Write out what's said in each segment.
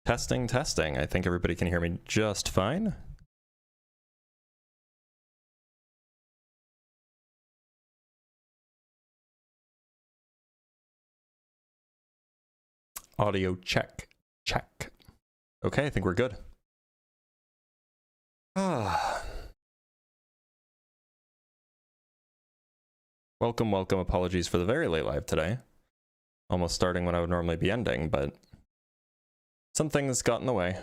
Testing, testing. I think everybody can hear me just fine. Audio check, check. Okay, I think we're good. Welcome, welcome. Apologies for the very late live today. Almost starting when I would normally be ending, but some things got in the way.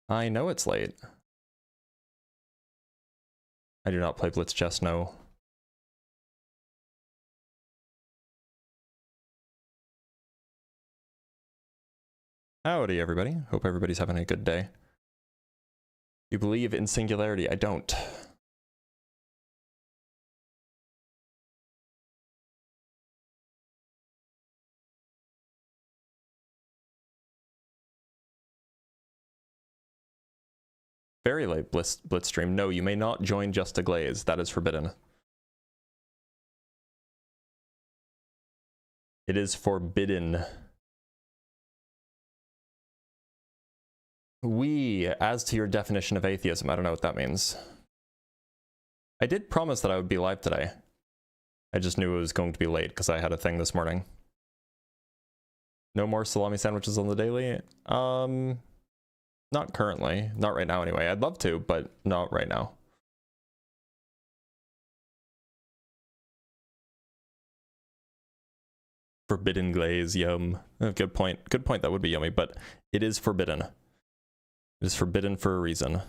I know it's late. I do not play Blitz chess, no. Howdy, everybody. Hope everybody's having a good day. You believe in singularity? I don't. Very late Blitz stream. No, you may not join Just a Glaze. That is forbidden. It is forbidden. As to your definition of atheism, I don't know what that means. I did promise that I would be live today. I just knew it was going to be late because I had a thing this morning. No more salami sandwiches on the daily? Not currently. Not right now anyway. I'd love to, but not right now. Forbidden glaze, yum. Good point. Good point, that would be yummy, but it is forbidden. It is forbidden for a reason.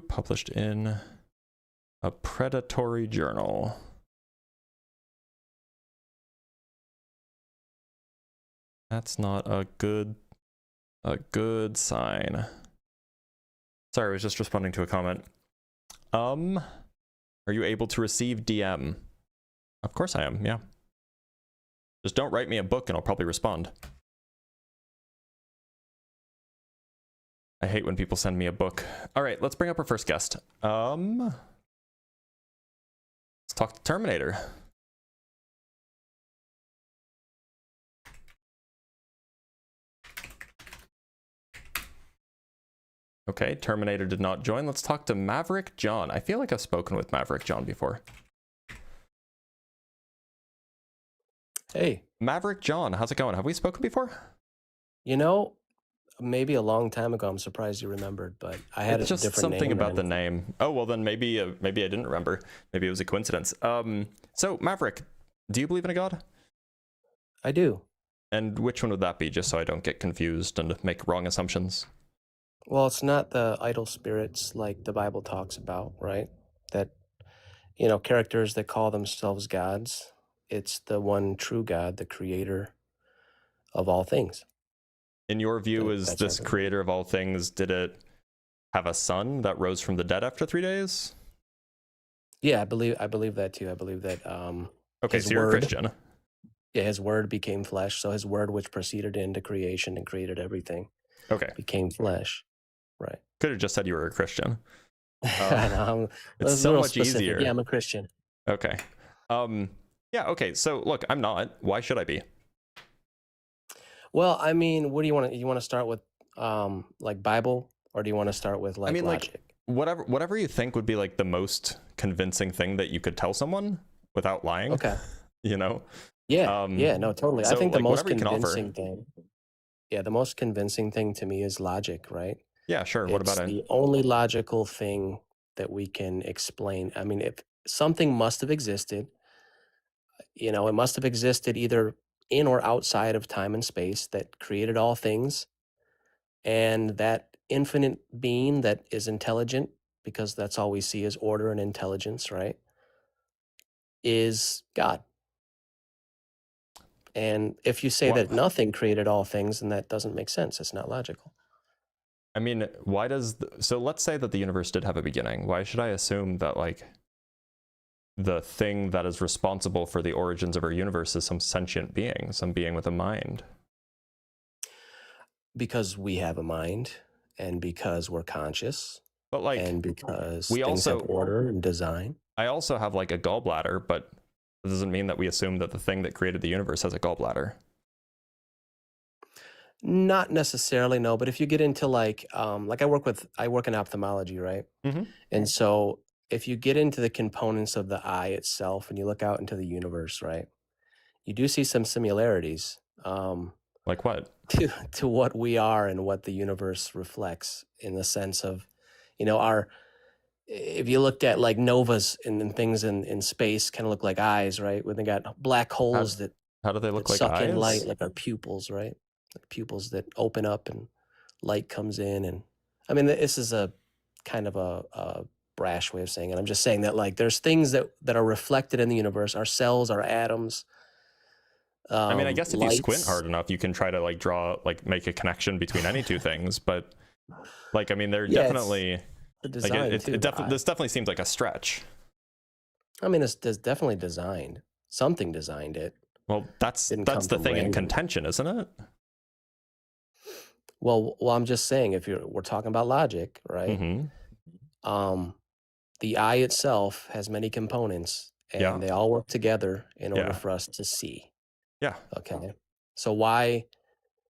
Published in a predatory journal. That's not a good sign. Sorry, I was just responding to a comment. Are you able to receive DM? Of course I am, yeah. Just don't write me a book and I'll probably respond. I hate when people send me a book. All right, let's bring up our first guest. Let's talk to Terminator. Okay, Terminator did not join. Let's talk to Maverick John. I feel like I've spoken with Maverick John before. Hey. Maverick John, how's it going? Have we spoken before? You know, maybe a long time ago. I'm surprised you remembered, but I had it's just different something name about the name. Oh, well then maybe I didn't remember. Maybe it was a coincidence. So Maverick, do you believe in a god? I do. And which one would that be, just so I don't get confused and make wrong assumptions? Well, it's not the idol spirits like the Bible talks about, right? That, you know, characters that call themselves gods. It's the one true God, the creator of all things. In your view, is this creator of all things, did it have a son that rose from the dead after 3 days? Yeah, I believe that too. I believe that okay, so you're a Christian. Yeah, his word became flesh. So his word, which proceeded into creation and created everything, became flesh. Right. Could have just said you were a Christian. I know, it's so much easier. Yeah, I'm a Christian. Okay. Yeah, okay. So look, I'm not. Why should I be? Well, I mean, what do you want to start with like Bible, or do you want to start with like logic? Like whatever you think would be like the most convincing thing that you could tell someone without lying. Okay. You know? Yeah. Yeah, no, totally. So I think the most convincing thing. Yeah, the most convincing thing to me is logic, right? Yeah, sure. What about it? It's the only logical thing that we can explain. I mean, if something must have existed, you know, it must have existed either in or outside of time and space that created all things. And that infinite being that is intelligent, because that's all we see is order and intelligence, right, is God. And if you say that nothing created all things, then that doesn't make sense. It's not logical. I mean, why does so let's say that the universe did have a beginning. Why should I assume that like the thing that is responsible for the origins of our universe is some sentient being, some being with a mind? Because we have a mind, and because we're conscious, But like, and because we things also have order and design. I also have like a gallbladder, but it doesn't mean that we assume that the thing that created the universe has a gallbladder. Not necessarily, no. But if you get into like I work in ophthalmology, right? Mm-hmm. And so if you get into the components of the eye itself and you look out into the universe, right, you do see some similarities Like what? to what we are and what the universe reflects, in the sense of, if you looked at like novas and things in space, kind of look like eyes, right? When they got black holes that How do they look like suck in light, eyes? like our pupils, right? Like pupils that open up and light comes in. And I mean, this is a kind of a brash way of saying it. I'm just saying that like there's things that are reflected in the universe, our cells, our atoms. I mean, I guess if you squint Lights. hard enough, you can try to like make a connection between any two things. But like, I mean, they're Yeah, definitely the like design too. this definitely seems like a stretch. I mean, it's definitely designed. Something designed it. Well, that's Didn't come the from thing in random. contention, isn't it? Well, I'm just saying, we're talking about logic, right? Mm-hmm. The eye itself has many components, and Yeah. they all work together in order Yeah. for us to see. Yeah. Okay. So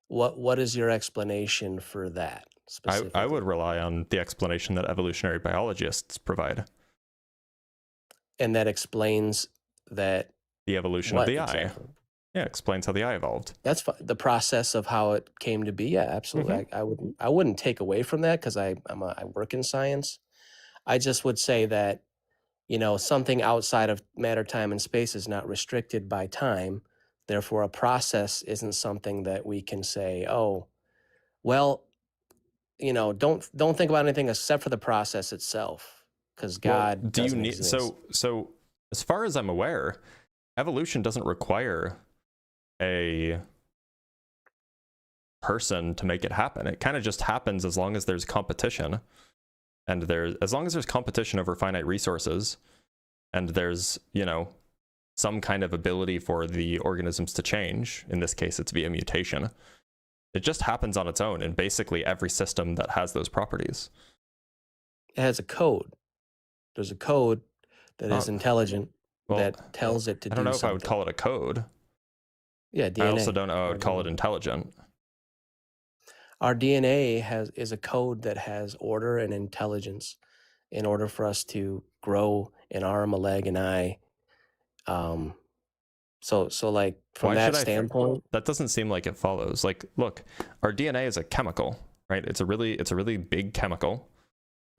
what is your explanation for that specifically? I would rely on the explanation that evolutionary biologists provide. And that explains that The evolution of what the eye. exactly? Yeah, explains how the eye evolved. That's the process of how it came to be. Yeah, absolutely. I wouldn't take away from that, because I work in science. I just would say that, something outside of matter, time, and space is not restricted by time. Therefore, a process isn't something that we can say, oh, well, don't think about anything except for the process itself, because God do doesn't you need exist. so as far as I'm aware, evolution doesn't require a person to make it happen. It kind of just happens as long as there's competition, and as long as there's competition over finite resources, and there's some kind of ability for the organisms to change. In this case, it's via mutation. It just happens on its own in basically every system that has those properties. It has a code. There's a code that is intelligent, that tells it to do something. I don't know if I would call it a code. Yeah, DNA. I also don't know how I would call it intelligent. Our DNA is a code that has order and intelligence in order for us to grow an arm, a leg, an eye. So like from that standpoint, that doesn't seem like it follows. Like, look, our DNA is a chemical, right? It's a really big chemical.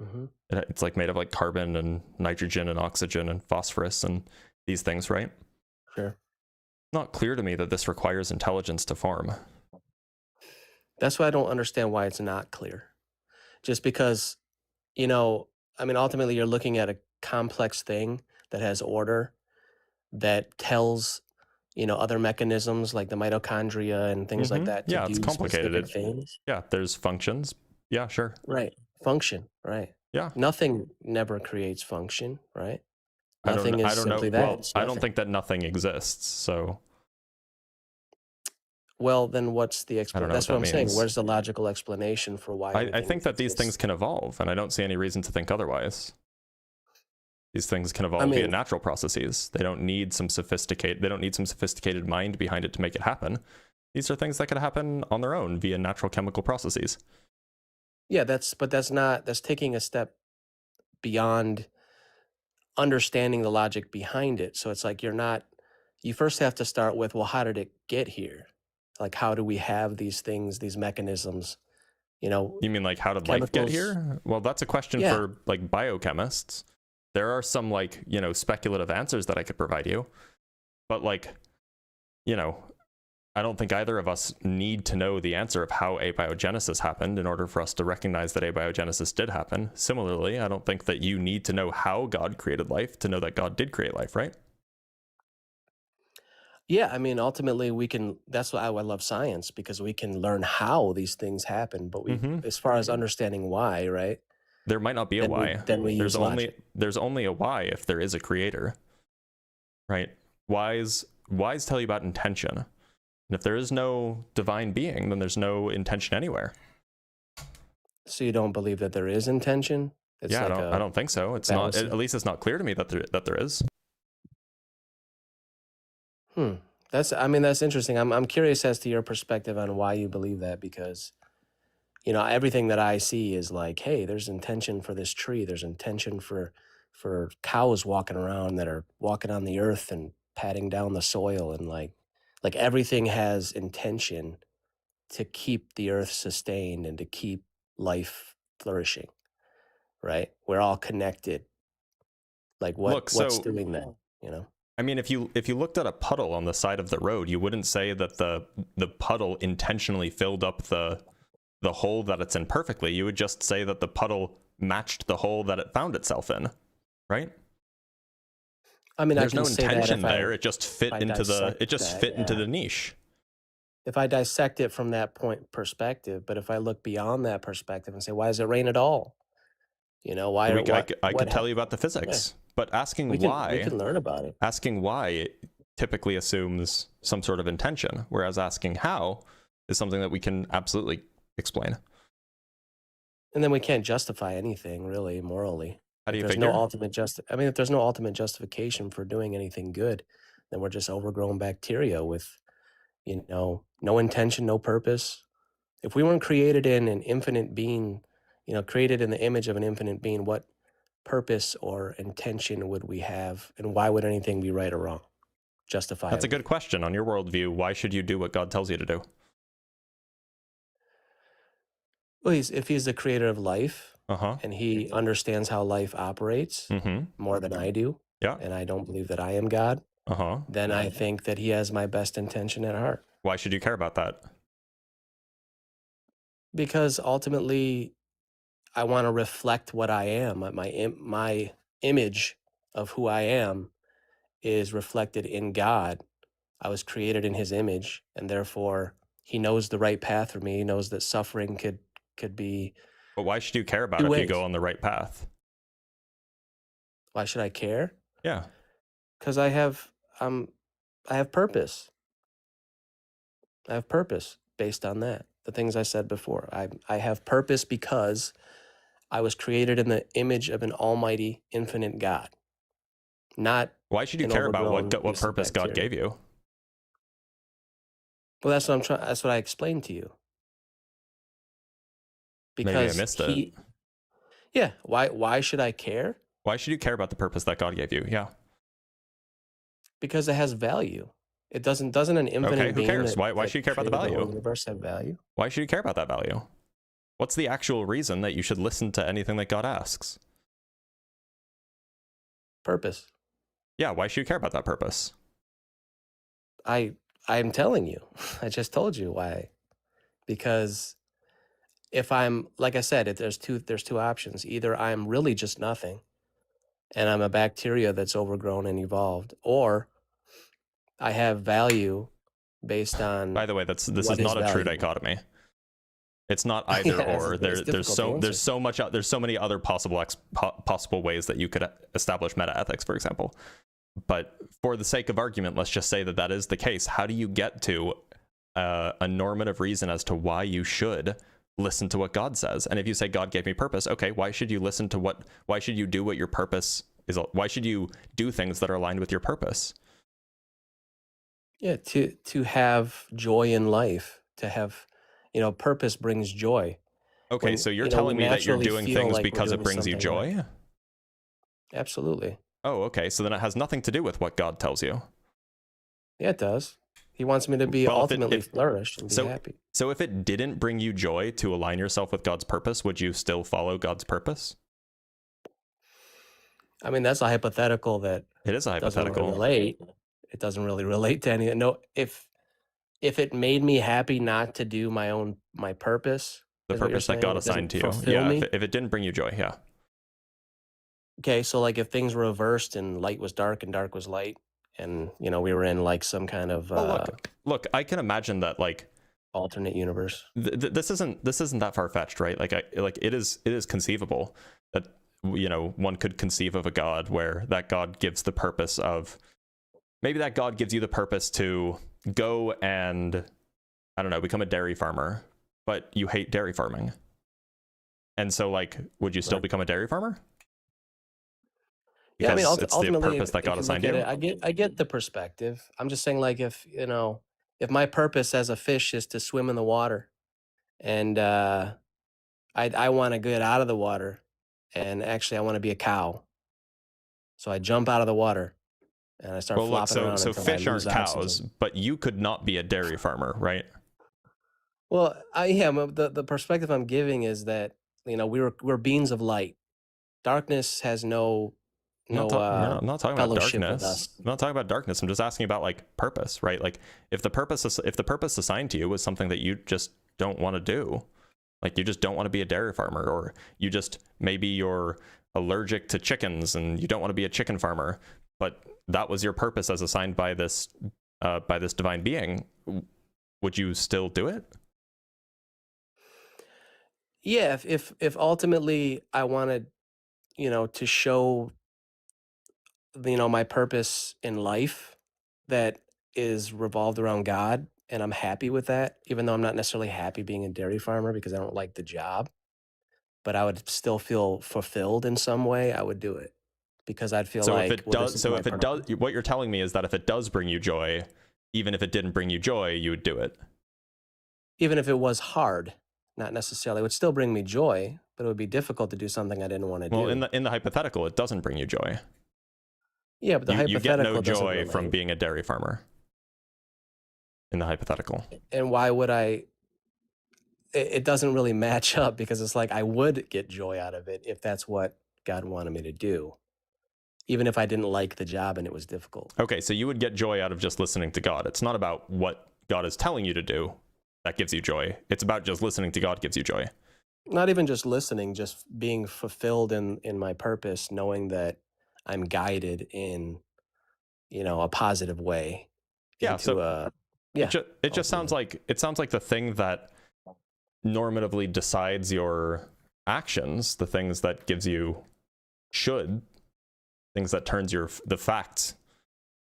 Mm-hmm. It's like made of like carbon and nitrogen and oxygen and phosphorus and these things, right? Sure. Not clear to me that this requires intelligence to form. That's why I don't understand why it's not clear. Just because, ultimately you're looking at a complex thing that has order, that tells, other mechanisms like the mitochondria and things like that to do it's complicated. specific things. Yeah, there's functions. Yeah, sure. Right. Function, right. Yeah. Nothing never creates function, right? Nothing is simply that. Well, I don't think that nothing exists, so. Well, then what's the explanation? That's what I'm saying. Where's the logical explanation for why? I think that these things can evolve, and I don't see any reason to think otherwise. These things can evolve via natural processes. They don't need some sophisticated mind behind it to make it happen. These are things that could happen on their own via natural chemical processes. Yeah, that's taking a step beyond understanding the logic behind it. So it's like you first have to start with, well, how did it get here? Like, how do we have these things, these mechanisms? You mean like, how did life get here? Well, that's a question for like biochemists. There are some like, speculative answers that I could provide you, but like, I don't think either of us need to know the answer of how abiogenesis happened in order for us to recognize that abiogenesis did happen. Similarly, I don't think that you need to know how God created life to know that God did create life, right? Yeah, I mean, ultimately, we can. That's why I love science, because we can learn how these things happen. But Hmm. as far as understanding why, right? There might not be a why. Then we use logic. There's only a why if there is a creator, right? Whys tell you about intention. And if there is no divine being, then there's no intention anywhere. So you don't believe that there is intention? It's Yeah, like I don't think so. It's not, fallacy. at least it's not clear to me that there is. That's interesting. I'm curious as to your perspective on why you believe that, because everything that I see is like, hey, there's intention for this tree. There's intention for cows walking around that are walking on the earth and patting down the soil, and like everything has intention to keep the earth sustained and to keep life flourishing, right? We're all connected. Like Look, what's so doing that? I mean, if you looked at a puddle on the side of the road, you wouldn't say that the puddle intentionally filled up the hole that it's in perfectly. You would just say that the puddle matched the hole that it found itself in, right? I mean, There's I can no say that intention there. It just fit into the yeah. niche. If I dissect it from that perspective, but if I look beyond that perspective and say, why does it rain at all? Why? I could tell you about the Yeah, physics, but we can learn about it. asking why typically assumes some sort of intention, whereas asking how is something that we can absolutely explain. And then we can't justify anything really morally. How do you There's figure? no ultimate if there's no ultimate justification for doing anything good, then we're just overgrown bacteria with, no intention, no purpose. If we weren't created in an infinite being, created in the image of an infinite being, what purpose or intention would we have, and why would anything be right or wrong? Justifiably. That's a good question. On your worldview, why should you do what God tells you to do? Well, if he's the creator of life, Uh-huh. and he understands how life operates Mm-hmm. more than I do, Yeah. and I don't believe that I am God, Uh-huh. then I think that he has my best intention at heart. Why should you care about that? Because ultimately, I want to reflect what I am. My image of who I am is reflected in God. I was created in his image, and therefore he knows the right path for me. He knows that suffering could be But why should you care about two it if you ways. go on the right path? Why should I care? Yeah. Because I have purpose. I have purpose based on that. The things I said before. I have purpose because I was created in the image of an almighty, infinite God, not Why should you an care about overgrown what piece of purpose God bacteria. gave you? Well, that's what I'm trying. That's what I explained to you. Maybe I Because missed it. yeah. Why should I care? Why should you care about the purpose that God gave you? Yeah. Because it has value. It doesn't an infinite Okay, who being cares? Why that should you care about the created whole value? universe have value? Why should you care about that value? What's the actual reason that you should listen to anything that God asks? Purpose. Yeah, why should you care about that purpose? I'm telling you. I just told you why. Because if I'm, like I said, there's two options. Either I'm really just nothing and I'm a bacteria that's overgrown and evolved, or I have value based on By the way, this is what is not a true valuable. dichotomy. It's not either Yeah, or. it's There's so many other possible ways that you could establish meta ethics, for example. But for the sake of argument, let's just say that is the case. How do you get to a normative reason as to why you should listen to what God says? And if you say God gave me purpose, okay, why should you listen to why should you do what your purpose is? Why should you do things that are aligned with your purpose? Yeah, to have joy in life, to have, purpose brings joy. Okay, so you're telling me that you're doing things because it brings you joy? Right. Absolutely. Oh, okay, so then it has nothing to do with what God tells you. Yeah, it does. He wants me to be ultimately flourished and be happy. So if it didn't bring you joy to align yourself with God's purpose, would you still follow God's purpose? I mean, that's a hypothetical that it is a hypothetical. Doesn't relate. It doesn't really relate to anything. No, if it made me happy not to do my purpose, the purpose that God assigned to you, yeah. If it didn't bring you joy, yeah. Okay, so like if things were reversed and light was dark and dark was light, and we were in like some kind of Well, look, I can imagine that like alternate universe. This isn't that far fetched, right? Like it is conceivable that one could conceive of a God where that God gives the purpose of, maybe that God gives you the purpose to go and, I don't know, become a dairy farmer, but you hate dairy farming. And so, like, would you still become a dairy farmer? Because yeah, I mean, it's ultimately, the purpose that God assigned you. I get the perspective. I'm just saying, like, if my purpose as a fish is to swim in the water, and I want to get out of the water, and actually I want to be a cow, so I jump out of the water and I start flopping around. So until fish I lose aren't cows, oxygen. but you could not be a dairy farmer, right? Well, the perspective I'm giving is that we're beings of light. Darkness has no I'm not talking about fellowship with darkness. us. I'm not talking about darkness. I'm just asking about like purpose, right? Like if the purpose assigned to you was something that you just don't want to do, like you just don't want to be a dairy farmer, or you just, maybe you're allergic to chickens and you don't want to be a chicken farmer, but that was your purpose as assigned by this divine being, would you still do it? Yeah, if ultimately I wanted, to show, my purpose in life that is revolved around God, and I'm happy with that, even though I'm not necessarily happy being a dairy farmer because I don't like the job, but I would still feel fulfilled in some way, I would do it because I'd feel So like, if it well, does, what you're telling me is that if it does bring you joy, even if it didn't bring you joy, you would do it. Even if it was hard, not necessarily, it would still bring me joy, but it would be difficult to do something I didn't want to do. Well, in the hypothetical, it doesn't bring you joy. Yeah, but the hypothetical, you get no joy from being a dairy farmer in the hypothetical. And why would I? It doesn't really match up, because it's like I would get joy out of it if that's what God wanted me to do, even if I didn't like the job and it was difficult. Okay, so you would get joy out of just listening to God. It's not about what God is telling you to do that gives you joy. It's about just listening to God gives you joy. Not even just listening, just being fulfilled in my purpose, knowing that I'm guided in, a positive way. Yeah. It just sounds ultimately. like the thing that normatively decides your actions, the things that gives you things that turns the facts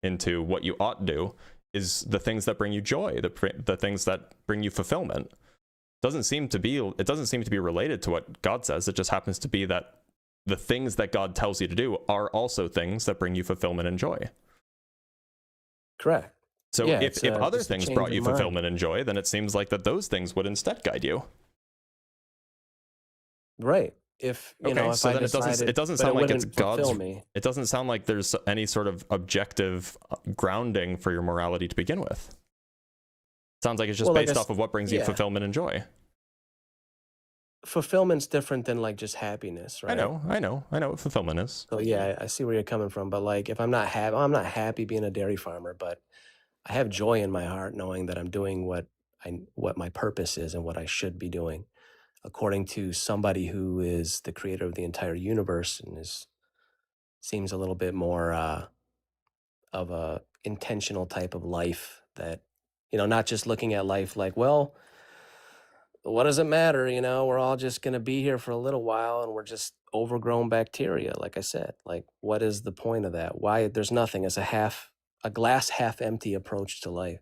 into what you ought to do, is the things that bring you joy, the things that bring you fulfillment. It doesn't seem to be related to what God says. It just happens to be that the things that God tells you to do are also things that bring you fulfillment and joy. Correct. So yeah, if other things brought you fulfillment and joy, then it seems like that those things would instead guide you. Right. If then it doesn't sound like it's God's. Me. It doesn't sound like there's any sort of objective grounding for your morality to begin with. It sounds like it's just based off of what brings you fulfillment and joy. Fulfillment's different than like just happiness, right? I know what fulfillment is. So yeah, I see where you're coming from. But like, if I'm not happy being a dairy farmer, but I have joy in my heart knowing that I'm doing what my purpose is and what I should be doing, according to somebody who is the creator of the entire universe and seems a little bit more of a intentional type of life, that, not just looking at life like, well, what does it matter? We're all just going to be here for a little while and we're just overgrown bacteria. Like I said, like, what is the point of that? Why? There's nothing. It's a glass half empty approach to life.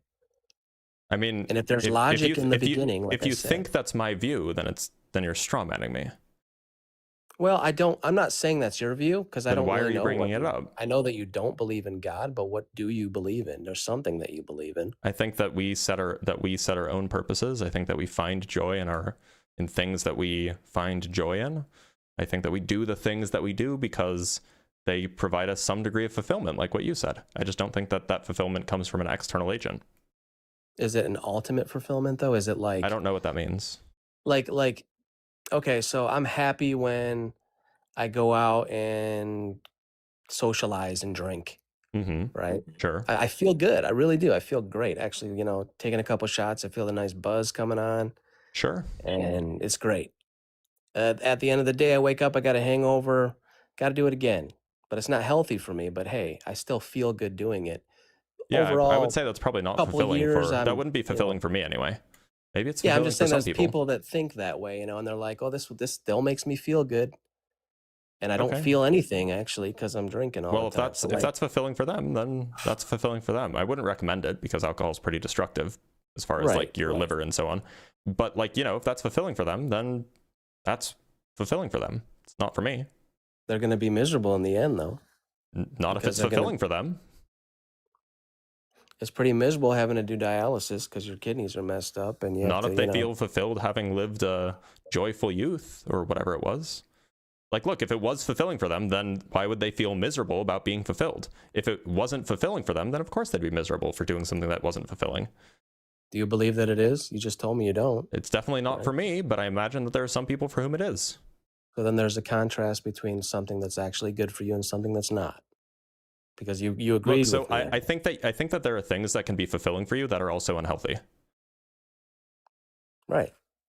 I mean, and if there's logic in the beginning, if you think that's my view, then you're strawmanning me. Well, I'm not saying that's your view, because I don't why really are you bringing it up? I know that you don't believe in God, but what do you believe in? There's something that you believe in. I think that we set our own purposes. I think that we find joy in things that we find joy in. I think that we do the things that we do because they provide us some degree of fulfillment, like what you said. I just don't think that fulfillment comes from an external agent. Is it an ultimate fulfillment, though? Is it like... I don't know what that means. Like, okay, so I'm happy when I go out and socialize and drink, right? Sure. I feel good. I really do. I feel great. Actually, taking a couple shots, I feel the nice buzz coming on. Sure. And it's great. At the end of the day, I wake up, I got a hangover, got to do it again. But it's not healthy for me. But hey, I still feel good doing it. Yeah, I overall would say that's probably not couple fulfilling years, that wouldn't be fulfilling for me anyway. Maybe it's yeah, I'm fulfilling just for saying some there's people. people that think that way, and they're like, oh, this still makes me feel good, and I don't Okay. feel anything actually because I'm drinking all Well, the time. if that's fulfilling for them, then that's fulfilling for them. I wouldn't recommend it because alcohol is pretty destructive as far as like your liver and so on. But like, you know, if that's fulfilling for them, then that's fulfilling for them. It's not for me. They're going to be miserable in the end, though. Not if it's fulfilling for them. It's pretty miserable having to do dialysis because your kidneys are messed up, and not if they feel fulfilled having lived a joyful youth or whatever it was. Like, look, if it was fulfilling for them, then why would they feel miserable about being fulfilled? If it wasn't fulfilling for them, then of course they'd be miserable for doing something that wasn't fulfilling. Do you believe that it is? You just told me you don't. It's definitely not for me, but I imagine that there are some people for whom it is. So then there's a contrast between something that's actually good for you and something that's not. Because you agree with so that. I think that there are things that can be fulfilling for you that are also unhealthy. Right.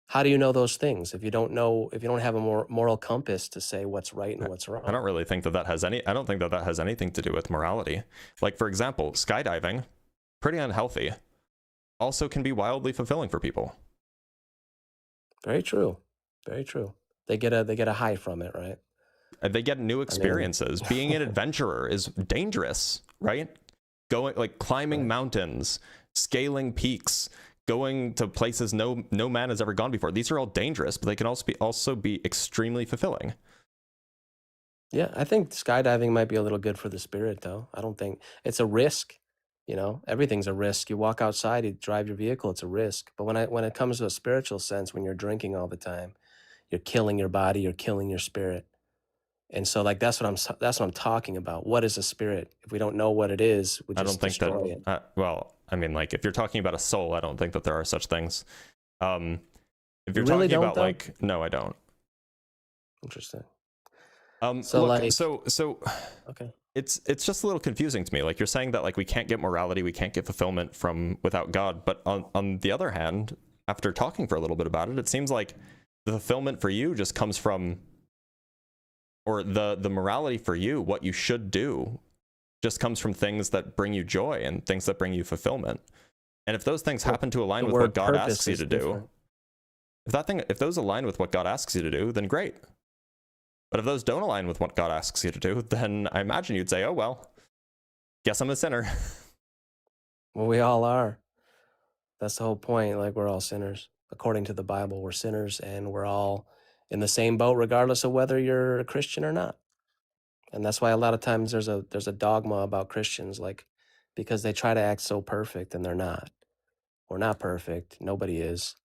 How do you know those things if you don't have a moral compass to say what's right and what's wrong? I don't really think that has anything to do with morality. Like, for example, skydiving, pretty unhealthy, also can be wildly fulfilling for people. Very true. Very true. They get a high from it, right? They get new experiences. Being an adventurer is dangerous, right? Going, like, climbing mountains, scaling peaks, going to places no man has ever gone before. These are all dangerous, but they can also be extremely fulfilling. Yeah, I think skydiving might be a little good for the spirit, though. I don't think it's a risk. You know, everything's a risk. You walk outside, you drive your vehicle, it's a risk. But when it comes to a spiritual sense, when you're drinking all the time, you're killing your body, you're killing your spirit. And so, like, that's what I'm talking about. What is a spirit? If we don't know what it is, we just destroy it. Well, I mean, like, if you're talking about a soul, I don't think that there are such things. If you're really talking about, though? like, no, I don't. Interesting. So okay. It's just a little confusing to me. Like, you're saying that, like, we can't get morality, we can't get fulfillment without God. But on the other hand, after talking for a little bit about it, it seems like the fulfillment for you just comes from, or the morality for you, what you should do, just comes from things that bring you joy and things that bring you fulfillment. And if those things happen to align with what God asks you to do, if those align with what God asks you to do, then great. But if those don't align with what God asks you to do, then I imagine you'd say, oh, well, guess I'm a sinner. Well, we all are. That's the whole point. Like, we're all sinners. According to the Bible, we're sinners, and we're all in the same boat, regardless of whether you're a Christian or not. And that's why a lot of times there's a dogma about Christians, like, because they try to act so perfect, and they're not. We're not perfect. Nobody is.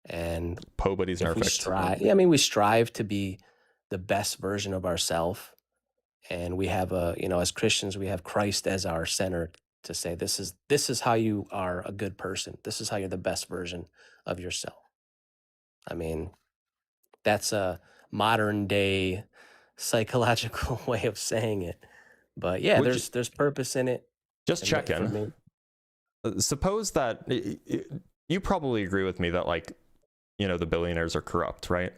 And nobody's perfect. We strive to be the best version of ourselves. And we have as Christians, we have Christ as our center to say, this is how you are a good person. This is how you're the best version of yourself. I mean, that's a modern day psychological way of saying it. But yeah, there's purpose in it. Just check in. Suppose that you probably agree with me that, like, the billionaires are corrupt, right?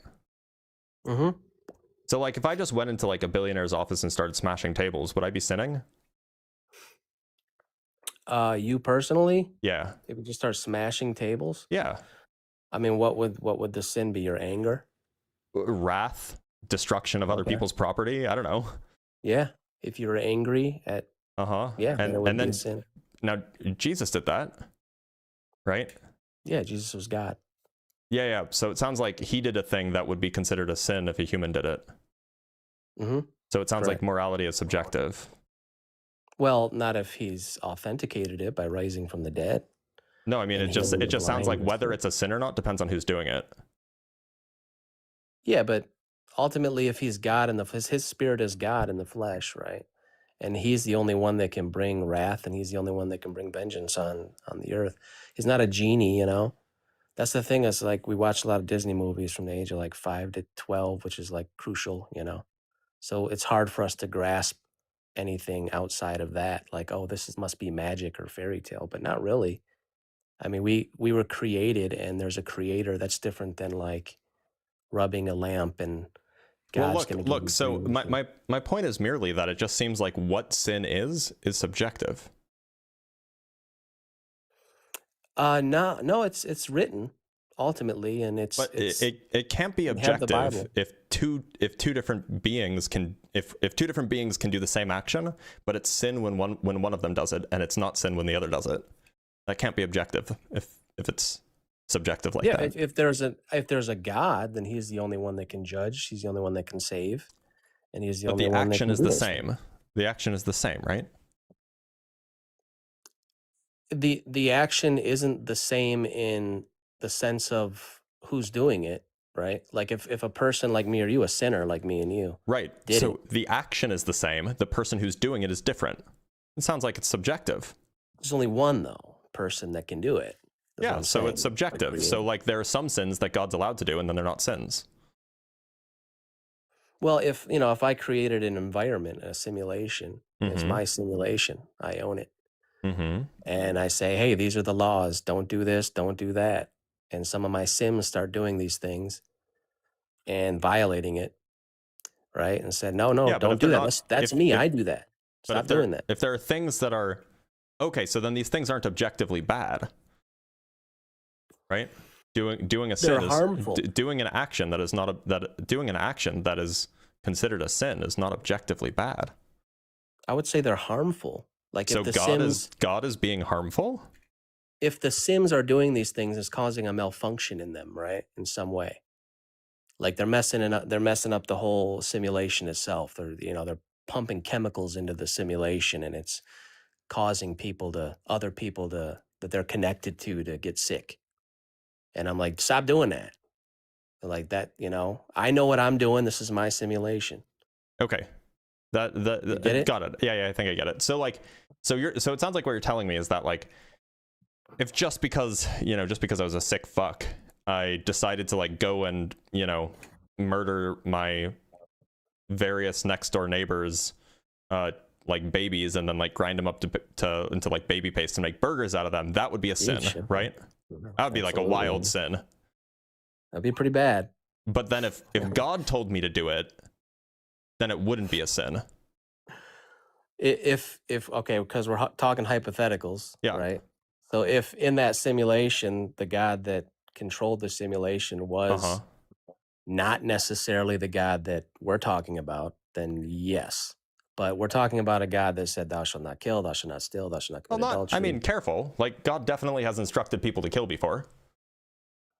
Mm-hmm. So, like, if I just went into, like, a billionaire's office and started smashing tables, would I be sinning? You personally? Yeah. If you just start smashing tables? Yeah. I mean, what would the sin be? Your anger? Wrath? Destruction of other people's property? I don't know. Yeah. If you're angry at... Yeah, and then sin. Now, Jesus did that, right? Yeah, Jesus was God. Yeah. So it sounds like he did a thing that would be considered a sin if a human did it. Mm-hmm. So it sounds like morality is subjective. Well, not if he's authenticated it by rising from the dead. No, I mean, it just sounds like whether it's a sin or not depends on who's doing it. Yeah, but ultimately, if he's God and his spirit is God in the flesh, right? And he's the only one that can bring wrath, and he's the only one that can bring vengeance on the earth. He's not a genie, That's the thing. Is, like, we watch a lot of Disney movies from the age of, like, 5 to 12, which is, like, crucial, So it's hard for us to grasp anything outside of that. Like, oh, must be magic or fairy tale, but not really. I mean, we were created, and there's a creator. That's different than, like, rubbing a lamp and God's going to look. So my point is merely that it just seems like what sin is subjective. No, it's written ultimately, and But it's it can't be we have the objective Bible. if two different beings can if two different beings can do the same action, but it's sin when one of them does it, and it's not sin when the other does it. That can't be objective if it's subjective like Yeah, that. if there's a God, then he's the only one that can judge. He's the only one that can save, and he's the But only the one that action can is do the those same. things. The action is the same, right? The action isn't the same in the sense of who's doing it, right? Like if a person like me or you, a sinner like me and you, Right. did So it, the action is the same. The person who's doing it is different. It sounds like it's subjective. there's only one though person that can do it. That's what Yeah, I'm so saying. it's subjective. So like there are some sins that God's allowed to do, and then they're not sins. Well, if I created an environment, a simulation, it's Mhm. my simulation. I own it. Mm-hmm. And I say, hey, these are the laws. Don't do this, don't do that. And some of my sims start doing these things and violating it, right? And said, no, Yeah, but don't if do they're that. not, That's me. I do that. but Stop doing that. if there are things that are okay, so then these things aren't objectively bad, right? Doing a sin They're is harmful. doing an action that is not doing an action that is considered a sin is not objectively bad. I would say they're harmful. Like So if the God is being harmful? if the Sims are doing these things, it's causing a malfunction in them, right? In some way. Like they're messing up the whole simulation itself. They're pumping chemicals into the simulation, and it's causing other people that they're connected to get sick. And I'm like, stop doing that. Like that, I know what I'm doing. This is my simulation. Okay. You get it? Got it. Yeah, I think I get it. So it sounds like what you're telling me is that like if just because I was a sick fuck, I decided to like go and, murder my various next door neighbors like babies and then like grind them up into like baby paste and make burgers out of them, that would be a sin, right? That would be like a wild sin. That'd be pretty bad. But then if God told me to do it, then it wouldn't be a sin. If okay, because we're talking hypotheticals, Yeah. right? So if in that simulation, the God that controlled the simulation was not necessarily the God that we're talking about, then yes. But we're talking about a God that said, thou shalt not kill, thou shalt not steal, thou shalt not commit adultery. I mean, careful. Like, God definitely has instructed people to kill before.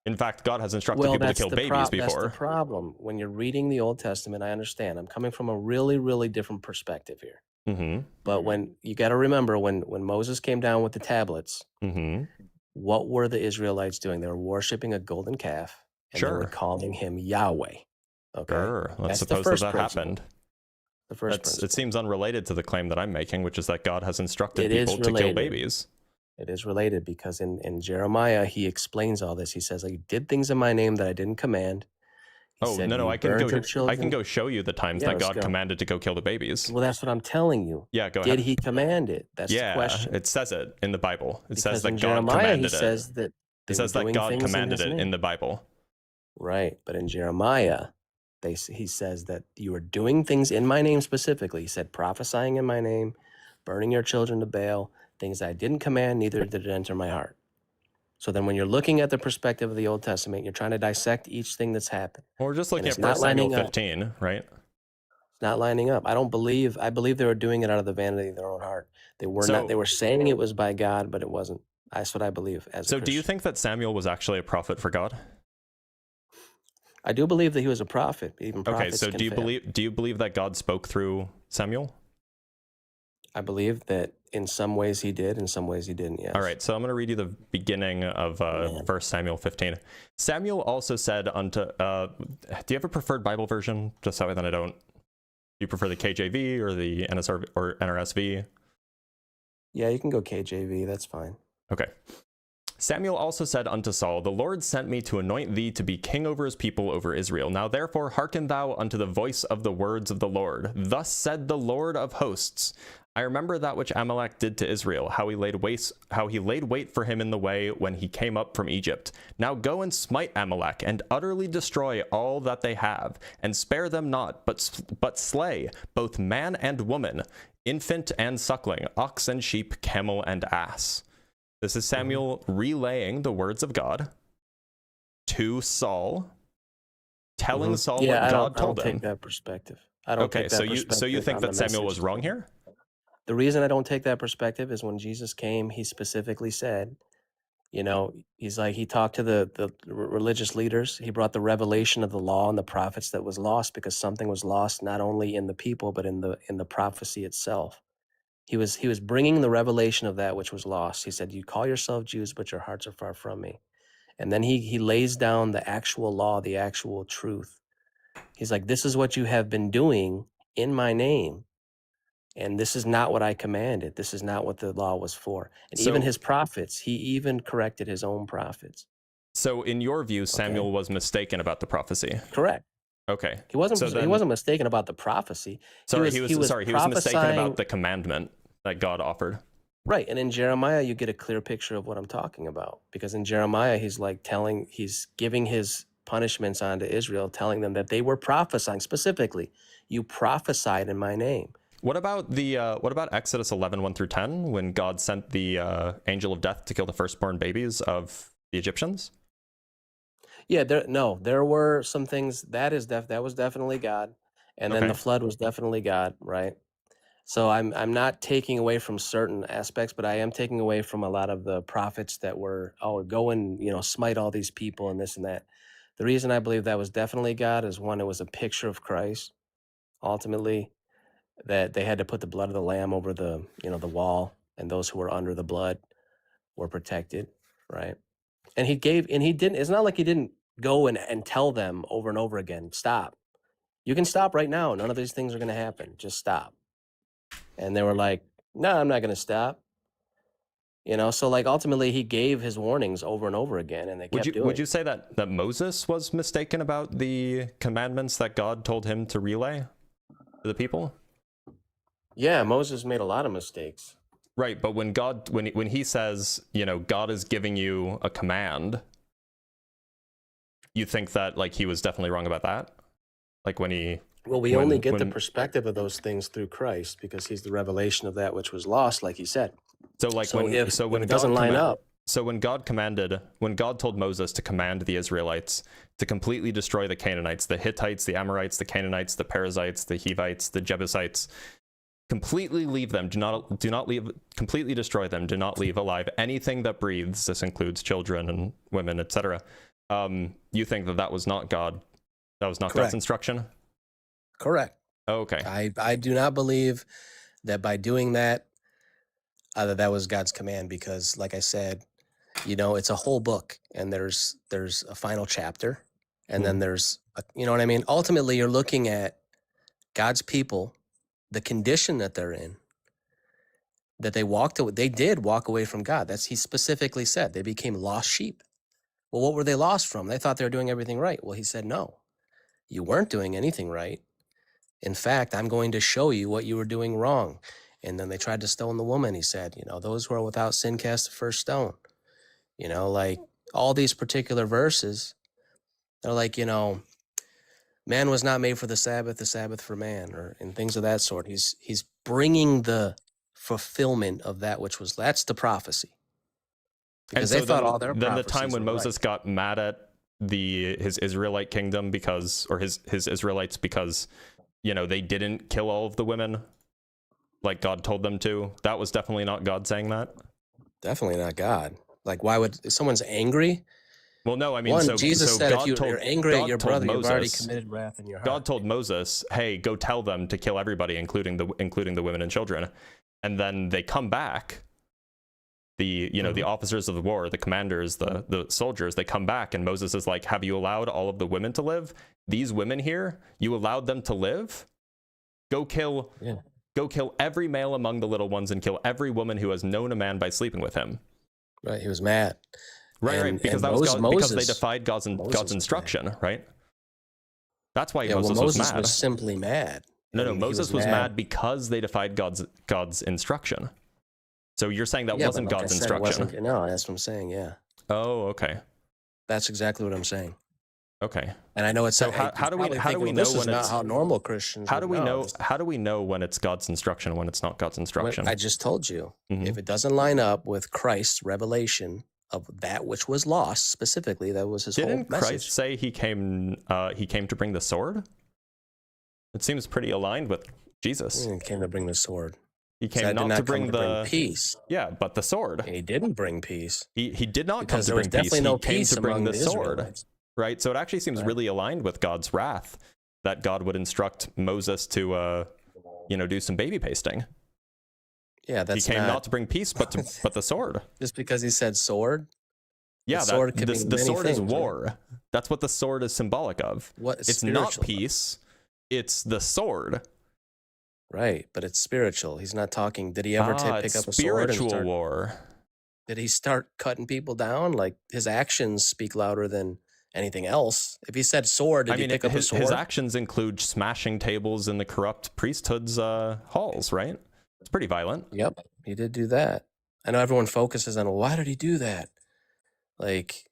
In fact, God has instructed people to kill babies before. That's the problem. When you're reading the Old Testament, I understand. I'm coming from a really, really different perspective here. Mm-hmm. But when you got to remember, when Moses came down with the tablets, what were the Israelites doing? They were worshiping a golden calf, and they were calling him Yahweh. Okay, sure. Let's suppose that happened. The first principle. It seems unrelated to the claim that I'm making, which is that God has instructed people to kill babies. It is related because in Jeremiah, he explains all this. He says, I did things in my name that I didn't command. No, I can go show you the times that God commanded to go kill the babies. Well, that's what I'm telling you. Yeah, go ahead. Did he command it? That's the question. It says it in the Bible. It says that God commanded it. It says that God commanded it in the Bible. Right, but in Jeremiah, he says that you are doing things in my name specifically. He said, prophesying in my name, burning your children to Baal, things I didn't command, neither did it enter my heart. So then when you're looking at the perspective of the Old Testament, you're trying to dissect each thing that's happened. Well, we're just looking at 1 Samuel 15, right? It's not lining up. I believe they were doing it out of the vanity of their own heart. They were saying it was by God, but it wasn't. That's what I believe. So do you think that Samuel was actually a prophet for God? I do believe that he was a prophet. Even prophets do you believe that God spoke through Samuel? I believe that in some ways he did, in some ways he didn't, yes. All right, so I'm going to read you the beginning of 1 Samuel 15. Samuel also said unto... do you have a preferred Bible version? Just so that I don't... Do you prefer the KJV or the NRSV? Yeah, you can go KJV, that's fine. Okay. Samuel also said unto Saul, the Lord sent me to anoint thee to be king over his people, over Israel. Now therefore hearken thou unto the voice of the words of the Lord. Thus said the Lord of hosts, I remember that which Amalek did to Israel, how he laid wait for him in the way when he came up from Egypt. Now go and smite Amalek, and utterly destroy all that they have, and spare them not, but slay both man and woman, infant and suckling, ox and sheep, camel and ass. This is Samuel relaying the words of God to Saul, telling Saul what God told him. I don't take that perspective. I don't take that perspective. So you think that Samuel was wrong here? The reason I don't take that perspective is when Jesus came, he specifically said, you know, he's like, he talked to the religious leaders. He brought the revelation of the law and the prophets that was lost, because something was lost not only in the people, but in the prophecy itself. He was bringing the revelation of that which was lost. He said, you call yourself Jews, but your hearts are far from me. And then he lays down the actual law, the actual truth. He's like, this is what you have been doing in my name. And this is not what I commanded. This is not what the law was for. And even his prophets, he even corrected his own prophets. So in your view, Samuel was mistaken about the prophecy? Correct. Okay. He wasn't mistaken about the prophecy. He was mistaken about the commandment that God offered. Right. And in Jeremiah, you get a clear picture of what I'm talking about. Because in Jeremiah, he's giving his punishments onto Israel, telling them that they were prophesying specifically. You prophesied in my name. What about Exodus 11:1-10, when God sent the angel of death to kill the firstborn babies of the Egyptians? Yeah, there were some things that was definitely God, and then the flood was definitely God, right? So I'm not taking away from certain aspects, but I am taking away from a lot of the prophets that were, go and smite all these people and this and that. The reason I believe that was definitely God is, one, it was a picture of Christ, ultimately, that they had to put the blood of the lamb over the the wall, and those who were under the blood were protected, right? And it's not like he didn't go and tell them over and over again, stop. You can stop right now. None of these things are going to happen. Just stop. And they were like, no, I'm not going to stop. So like ultimately he gave his warnings over and over again, and they kept doing it. Would you say that Moses was mistaken about the commandments that God told him to relay to the people? Yeah, Moses made a lot of mistakes. Right, but when he says, God is giving you a command, you think that like he was definitely wrong about that? Like when he... Well, we only get the perspective of those things through Christ, because he's the revelation of that which was lost, like he said. So like when it doesn't line up. So when God told Moses to command the Israelites to completely destroy the Canaanites, the Hittites, the Amorites, the Canaanites, the Perizzites, the Hivites, the Jebusites, completely leave them, do not leave, completely destroy them, do not leave alive anything that breathes. This includes children and women, etc. You think that was not God? That was not God's instruction? Correct. Oh, okay. I do not believe that by doing that, that was God's command, because like I said, it's a whole book, and there's a final chapter, and then there's what I mean? Ultimately, you're looking at God's people, the condition that they're in, that they did walk away from God. He specifically said they became lost sheep. Well, what were they lost from? They thought they were doing everything right. Well, he said, no, you weren't doing anything right. In fact, I'm going to show you what you were doing wrong. And then they tried to stone the woman. He said, those who are without sin cast the first stone. Like all these particular verses, they're like, man was not made for the Sabbath for man, and things of that sort. He's bringing the fulfillment of that which was, that's the prophecy. Because they thought all their prophecies then the time when Moses got mad at his Israelite kingdom his Israelites because they didn't kill all of the women like God told them to, that was definitely not God saying that? Definitely not God. Like, why would, if someone's angry? Well, no, I mean, Jesus said, God if you're angry at your brother, you've already committed wrath in your heart. God told Moses, hey, go tell them to kill everybody, including the women and children. And then they come back, the officers of the war, the commanders, the soldiers, they come back, and Moses is like, have you allowed all of the women to live? These women here, you allowed them to live? Go kill every male among the little ones, and kill every woman who has known a man by sleeping with him. Right, he was mad. Right, because that was because they defied God's instruction, right? That's why Moses was mad. Moses was simply mad. No, Moses was mad because they defied God's instruction. So you're saying that wasn't God's instruction? No, that's what I'm saying, yeah. Oh, okay. That's exactly what I'm saying. Okay. And I know it's So how do we know this is when not it's how normal Christians? how do we know This, how do we know when it's God's instruction and when it's not God's instruction? I just told you. Mhm. If it doesn't line up with Christ's revelation of that which was lost, specifically, that was his whole Didn't message. Christ say he came to bring the sword? It seems pretty aligned with Jesus. He came to bring the sword. He came not to bring peace. Yeah, but the sword. And he didn't bring peace. He did not Because come to there bring was peace. definitely no He came peace to bring among the the sword. Israelites. Right? So it actually seems Right. really aligned with God's wrath that God would instruct Moses to do some baby pasting. Yeah, that's he came not to bring peace, but the sword. Just because he said sword? Yeah, The sword could mean the many sword is things, right? war. That's what the sword is symbolic of. What is It's not spiritual? peace. It's the sword. Right, but it's spiritual. He's not talking. Did he ever pick up a sword and spiritual start? war. Did he start cutting people down? Like his actions speak louder than anything else. If he said sword, did he pick up a sword? His actions include smashing tables in the corrupt priesthood's halls, right? It's pretty violent. Yep, he did do that. I know everyone focuses on why did he do that? Like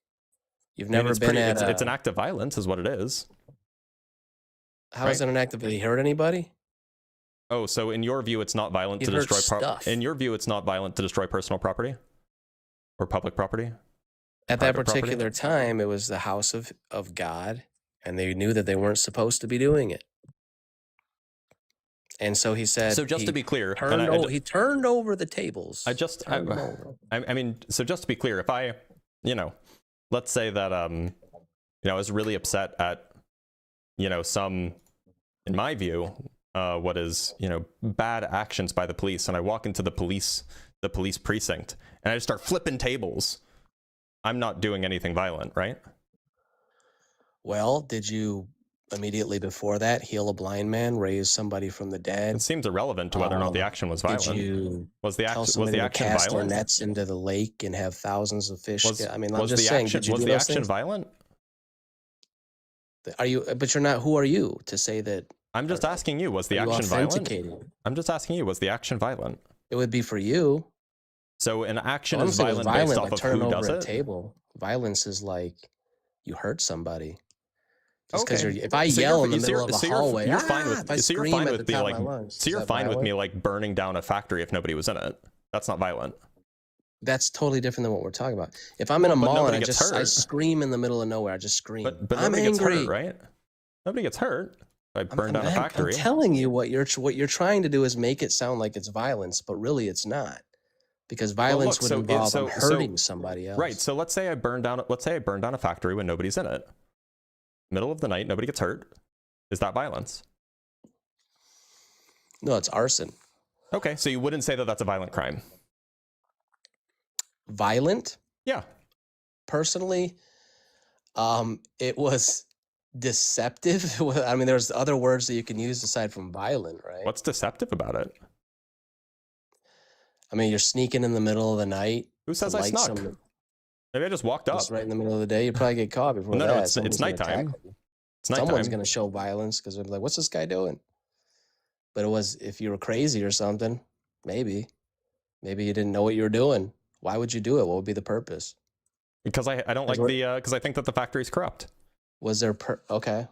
you've never been at. It's an act of violence, is what it is. How is it an act of? Did he hurt anybody? Oh, so in your view, it's not violent He to hurt destroy stuff. In your view, it's not violent to destroy personal property or public property. At that Private property? particular time, it was the house of God, and they knew that they weren't supposed to be doing it. And so he said. So just to be clear, he turned over the tables. I mean, so just to be clear, if I, let's say that I was really upset at, some, in my view, what is, bad actions by the police, and I walk into the police precinct and I just start flipping tables, I'm not doing anything violent, right? Well, did you immediately before that heal a blind man, raise somebody from the dead? It seems irrelevant to whether or not the action was violent. Did you was the action cast violent? their nets into the lake and have thousands of fish? I'm was just the saying. Action, did you was do the those action things? violent? Are you? But you're not. Who are you to say that? I'm just asking you. Was the action violent? Authenticating? I'm just asking you. Was the action violent? It would be for you. So an action Well, is violent based off of turning who over does a it? table. Violence is like you hurt somebody. Just Okay. because if I yell in the middle of a hallway, you're fine with, if I so you're scream fine at with the me top like, of my lungs, so you're is that fine with me violent? like burning down a factory if nobody was in it. That's not violent. That's totally different than what we're talking about. If I'm in a mall and I scream in the middle of nowhere, I just scream. But I'm nobody angry. gets hurt, right? Nobody gets hurt. I burn down a factory. I'm telling you what you're trying to do is make it sound like it's violence, but really it's not. Because violence would involve hurting somebody else. Right. So let's say I burn down a factory when nobody's in it. Middle of the night, nobody gets hurt. Is that violence? No, it's arson. Okay, so you wouldn't say that that's a violent crime. Violent? Yeah. Personally, it was deceptive. I mean, there's other words that you can use aside from violent, right? What's deceptive about it? I mean, you're sneaking in the middle of the night. Who says I snuck? Maybe I just walked up. Just right in the middle of the day. You probably get caught before that. No, it's nighttime. It's nighttime. Someone's going to show violence because they're like, what's this guy doing? But it was, if you were crazy or something, maybe you didn't know what you were doing. Why would you do it? What would be the purpose? Because I don't like because I think that the factory's corrupt. Was there, okay.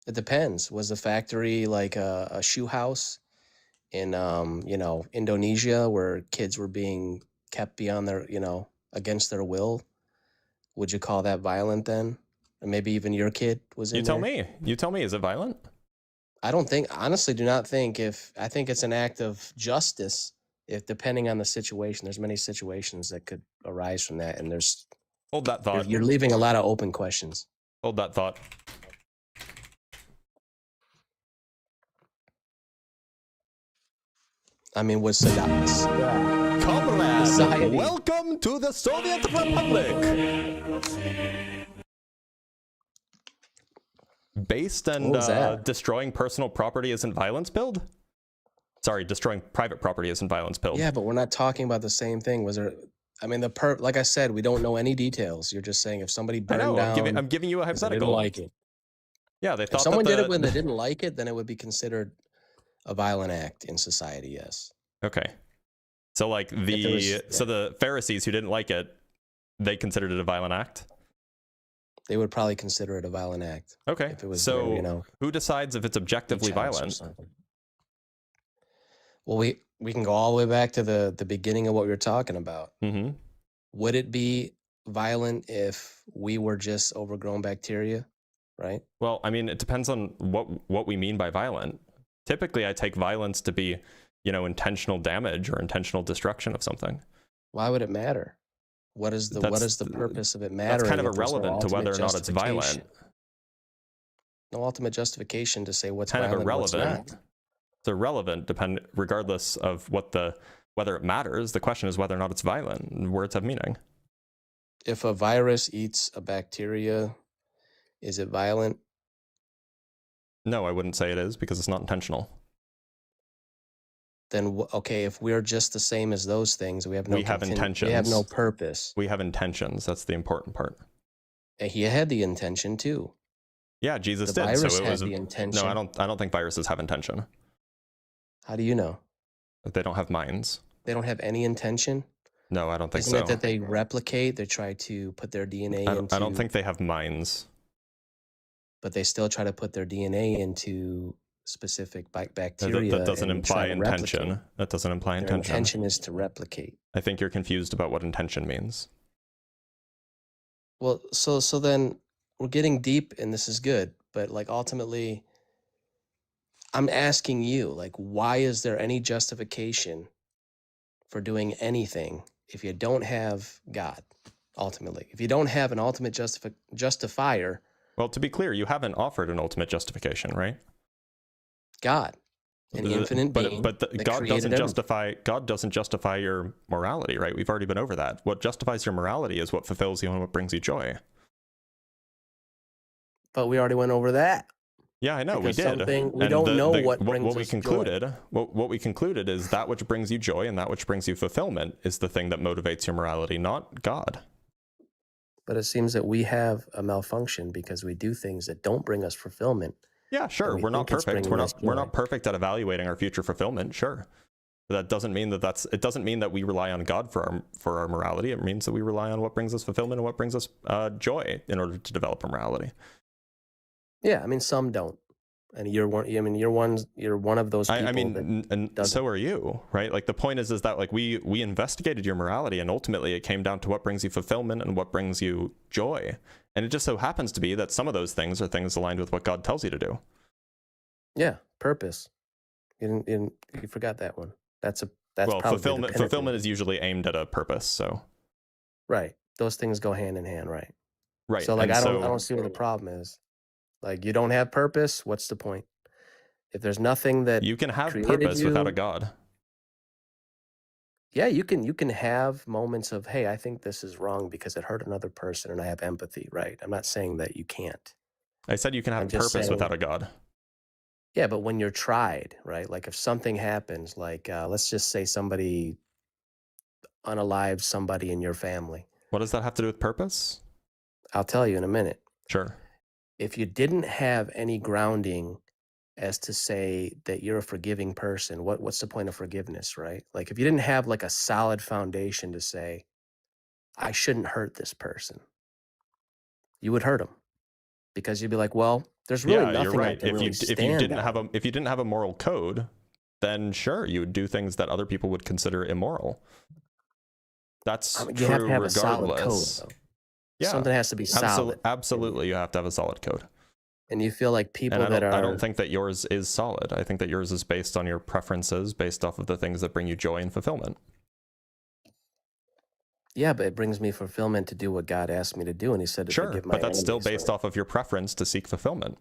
It depends. Was the factory like a shoe house in, Indonesia where kids were being kept beyond their, against their will? Would you call that violent then? And maybe even your kid was in there? You tell me, is it violent? Honestly, do not think I think it's an act of justice if depending on the situation. There's many situations that could arise from that. And Hold that thought. You're leaving a lot of open questions. Hold that thought. I mean, was Saddam? Comrade, welcome to the Soviet Republic. Based and destroying personal property isn't violence pilled? Sorry, destroying private property isn't violence pilled. Yeah, but we're not talking about the same thing. Was there? I mean, like I said, we don't know any details. You're just saying if somebody burned down. I'm giving you a hypothetical. They didn't like it. Yeah, they thought if someone did it when they didn't like it, then it would be considered a violent act in society. Yes. Okay. So like the Pharisees who didn't like it, they considered it a violent act. They would probably consider it a violent act. Okay, If it was so their, you know, who decides if it's objectively beach house or violent? something. Well, we can go all the way back to the beginning of what we were talking about. Mm-hmm. Would it be violent if we were just overgrown bacteria, right? Well, I mean, it depends on what we mean by violent. Typically, I take violence to be, intentional damage or intentional destruction of something. Why would it matter? What is the purpose of it mattering? That's kind of if there's no irrelevant to whether or not it's violent. justification? No ultimate justification to say what's Kind of violent and what's irrelevant. not. It's irrelevant, regardless of whether it matters. The question is whether or not it's violent. Words have meaning. If a virus eats a bacteria, is it violent? No, I wouldn't say it is because it's not intentional. Then okay, if we're just the same as those things, we have intentions. We have no purpose. We have intentions. That's the important part. And he had the intention too. Yeah, Jesus the did. Virus so it had was the intention. No, I don't think viruses have intention. How do you know? They don't have minds. They don't have any intention? No, I don't think Isn't so. it that they replicate? They try to put their DNA into... I don't think they have minds. But they still try to put their DNA into specific bacteria. That doesn't imply intention. That doesn't imply intention. Their intention is to replicate. I think you're confused about what intention means. Well, so then we're getting deep, and this is good. But like ultimately, I'm asking you, like, why is there any justification for doing anything if you don't have God? Ultimately, if you don't have an ultimate justifier. Well, to be clear, you haven't offered an ultimate justification, right? God, an infinite being, but God doesn't justify your morality, right? We've already been over that. What justifies your morality is what fulfills you and what brings you joy. But we already went over that. Yeah, I know, we did. We don't know what brings what we us concluded. joy. What we concluded is that which brings you joy and that which brings you fulfillment is the thing that motivates your morality, not God. But it seems that we have a malfunction because we do things that don't bring us fulfillment. Yeah, sure. We're not perfect. We're not perfect at evaluating our future fulfillment. Sure. But that doesn't mean it doesn't mean that we rely on God for our morality. It means that we rely on what brings us fulfillment and what brings us joy in order to develop a morality. Yeah, I mean, some don't. And you're one. I mean, you're one of those people. I mean, and so are you, right? Like the point is that like we investigated your morality, and ultimately it came down to what brings you fulfillment and what brings you joy. And it just so happens to be that some of those things are things aligned with what God tells you to do. Yeah, purpose. You forgot that one. That's fulfillment is usually aimed at a purpose. So, right, those things go hand in hand, right? Right. So like I don't see what the problem is. Like you don't have purpose. What's the point? If there's nothing that you can have purpose without a God. Yeah, you can have moments of, hey, I think this is wrong because it hurt another person and I have empathy, right? I'm not saying that you can't. I said you can have purpose without a God. Yeah, but when you're tried, right? Like if something happens, like let's just say somebody unalives somebody in your family. What does that have to do with purpose? I'll tell you in a minute. Sure. If you didn't have any grounding as to say that you're a forgiving person, what's the point of forgiveness, right? Like if you didn't have like a solid foundation to say, I shouldn't hurt this person, you would hurt them because you'd be like, well, there's really nothing you're right. I can really stand on. If you didn't have a moral code, then sure, you would do things that other people would consider immoral. That's you true have to have regardless. A solid code, though. Yeah, something has to be solid. Absolutely, you have to have a solid code. And you feel like people I don't think that yours is solid. I think that yours is based on your preferences, based off of the things that bring you joy and fulfillment. Yeah, but it brings me fulfillment to do what God asked me to do, and He said to forgive my enemies. But that's still based off of your preference to seek fulfillment.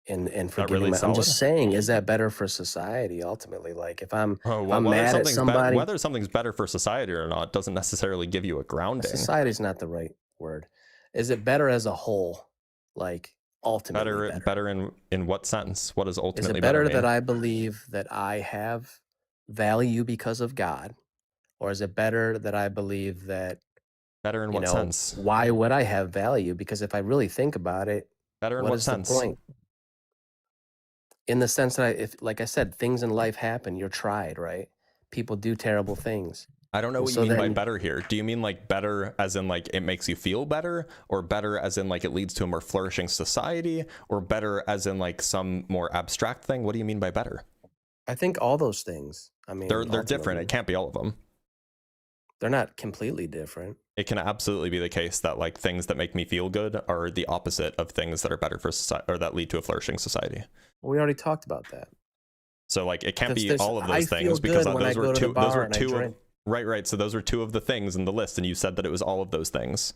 And forgiving really I'm just saying, is that better for society ultimately? Like if I'm mad at somebody, whether something's better for society or not doesn't necessarily give you a grounding. Society's not the right word. Is it better as a whole? Like ultimately better in what sense? What is ultimately is it better that I believe that I have value because of God, or is it better that I believe that better in what sense? Why would I have value? Because if I really think about it, better in what sense? The point? In the sense that if like I said, things in life happen, you're tried, right? People do terrible things. I don't know what you mean by better here. Do you mean like better as in like it makes you feel better, or better as in like it leads to a more flourishing society, or better as in like some more abstract thing? What do you mean by better? I think all those things. I mean, they're different. It can't be all of them. They're not completely different. It can absolutely be the case that like things that make me feel good are the opposite of things that are better for society or that lead to a flourishing society. We already talked about that. So like it can't be all of those things because those were two. Those were two. Right. So those are two of the things in the list, and you said that it was all of those things.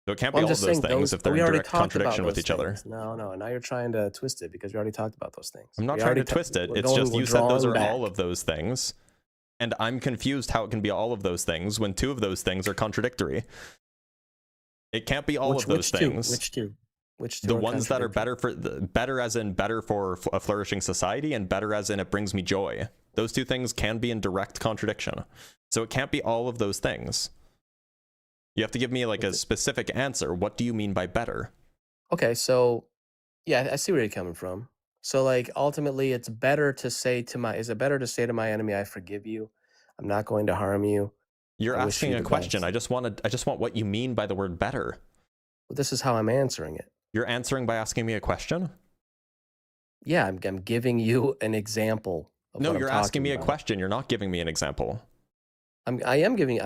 So it can't be all of those things if they're in direct contradiction with each other. No. Now you're trying to twist it because we already talked about those things. I'm not trying to twist it. It's just you said those are all of those things. And I'm confused how it can be all of those things when two of those things are contradictory. It can't be all of those things. Which two? The ones that are better as in better for a flourishing society, and better as in it brings me joy. Those two things can be in direct contradiction. So it can't be all of those things. You have to give me like a specific answer. What do you mean by better? Okay, so yeah, I see where you're coming from. So like ultimately it's better to say to my my enemy, I forgive you. I'm not going to harm you. You're asking a question. I just want what you mean by the word better. Well, this is how I'm answering it. You're answering by asking me a question? Yeah, I'm giving you an example. No, you're asking me a question. You're not giving me an example. I'm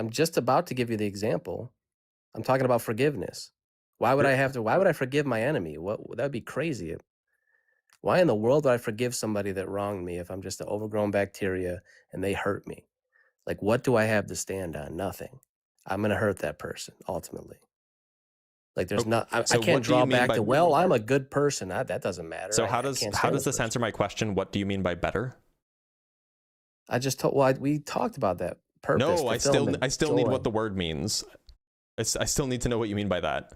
just about to give you the example. I'm talking about forgiveness. Why would I forgive my enemy? That'd be crazy. Why in the world would I forgive somebody that wronged me if I'm just an overgrown bacteria and they hurt me? Like, what do I have to stand on? Nothing. I'm going to hurt that person ultimately. Like there's not, I can't draw back to, well, I'm a good person. That doesn't matter. So how does this answer my question? What do you mean by better? We talked about that. Purpose. No, I still need what the word means. I still need to know what you mean by that.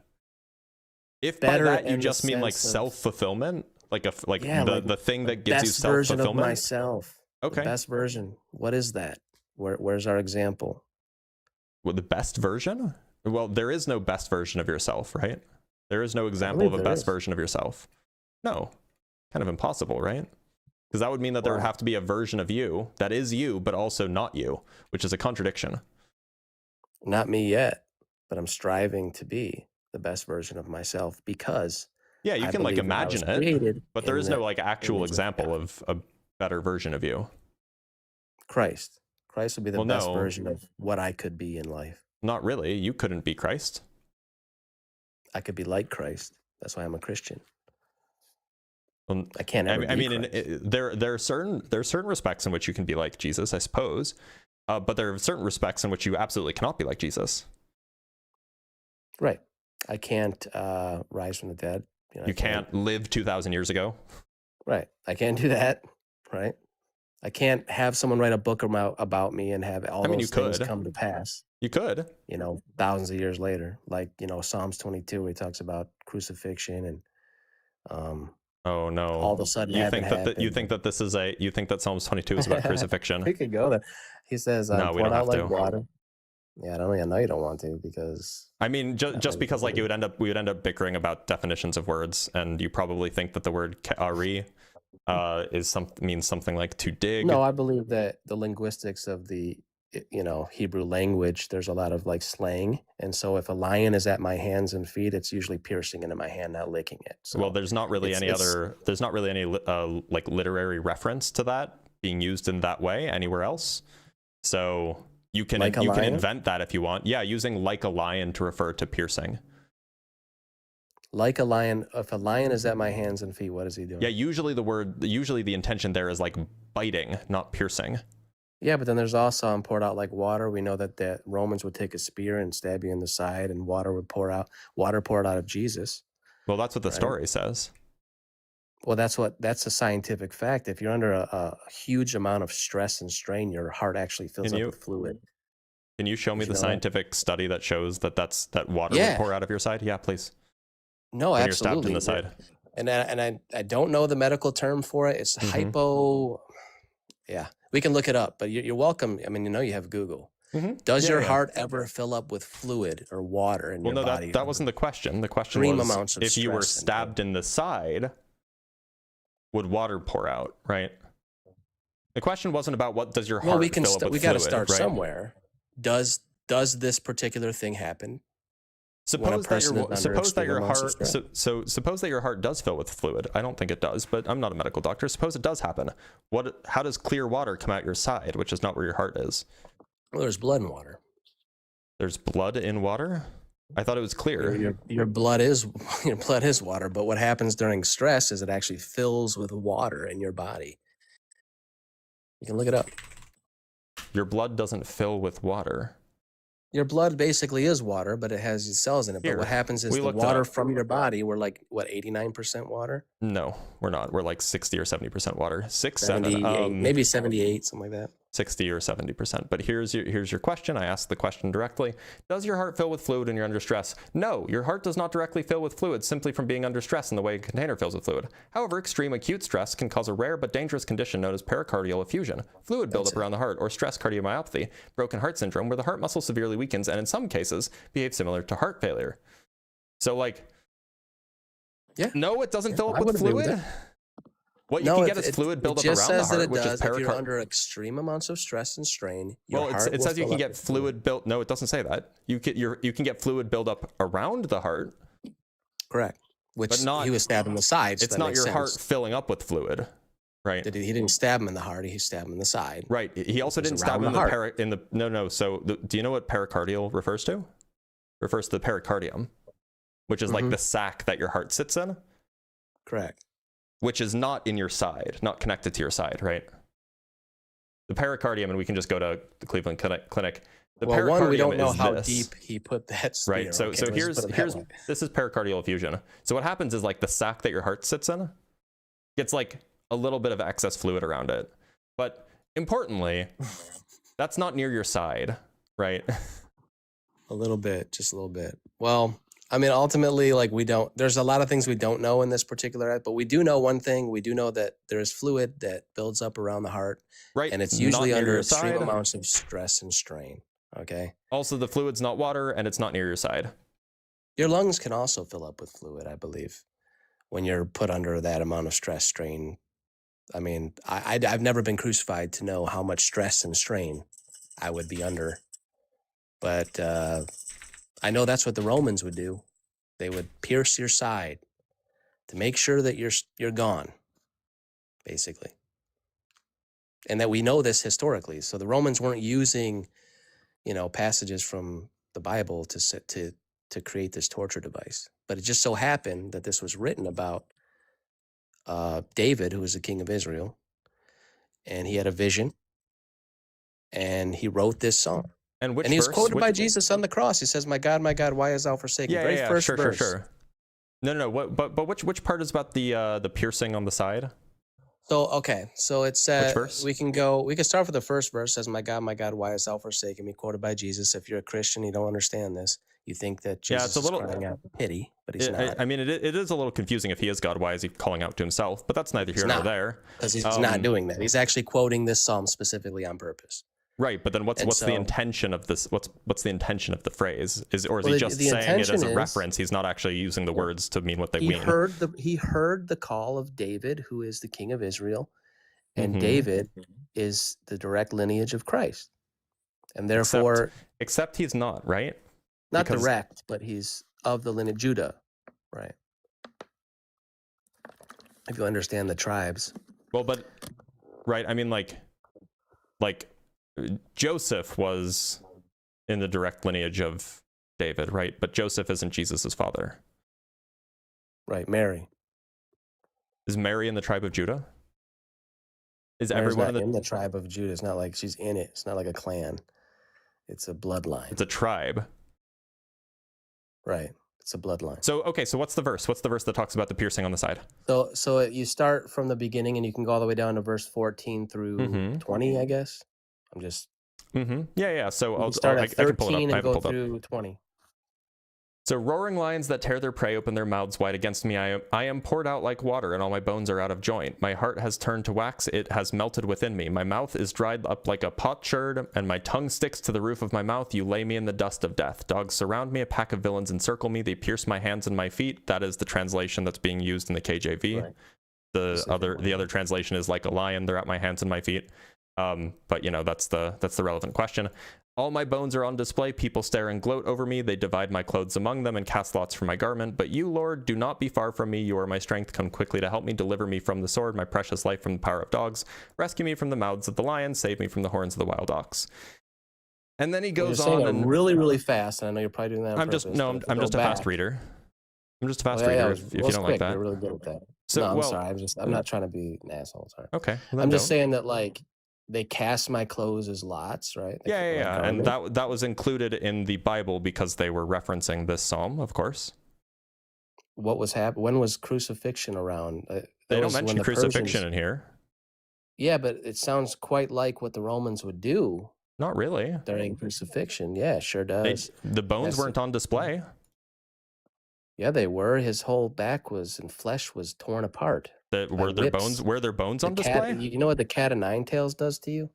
If better by that you just mean like self-fulfillment, the thing that gives you self-fulfillment. Version of myself. Okay. The best version. What is that? Where's our example? Well, the best version? Well, there is no best version of yourself, right? There is no example of a best version of yourself. No. Kind of impossible, right? Because that would mean that there would have to be a version of you that is you, but also not you, which is a contradiction. Not me yet, but I'm striving to be the best version of myself because yeah, you can like imagine it, but there is no like actual example of a better version of you. Christ would be the best version of what I could be in life. Not really. You couldn't be Christ. I could be like Christ. That's why I'm a Christian. Well, I can't. There are certain respects in which you can be like Jesus, I suppose, but there are certain respects in which you absolutely cannot be like Jesus. Right. I can't rise from the dead. You can't live 2,000 years ago. Right. I can't do that. Right. I can't have someone write a book about me and have all those things come to pass. You could. Thousands of years later, like Psalms 22, where he talks about crucifixion and oh no! All of a sudden, you think that Psalms 22 is about crucifixion? We could go there. He says, "No, we don't have to." Water. Yeah, I know you don't want to because I mean, just because like we would end up bickering about definitions of words, and you probably think that the word ka'ari means something like to dig. No, I believe that the linguistics of the Hebrew language, there's a lot of like slang, and so if a lion is at my hands and feet, it's usually piercing into my hand, not licking it. So well, there's not really any like literary reference to that being used in that way anywhere else. So you can invent that if you want. Yeah, using like a lion to refer to piercing. Like a lion. If a lion is at my hands and feet, what is he doing? Yeah, usually the intention there is like biting, not piercing. Yeah, but then there's also I'm poured out like water. We know that the Romans would take a spear and stab you in the side, and water would pour out. Water poured out of Jesus. Well, that's what the story says. Well, that's a scientific fact. If you're under a huge amount of stress and strain, your heart actually fills up with fluid. Can you show me the scientific study that shows that water would pour out of your side? Yeah, please. No, when absolutely. You're stabbed in the side. And I don't know the medical term for it. It's hypo. Yeah, we can look it up, but you're welcome. I mean, you have Google. Does your heart ever fill up with fluid or water in your body? Well, that wasn't the question. The question was if you were stabbed in the side, would water pour out, right? The question wasn't about what does your heart Well, we can fill up with we got to fluid, start right? somewhere. Does this particular thing happen? Suppose that your amounts of heart stress? suppose that your heart does fill with fluid. I don't think it does, but I'm not a medical doctor. Suppose it does happen. How does clear water come out your side, which is not where your heart is? Well, there's blood in water. There's blood in water? I thought it was clear. Your blood is water, but what happens during stress is it actually fills with water in your body. You can look it up. Your blood doesn't fill with water. Your blood basically is water, but it has cells in it. Here, But what happens is we the looked water up. from your body, we're like, what, 89% water? No, we're not. We're like 60 or 70% water. 78, maybe 78, something like that. 60 or 70%. But here's your question. I asked the question directly. Does your heart fill with fluid when you're under stress? No, your heart does not directly fill with fluid simply from being under stress in the way a container fills with fluid. However, extreme acute stress can cause a rare but dangerous condition known as pericardial effusion, fluid buildup around the heart, or stress cardiomyopathy, broken heart syndrome, where the heart muscle severely weakens and in some cases behaves similar to heart failure. So like, yeah, no, it doesn't fill I up with would agree with fluid. that. What you can get is fluid buildup just around the says that heart, it which is does if you're pericardial. under extreme amounts of stress and strain. Well, it says you can get fluid built. No, it doesn't say that. You can get fluid buildup around the heart. Correct. Which But not- he was stabbed in the side. So It's that not makes your sense. heart filling up with fluid, right? He didn't stab him in the heart. He stabbed him in the side. Right. He also It was didn't stab him around in the the no. So do you know what pericardial refers to? Refers to the pericardium, which is like the sac that your heart sits in, Correct. which is not in your side, not connected to your side, right? The pericardium, and we can just go to the Cleveland Clinic. The Well, one, we don't know is how this. deep he put that spear. Right. So Okay, so let's here's put it that way. this is pericardial effusion. So what happens is like the sac that your heart sits in gets like a little bit of excess fluid around it. But importantly, that's not near your side, right? A little bit, just a little bit. Well, I mean, ultimately, like there's a lot of things we don't know in this particular act, but we do know one thing. We do know that there is fluid that builds up around the heart, Right. and it's Not usually near under your extreme side. amounts of stress and strain. Okay. Also, the fluid's not water and it's not near your side. Your lungs can also fill up with fluid, I believe, when you're put under that amount of stress, strain. I mean, I've never been crucified to know how much stress and strain I would be under. But I know that's what the Romans would do. They would pierce your side to make sure that you're gone, basically. And that we know this historically. So the Romans weren't using, passages from the Bible to create this torture device. But it just so happened that this was written about David, who was the king of Israel, and he had a vision, and he wrote this song. And which And he was verse? quoted by Jesus on the cross. He says, my God, why hast thou forsaken me?" Yeah, First sure, verse. sure. No. But which part is about the piercing on the side? So, okay. So it says, Which verse? we can start with the first verse. Says, my God, why hast thou forsaken me? Quoted by Jesus. If you're a Christian, you don't understand this. You think that Yeah, Jesus it's a little- is crying out for pity, but he's not. I mean, it is a little confusing. If he is God, why is he calling out to himself? But that's neither here nor not. there. Because he's not doing that. He's actually quoting this psalm specifically on purpose. Right, but then what's the intention of this? What's the intention of the phrase? Is he just saying it as a reference? He's not actually using the words to mean what they mean. He heard the call of David, who is the king of Israel, and Mhm. David is the direct lineage of Christ, and therefore Except he's not, right? not because- direct, but he's of the lineage of Judah, right? If you understand the tribes. Well, but right, I mean, like Joseph was in the direct lineage of David, right? But Joseph isn't Jesus's father. Right, Mary. Is Mary in the tribe of Judah? Is Mary's everyone not in the tribe of Judah. It's not like she's in it. It's not like a clan. It's a bloodline. It's a tribe. Right. It's a bloodline. So okay, so what's the verse? What's the verse that talks about the piercing on the side? So you start from the beginning and you can go all the way down to verse 14 through 20, I guess. I'm just Yeah. So I'll start at I can pull it 13 up. I and have it go pulled up. through 20. So roaring lions that tear their prey open their mouths wide against me. I am poured out like water, and all my bones are out of joint. My heart has turned to wax; it has melted within me. My mouth is dried up like a potsherd, and my tongue sticks to the roof of my mouth. You lay me in the dust of death. Dogs surround me; a pack of villains encircle me. They pierce my hands and my feet. That is the translation that's being used in the KJV. Right. The other translation is like a lion, they're at my hands and my feet. But you know, that's the relevant question. All my bones are on display. People stare and gloat over me. They divide my clothes among them and cast lots for my garment. But you, Lord, do not be far from me. You are my strength. Come quickly to help me. Deliver me from the sword, my precious life from the power of dogs. Rescue me from the mouths of the lions. Save me from the horns of the wild ox. And then he goes on and really, really fast. And I know you're probably doing that. I'm just a fast reader. I'm just a fast reader. If you don't like that, you're really good at that. So, no, I'm sorry. I'm not trying to be an asshole. Sorry. Okay. I'm just saying that like they cast my clothes as lots, right? Yeah. And that was included in the Bible because they were referencing this psalm, of course. What was happening? When was crucifixion around? They don't mention crucifixion in here. Yeah, but it sounds quite like what the Romans would do. Not really. During crucifixion. Yeah, it sure does. The bones weren't on display. Yeah, they were. His whole back and flesh was torn apart. Were their bones on display? You know what the cat of nine tails does to you?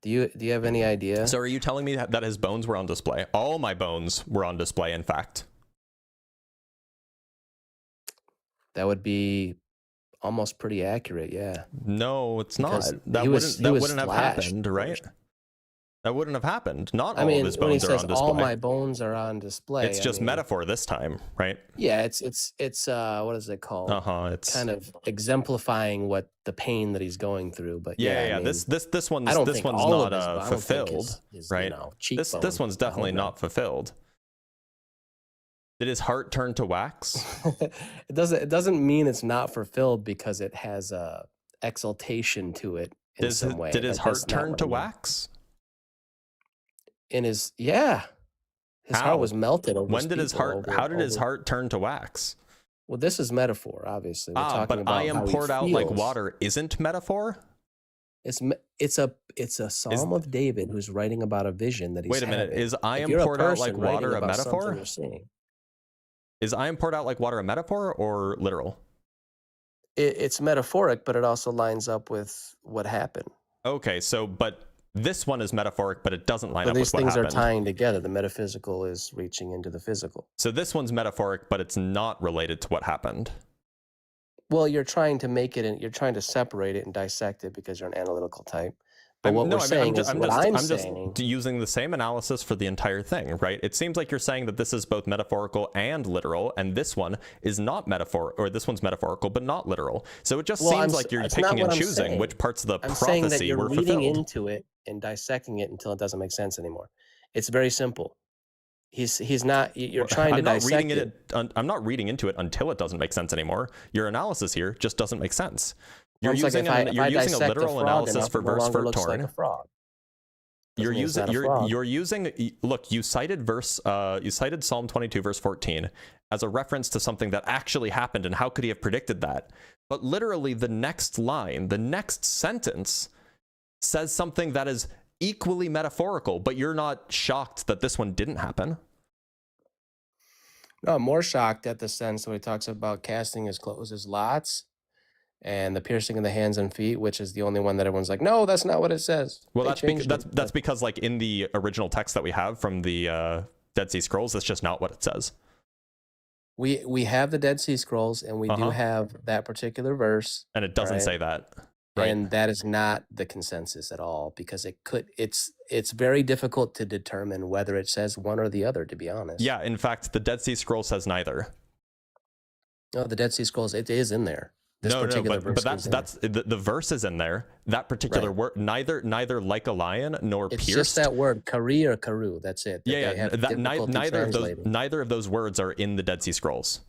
Do you have any idea? So are you telling me that his bones were on display? All my bones were on display, in fact. That would be almost pretty accurate, yeah. No, it's not. That wouldn't have happened, right? That wouldn't have happened. Not all of his bones are on display. All my bones are on display. It's just metaphor this time, right? Yeah, it's what is it called? It's kind of exemplifying what the pain that he's going through. But yeah. This one's not fulfilled, right? This one's definitely not fulfilled. Did his heart turn to wax? It doesn't mean it's not fulfilled because it has a exaltation to it in some way. Did his heart turn to wax? His heart was melted over. When did his heart? How did his heart turn to wax? Well, this is metaphor, obviously. We're talking about I am poured out like water isn't metaphor. It's a Psalm of David who's writing about a vision that he's Wait a minute. Is I am poured out like water a metaphor? Is I am poured out like water a metaphor or literal? It's metaphoric, but it also lines up with what happened. Okay, but this one is metaphoric, but it doesn't line up with what happened. These things are tying together. The metaphysical is reaching into the physical. So this one's metaphoric, but it's not related to what happened. Well, you're trying to make it, and you're trying to separate it and dissect it because you're an analytical type. But I'm just using the same analysis for the entire thing, right? It seems like you're saying that this is both metaphorical and literal, and this one is not this one's metaphorical but not literal. So it just seems like you're picking and choosing which parts of the prophecy were fulfilled. I'm saying that you're reading into it and dissecting it until it doesn't make sense anymore. It's very simple. He's not. You're trying to dissect it. I'm not reading into it until it doesn't make sense anymore. Your analysis here just doesn't make sense. You're using a literal analysis for verse for torn. You're using look, you cited Psalm 22 verse 14 as a reference to something that actually happened, and how could he have predicted that? But literally the next line, the next sentence says something that is equally metaphorical, but you're not shocked that this one didn't happen. No, I'm more shocked at the sense when he talks about casting his clothes as lots and the piercing of the hands and feet, which is the only one that everyone's like, no, that's not what it says. Well, that's because like in the original text that we have from the Dead Sea Scrolls, that's just not what it says. We have the Dead Sea Scrolls, and we do have that particular verse, and it doesn't say that. Right. And that is not the consensus at all, because it's very difficult to determine whether it says one or the other, to be honest. Yeah, in fact, the Dead Sea Scroll says neither. No, the Dead Sea Scrolls, it is in there. But that's the verse is in there. That particular word, neither like a lion nor pierced. It's just that word, kari or karu. That's it. Neither of those words are in the Dead Sea Scrolls.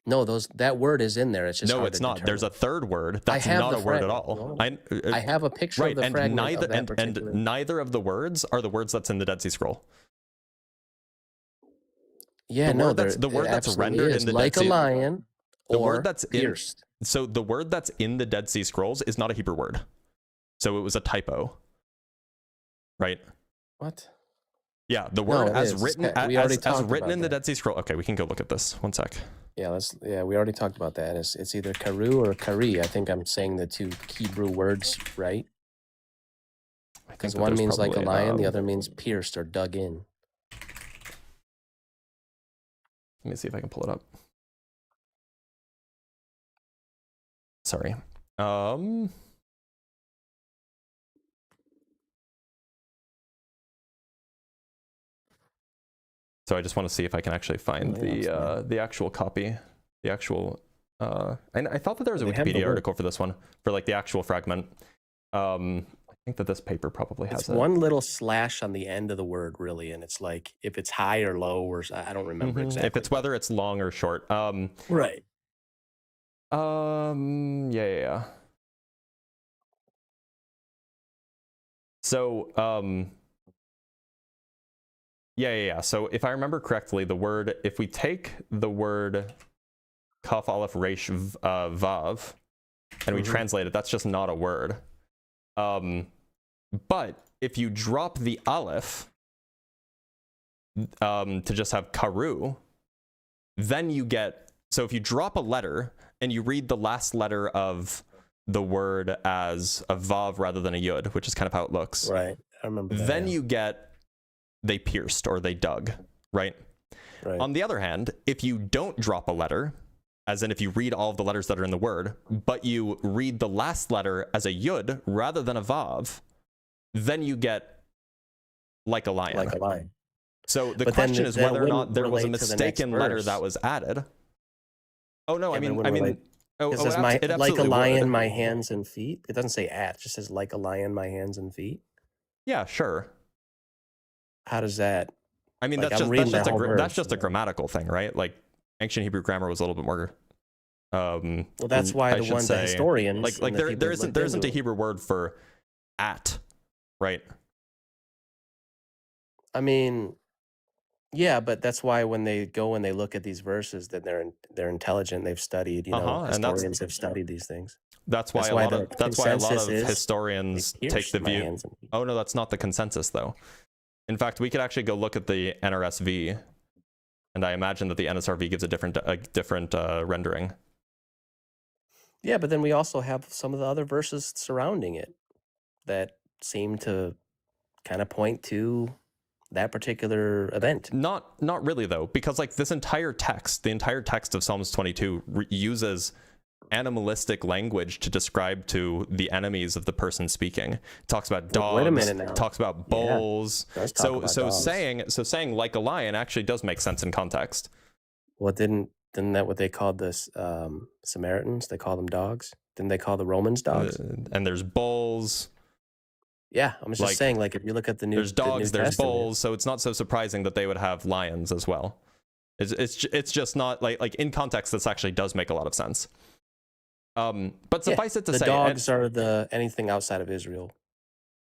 No, that word is in there. It's just it's not. There's a third word that's not a word at all. I have a picture of the fragment and neither of the words are the words that's in the Dead Sea Scroll. Yeah, the word that's rendered in the like Dead Sea, a lion. The word that's pierced. So the word that's in the Dead Sea Scrolls is not a Hebrew word. So it was a typo. Right? What? Yeah, the word as written in the Dead Sea Scroll. Okay, we can go look at this. One sec. Yeah, we already talked about that. It's either karu or kari. I think I'm saying the two Hebrew words right. Because one means like a lion, the other means pierced or dug in. Let me see if I can pull it up. Sorry. So I just want to see if I can actually find the actual copy, the actual. And I thought that there was a Wikipedia article for this one, for like the actual fragment. I think that this paper probably has it's one little slash on the end of the word, really, and it's like if it's high or low, or I don't remember exactly. If it's whether it's long or short. Right. Yeah. So yeah. So if I remember correctly, the word, if we take the word kaf aleph resh vav and we translate it, that's just not a word. But if you drop the aleph to just have karu, then you get, so if you drop a letter and you read the last letter of the word as a vav rather than a yud, which is kind of how it looks. Right. I remember that. Then you get they pierced or they dug, right? On the other hand, if you don't drop a letter, as in if you read all of the letters that are in the word, but you read the last letter as a yud rather than a vav, then you get like a lion. Like a lion. So the question is whether or not there was a mistaken letter that was added. Oh no, yeah, I mean, it says like a lion, my hands and feet. It doesn't say at, it just says like a lion, my hands and feet. Yeah, sure. How does that? I mean, like, that's just a grammatical thing, right? Like ancient Hebrew grammar was a little bit more. Well, that's why the historians like there isn't a Hebrew word for at, right? I mean, yeah, but that's why when they go and they look at these verses, that they're intelligent. They've studied, historians have studied these things. That's why a lot of historians take the view. Oh no, that's not the consensus though. In fact, we could actually go look at the NRSV, and I imagine that the NSRV gives a different rendering. Yeah, but then we also have some of the other verses surrounding it that seem to kind of point to that particular event. Not really though, because like this entire text, the entire text of Psalms 22 uses animalistic language to describe to the enemies of the person speaking. It talks about dogs. Wait a minute now. Talks about bulls. Yeah, saying like a lion actually does make sense in context. Well, didn't that what they called this Samaritans? They call them dogs. Didn't they call the Romans dogs? And there's bulls. Yeah, I'm just saying, like if you look at the New there's dogs, the New there's Testament, bulls, so it's not so surprising that they would have lions as well. It's just not like in context. This actually does make a lot of sense. But suffice it to say, the dogs are the anything outside of Israel.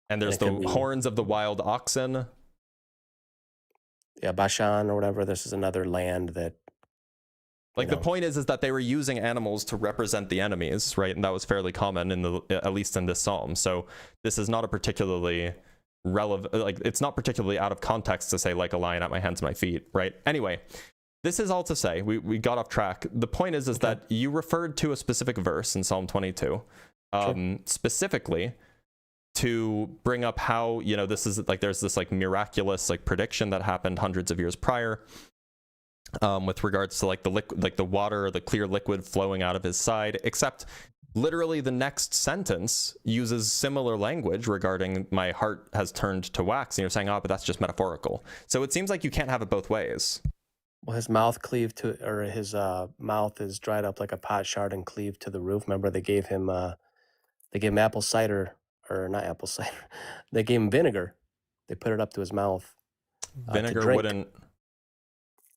And there's the horns of the wild oxen. Yeah, Bashan or whatever. This is another land that. Like the point is that they were using animals to represent the enemies, right? And that was fairly common at least in this psalm. So this is not a particularly relevant, like it's not particularly out of context to say like a lion at my hands and my feet, right? Anyway, this is all to say, we got off track. The point is that you referred to a specific verse in Psalm 22, specifically to bring up how, this is like, there's this like miraculous like prediction that happened hundreds of years prior. With regards to like the water, the clear liquid flowing out of his side, except literally the next sentence uses similar language regarding my heart has turned to wax, and you're saying, but that's just metaphorical. So it seems like you can't have it both ways. Well, his mouth cleaved to, or his mouth is dried up like a potsherd and cleaved to the roof. Remember, they gave him apple cider, or not apple cider. They gave him vinegar. They put it up to his mouth. Vinegar wouldn't.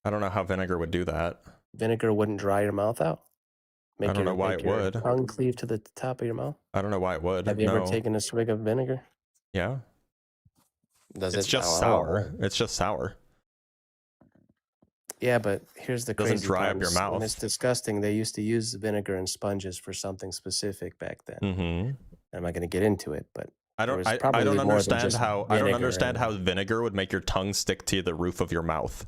I don't know how vinegar would do that. Vinegar wouldn't dry your mouth out? I don't know why it would. Tongue cleave to the top of your mouth? I don't know why it would. Have you ever taken a swig of vinegar? Yeah. It's just sour. It's just sour. Yeah, but here's the crazy part. Doesn't dry up your mouth. When it's disgusting. They used to use vinegar and sponges for something specific back then. Mm-hmm. I'm not going to get into it, but I don't understand how vinegar would make your tongue stick to the roof of your mouth.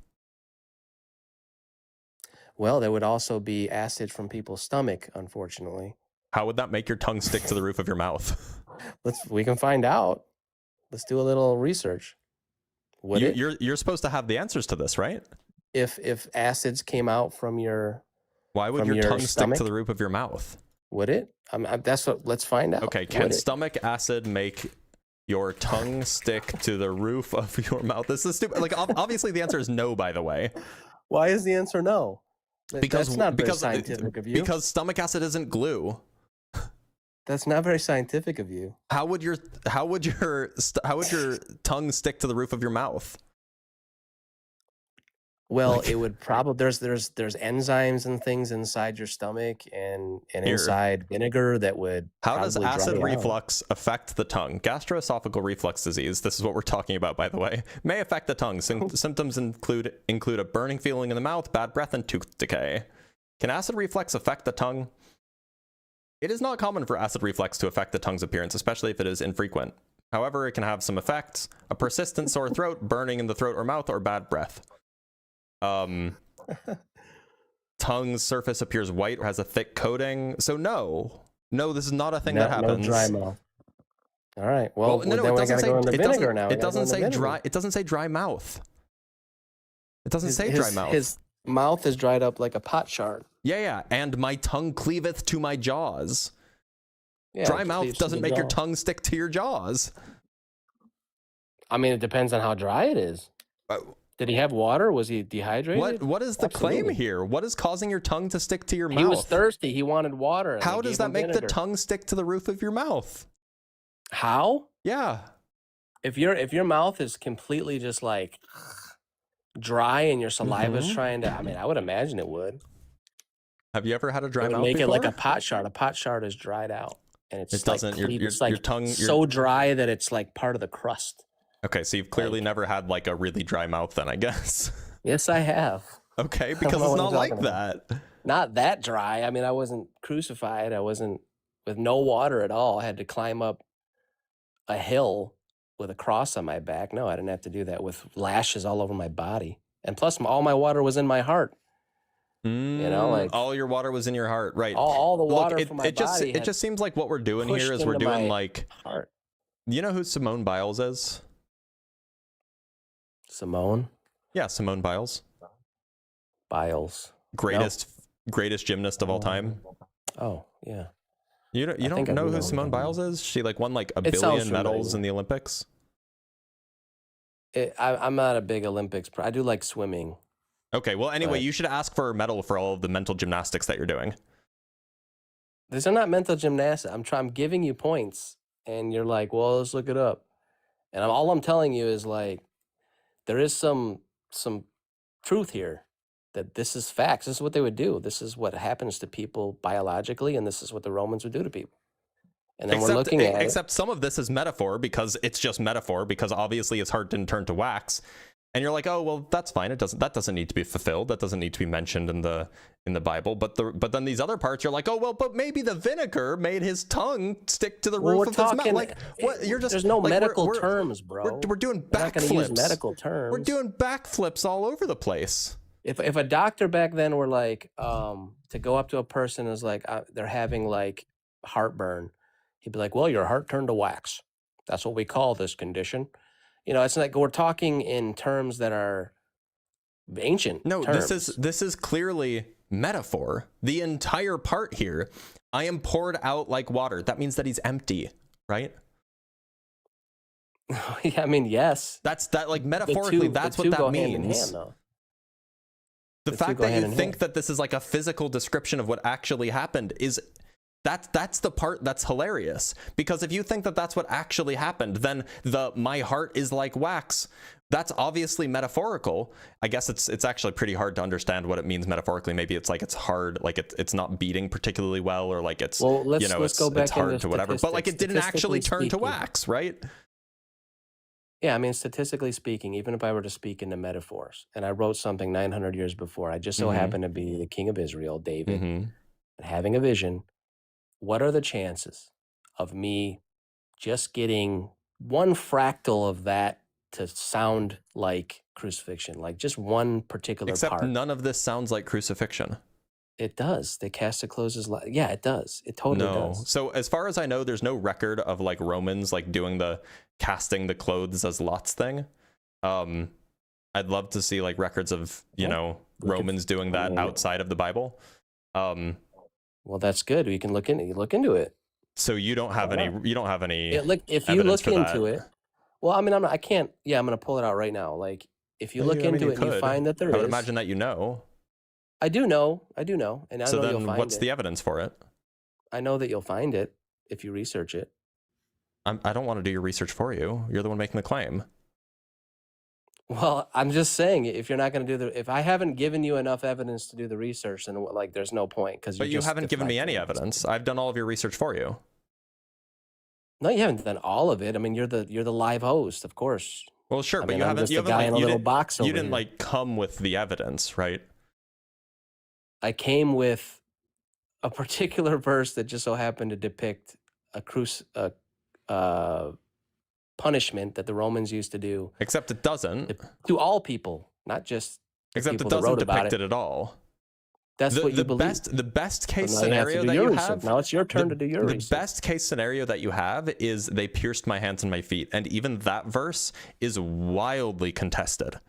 Well, there would also be acid from people's stomach, unfortunately. How would that make your tongue stick to the roof of your mouth? We can find out. Let's do a little research. You're supposed to have the answers to this, right? If acids came out from your Why would your tongue stomach? stick to the roof of your mouth? Would it? That's what. Let's find out. Okay, can stomach acid make your tongue stick to the roof of your mouth? This is stupid. Like, obviously the answer is no, by the way. Why is the answer no? Because that's not very scientific of you. Because stomach acid isn't glue. That's not very scientific of you. How would your tongue stick to the roof of your mouth? Well, it would probably there's enzymes and things inside your stomach and inside vinegar that would. How does acid reflux affect the tongue? Gastroesophageal reflux disease, this is what we're talking about, by the way, may affect the tongue. Symptoms include a burning feeling in the mouth, bad breath, and tooth decay. Can acid reflux affect the tongue? It is not common for acid reflux to affect the tongue's appearance, especially if it is infrequent. However, it can have some effects: a persistent sore throat, burning in the throat or mouth, or bad breath. Tongue's surface appears white or has a thick coating. So no, this is not a thing that happens. No dry mouth. All right. Well, no, then we gotta go into vinegar now. It doesn't say dry. It doesn't say dry mouth. It doesn't say dry mouth. His mouth is dried up like a pot shard. Yeah. And my tongue cleaveth to my jaws. Yeah, dry mouth doesn't make your tongue stick to your jaws. I mean, it depends on how dry it is. Did he have water? Was he dehydrated? What is the claim here? What is causing your tongue to stick to your mouth? He was thirsty. He wanted water. How does that make the tongue stick to the roof of your mouth? How? Yeah. If your mouth is completely just like dry and your saliva is trying to, I mean, I would imagine it would. Have you ever had a dry mouth make before? It like a pot shard. A pot shard is dried out, and it's your tongue so dry that it's like part of the crust. Okay, so you've clearly never had like a really dry mouth then, I guess. Yes, I have. Okay, because it's not like that. Not that dry. I mean, I wasn't crucified. I wasn't with no water at all. I had to climb up a hill with a cross on my back. No, I didn't have to do that with lashes all over my body. And plus, all my water was in my heart. You know, like all your water was in your heart, right? All the water from my body. It just seems like what we're doing here is we're doing like heart. You know who Simone Biles is? Simone? Yeah, Simone Biles. Biles. Greatest gymnast of all time. Oh, yeah. You don't know who Simone Biles is? She like won like a billion medals in the Olympics. I'm not a big Olympics. I do like swimming. Okay, well, anyway, you should ask for a medal for all of the mental gymnastics that you're doing. These are not mental gymnastics. I'm giving you points, and you're like, well, let's look it up. And all I'm telling you is like, there is some truth here, that this is facts. This is what they would do. This is what happens to people biologically, and this is what the Romans would do to people. And then we're looking at except some of this is metaphor, because it's just metaphor, because obviously his heart didn't turn to wax. And you're like, oh, well, that's fine. That doesn't need to be fulfilled. That doesn't need to be mentioned in the Bible. But then these other parts, you're like, oh, well, but maybe the vinegar made his tongue stick to the roof of his mouth. Like, what? You're just there's no like, medical terms, bro. We're doing backflips. We're not going to use medical terms. We're doing backflips all over the place. If a doctor back then were like, to go up to a person is like, they're having like heartburn, he'd be like, well, your heart turned to wax. That's what we call this condition. You know, it's like we're talking in terms that are ancient. No, terms. this is clearly metaphor. The entire part here, I am poured out like water. That means that he's empty, right? Yeah, I mean, yes. That's like metaphorically. That's what that means. Hand in hand, though. The fact that you think that this is like a physical description of what actually happened is. That's the part that's hilarious, because if you think that that's what actually happened, then my heart is like wax. That's obviously metaphorical. I guess it's actually pretty hard to understand what it means metaphorically. Maybe it's like it's hard, like it's not beating particularly well, or like it's let's go back it's hard to whatever. But like it didn't actually turn to wax, right? Yeah, I mean, statistically speaking, even if I were to speak into metaphors, and I wrote something 900 years before, I just so happened to be the king of Israel, David, and having a vision. What are the chances of me just getting one fractal of that to sound like crucifixion, like just one particular part? Except none of this sounds like crucifixion. It does. They cast the clothes as light. Yeah, it does. It totally does. So as far as I know, there's no record of like Romans like doing the casting the clothes as lots thing. I'd love to see like records of Romans doing that outside of the Bible. Well, that's good. You can look into it. So you don't have any If you evidence look for into that? it, well, I mean, I can't. Yeah, I'm going to pull it out right now. Like, if you Well, look into it and you find that there is, I would imagine that you know. I do know, and I So know you'll then find what's it. the evidence for it? I know that you'll find it if you research it. I don't want to do your research for you. You're the one making the claim. Well, I'm just saying, if you're not going to do if I haven't given you enough evidence to do the research, then like there's no point, because But you haven't given me any evidence. I've done all of your research for you. No, you haven't done all of it. I mean, you're the live host, of course. Well, sure, I but mean, you I'm haven't. just You a haven't guy like in a you little didn't. box You over didn't here. like come with the evidence, right? I came with a particular verse that just so happened to depict a punishment that the Romans used to do. Except it doesn't. To all people, not just the Except people it that doesn't wrote about depict it at all. That's what you believe. The best case So now scenario that you have. Now it's your turn to do your The research. best case scenario that you have is they pierced my hands and my feet, and even that verse is wildly contested.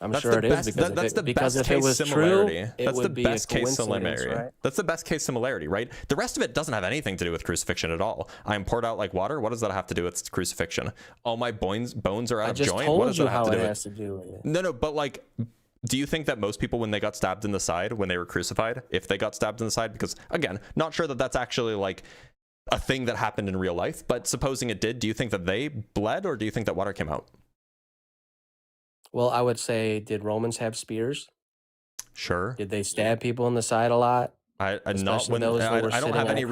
I'm sure it is, because if it was true, it would be a coincidence, right? That's the best case similarity, right? The rest of it doesn't have anything to do with crucifixion at all. I am poured out like water. What does that have to do with crucifixion? All my bones are out of joint. What does that have to do with it? No, but like, do you think that most people, when they got stabbed in the side, when they were crucified, if they got stabbed in the side, because again, not sure that that's actually like a thing that happened in real life, but supposing it did, do you think that they bled, or do you think that water came out? Well, I would say, did Romans have spears? Sure. Did they stab people in the side a lot? I don't have any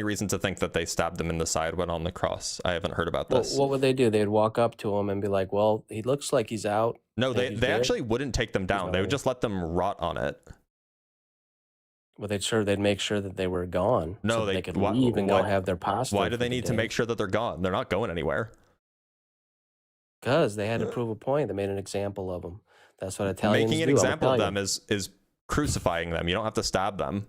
reason to think that they stabbed them in the side when on the cross. I haven't heard about this. What would they do? They'd walk up to him and be like, "Well, he looks like he's out." No, they actually wouldn't take them down. They would just let them rot on it. Well, they'd make sure that they were gone. No, so they could leave and go have their pasta. Why do they need to make sure that they're gone? They're not going anywhere. Because they had to prove a point. They made an example of them. That's what Italians do. Making an example of them is crucifying them. You don't have to stab them.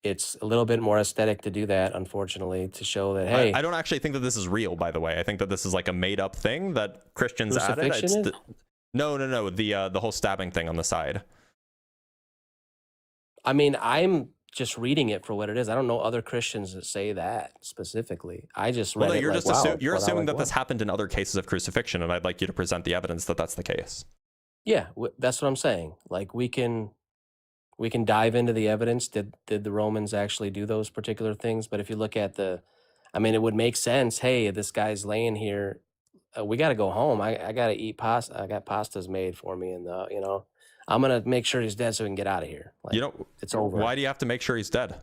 It's a little bit more aesthetic to do that, unfortunately, to show that, hey... I don't actually think that this is real, by the way. I think that this is like a made-up thing that Christians added. No, the whole stabbing thing on the side. I mean, I'm just reading it for what it is. I don't know other Christians that say that specifically. I just read you're assuming that this happened in other cases of crucifixion, and I'd like you to present the evidence that that's the case. Yeah, that's what I'm saying. Like, we can dive into the evidence. Did the Romans actually do those particular things? But if you look at it would make sense. Hey, this guy's laying here. We got to go home. I got to eat pasta. I got pastas made for me, and I'm gonna make sure he's dead so we can get out of here. Like, it's over. Why do you have to make sure he's dead?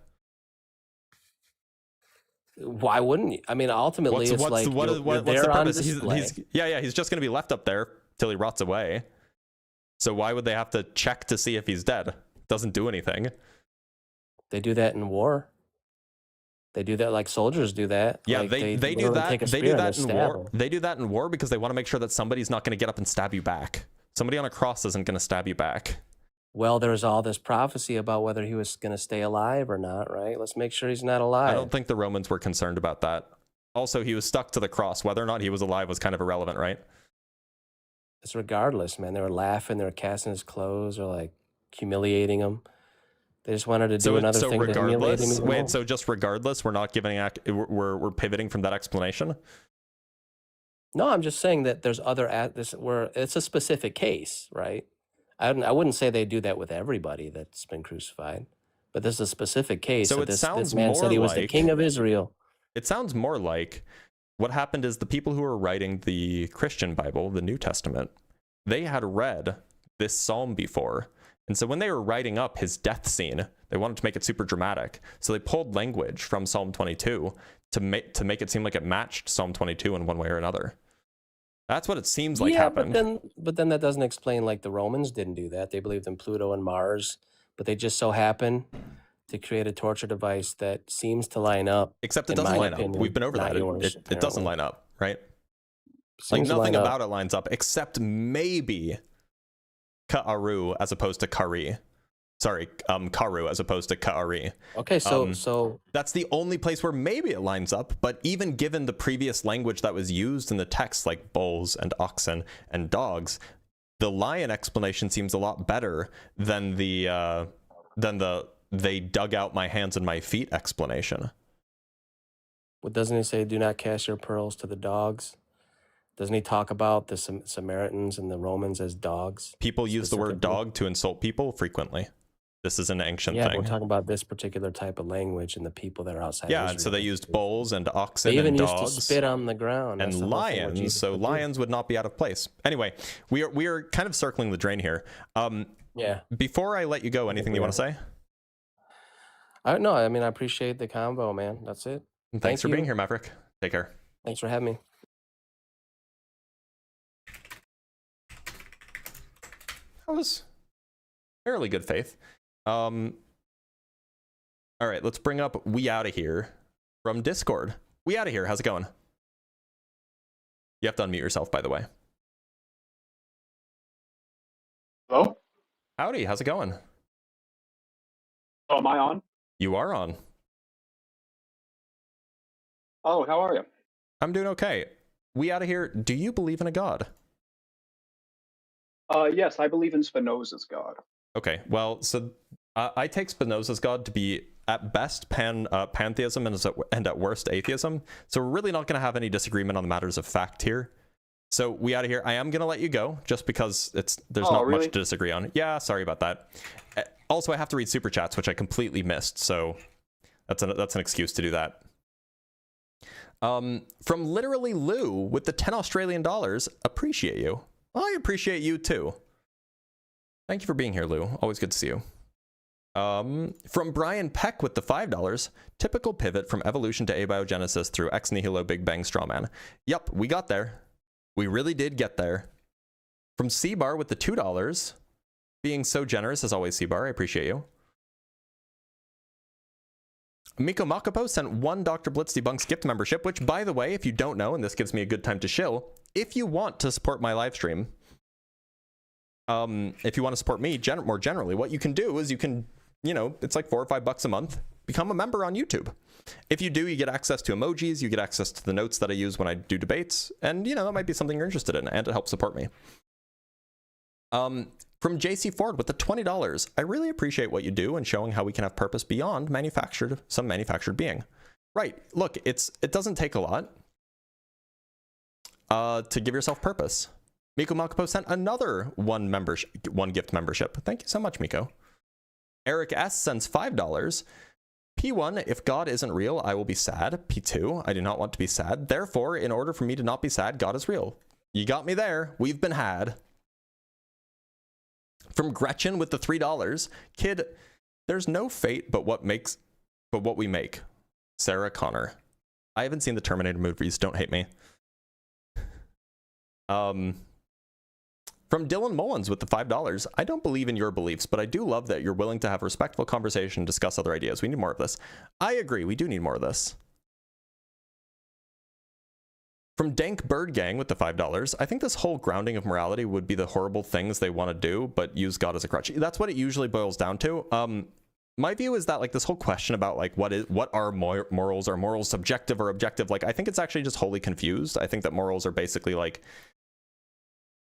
Why wouldn't you? I mean, ultimately, what's the purpose? He's just gonna be left up there till he rots away. So why would they have to check to see if he's dead? Doesn't do anything. They do that in war. They do that like soldiers do that. Yeah, like they do that. They do that in war. They do that in war because they want to make sure that somebody's not going to get up and stab you back. Somebody on a cross isn't going to stab you back. Well, there's all this prophecy about whether he was going to stay alive or not, right? Let's make sure he's not alive. I don't think the Romans were concerned about that. Also, he was stuck to the cross. Whether or not he was alive was kind of irrelevant, right? It's regardless, man. They were laughing. They were casting his clothes, or like humiliating him. They just wanted to do another thing to humiliate him. Wait, so just regardless, we're not giving we're pivoting from that explanation? No, I'm just saying that there's other it's a specific case, right? I wouldn't say they do that with everybody that's been crucified, but this is a specific case. So this man said he was the king of Israel. It sounds more like what happened is the people who were writing the Christian Bible, the New Testament, they had read this psalm before. And so when they were writing up his death scene, they wanted to make it super dramatic. So they pulled language from Psalm 22 to make it seem like it matched Psalm 22 in one way or another. That's what it seems like happened. But then that doesn't explain, like, the Romans didn't do that. They believed in Pluto and Mars, but they just so happen to create a torture device that seems to line up. Except it doesn't line up. We've been over that. It doesn't line up, right? Like, nothing about it lines up, except maybe Ka'aru as opposed to Kari. Sorry, Karu as opposed to Ka'ari. Okay, so that's the only place where maybe it lines up, but even given the previous language that was used in the text, like bulls and oxen and dogs, the lion explanation seems a lot better than the they dug out my hands and my feet explanation. Well, doesn't he say, do not cast your pearls to the dogs? Doesn't he talk about the Samaritans and the Romans as dogs? People use the word dog to insult people frequently. This is an ancient thing. Yeah, we're talking about this particular type of language and the people that are outside Yeah, Israel. and so they used bulls and oxen They even and used dogs. to spit on the ground. And lions, so lions would not be out of place. Anyway, we are kind of circling the drain here. Yeah. Before I let you go, anything you want to say? No, I mean, I appreciate the convo, man. That's it. And thanks for being here, Maverick. Take care. Thanks for having me. That was fairly good faith. All right, let's bring up We Outta Here from Discord. We Outta Here, how's it going? You have to unmute yourself, by the way. Hello? Howdy, how's it going? Oh, am I on? You are on. Oh, how are you? I'm doing okay. We Outta Here, do you believe in a god? Yes, I believe in Spinoza's God. Okay, well, so I take Spinoza's God to be at best pantheism and at worst atheism. So we're really not going to have any disagreement on the matters of fact here. So We Outta Here, I am going to let you go just because there's not much to disagree on. Yeah, sorry about that. Also, I have to read super chats, which I completely missed. So that's an excuse to do that. From Literally Lou with the 10 Australian dollars, appreciate you. I appreciate you too. Thank you for being here, Lou. Always good to see you. From Brian Peck with the $5, typical pivot from evolution to abiogenesis through ex nihilo Big Bang strawman. Yup, we got there. We really did get there. From C-Bar with the $2, being so generous as always, C-Bar. I appreciate you. Miko Makapo sent one Dr. Blitz Debunks gift membership, which, by the way, if you don't know, and this gives me a good time to shill, if you want to support my live stream, if you want to support me more generally, what you can do is you can, it's like $4 or $5 a month, become a member on YouTube. If you do, you get access to emojis, you get access to the notes that I use when I do debates, and, that might be something you're interested in, and it helps support me. From JC Ford with the $20, I really appreciate what you do and showing how we can have purpose beyond some manufactured being. Right, look, it doesn't take a lot to give yourself purpose. Miko Makapo sent another one gift membership. Thank you so much, Miko. Eric S sends $5. P1, if God isn't real, I will be sad. P2, I do not want to be sad. Therefore, in order for me to not be sad, God is real. You got me there. We've been had. From Gretchen with the $3, kid, there's no fate but what we make. Sarah Connor. I haven't seen the Terminator movies. Don't hate me. From Dylan Mullins with the $5, I don't believe in your beliefs, but I do love that you're willing to have a respectful conversation and discuss other ideas. We need more of this. I agree. We do need more of this. From Dank Bird Gang with the $5, I think this whole grounding of morality would be the horrible things they want to do, but use God as a crutch. That's what it usually boils down to. My view is that this whole question about what are morals? Are morals subjective or objective? I think it's actually just wholly confused. I think that morals are basically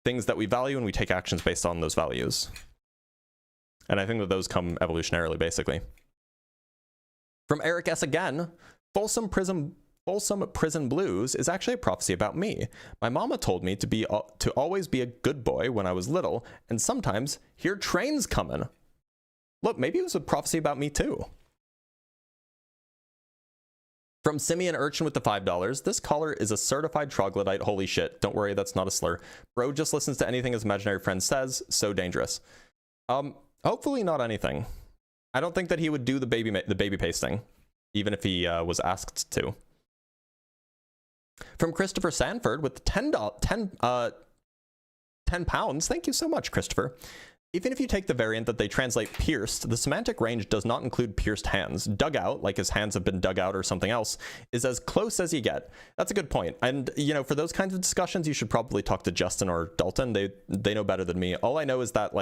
things that we value and we take actions based on those values. And I think that those come evolutionarily, basically. From Eric S. again, Folsom Prison Blues is actually a prophecy about me. My mama told me to always be a good boy when I was little, and sometimes hear trains coming. Look, maybe it was a prophecy about me too. From Simeon Urchin with the $5, this caller is a certified troglodyte. Holy shit. Don't worry, that's not a slur. Bro just listens to anything his imaginary friend says. So dangerous. Hopefully not anything. I don't think that he would do the baby pasting, even if he was asked to. From Christopher Sanford with the 10 pounds. Thank you so much, Christopher. Even if you take the variant that they translate pierced, the semantic range does not include pierced hands. Dug out, like his hands have been dug out or something else, is as close as you get. That's a good point. And, for those kinds of discussions, you should probably talk to Justin or Dalton. They know better than me. All I know is that,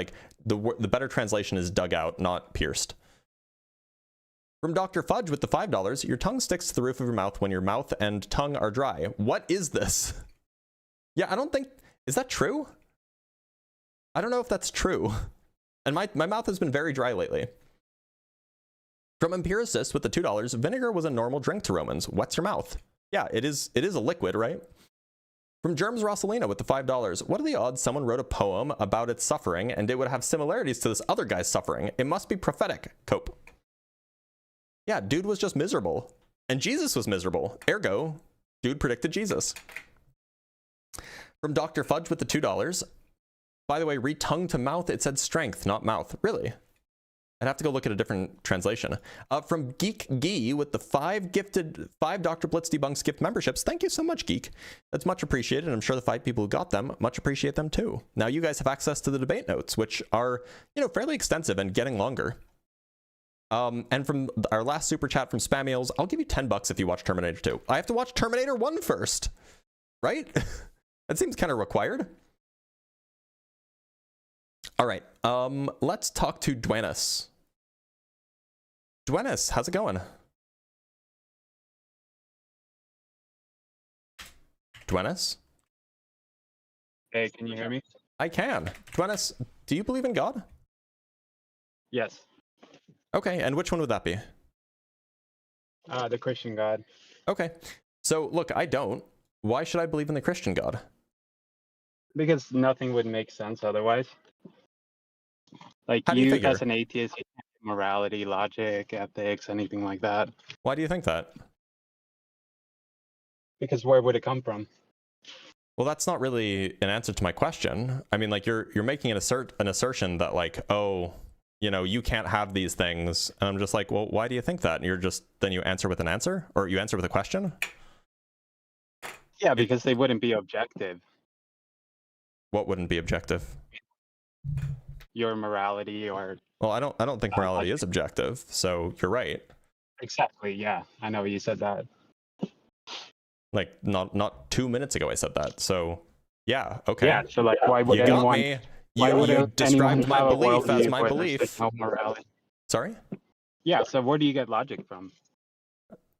the better translation is dug out, not pierced. From Dr. Fudge with the $5, your tongue sticks to the roof of your mouth when your mouth and tongue are dry. What is this? Yeah, I don't think... Is that true? I don't know if that's true. And my mouth has been very dry lately. From Empiricist with the $2, vinegar was a normal drink to Romans. Wets your mouth. Yeah, it is a liquid, right? From Germs Rosalina with the $5. What are the odds someone wrote a poem about its suffering and it would have similarities to this other guy's suffering? It must be prophetic. Cope. Yeah, dude was just miserable. And Jesus was miserable. Ergo, dude predicted Jesus. From Dr. Fudge with the $2. By the way, read tongue to mouth, it said strength, not mouth. Really? I'd have to go look at a different translation. From Geek Gee with the 5 Dr. Blitz Debunks gift memberships. Thank you so much, Geek. That's much appreciated. I'm sure the 5 people who got them much appreciate them too. Now you guys have access to the debate notes, which are, fairly extensive and getting longer. And from our last super chat from Spamiels, I'll give you $10 if you watch Terminator 2. I have to watch Terminator 1 first, right? That seems kind of required. All right, let's talk to Dwenis. Dwenis, how's it going? Dwenis? Hey, can you hear me? I can. Dwenis, do you believe in God? Yes. Okay, and which one would that be? The Christian God. Okay, so look, I don't. Why should I believe in the Christian God? Because nothing would make sense otherwise. Like How do you you figure? as an atheist, you can't have morality, logic, ethics, anything like that. Why do you think that? Because where would it come from? Well, that's not really an answer to my question. I mean, like you're making an assertion that like, oh, you can't have these things. And I'm just like, well, why do you think that? And then you answer with an answer, or you answer with a question? Yeah, because they wouldn't be objective. What wouldn't be objective? Your morality or Well, I don't think morality is objective, so you're right. exactly, yeah. I know you said that. Like not 2 minutes ago I said that. So yeah, okay. Yeah, so like why would You got anyone me. why would You anyone described my have a belief as worldview my where there's belief. no morality? Sorry? Yeah, so where do you get logic from?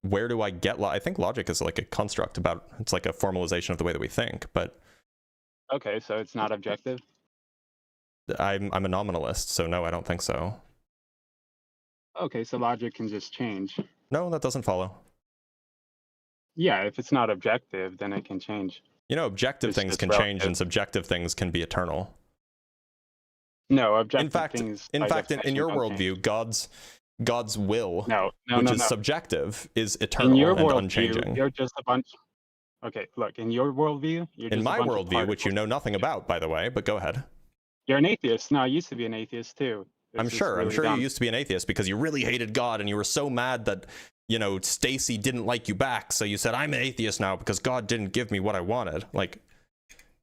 Where do I get I think logic is like a construct it's like a formalization of the way that we think, but Okay, so it's not objective? I'm a nominalist, so no, I don't think so. Okay, so logic can just change. No, that doesn't follow. Yeah, if it's not objective, then it can change. Objective It's things just can change relative. and subjective things can be eternal. No, objective In fact, things. in by fact, in definition your don't worldview, change. God's will, No, which is no. subjective, is In eternal your and worldview, unchanging. you're just a bunch. Okay, look, in your worldview, you're just In a my bunch of worldview, which you particles. know nothing about, by the way, but go ahead. You're an atheist. No, I used to be an atheist too. I'm sure you used to be an atheist because you really hated God and you were so mad that, Stacy didn't like you back. So you said, I'm an atheist now because God didn't give me what I wanted. Like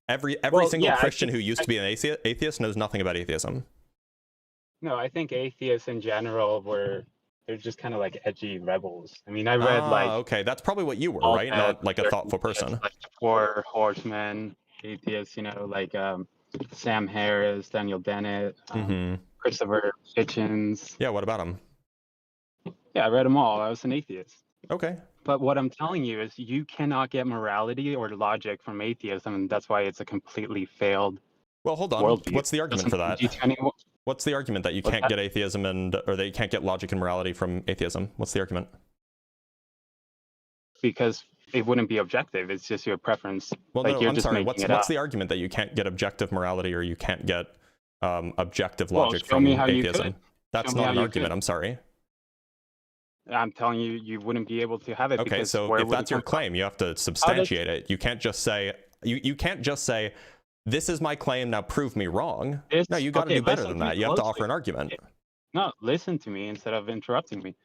every single Christian who used to be an atheist knows nothing about atheism. No, I think atheists in general they're just kind of like edgy rebels. I mean, I read okay, that's probably what you were, all right? that, Not like a they're thoughtful person. like the Four Horsemen, atheists, like Sam Harris, Daniel Dennett, Christopher Hitchens. Yeah, what about him? Yeah, I read them all. I was an atheist. Okay. But what I'm telling you is you cannot get morality or logic from atheism, and that's why it's a completely failed Well, hold on. worldview. What's the argument for that? What's the argument that you can't get atheism or that you can't get logic and morality from atheism? What's the argument? Because it wouldn't be objective. It's just your preference. Well, like no, you're I'm just sorry. making What's the argument that you can't get objective morality or you can't get objective logic show from me how you atheism? could. That's Show me not how an you argument. could. I'm sorry. I'm telling you, you wouldn't be able to have it. Okay, because so where if would it that's your come from? claim, you have to substantiate it. You can't just say you can't just say this is my claim, now prove me wrong. No, you got to do better than that. You have to offer an argument. No, listen to me instead of interrupting me.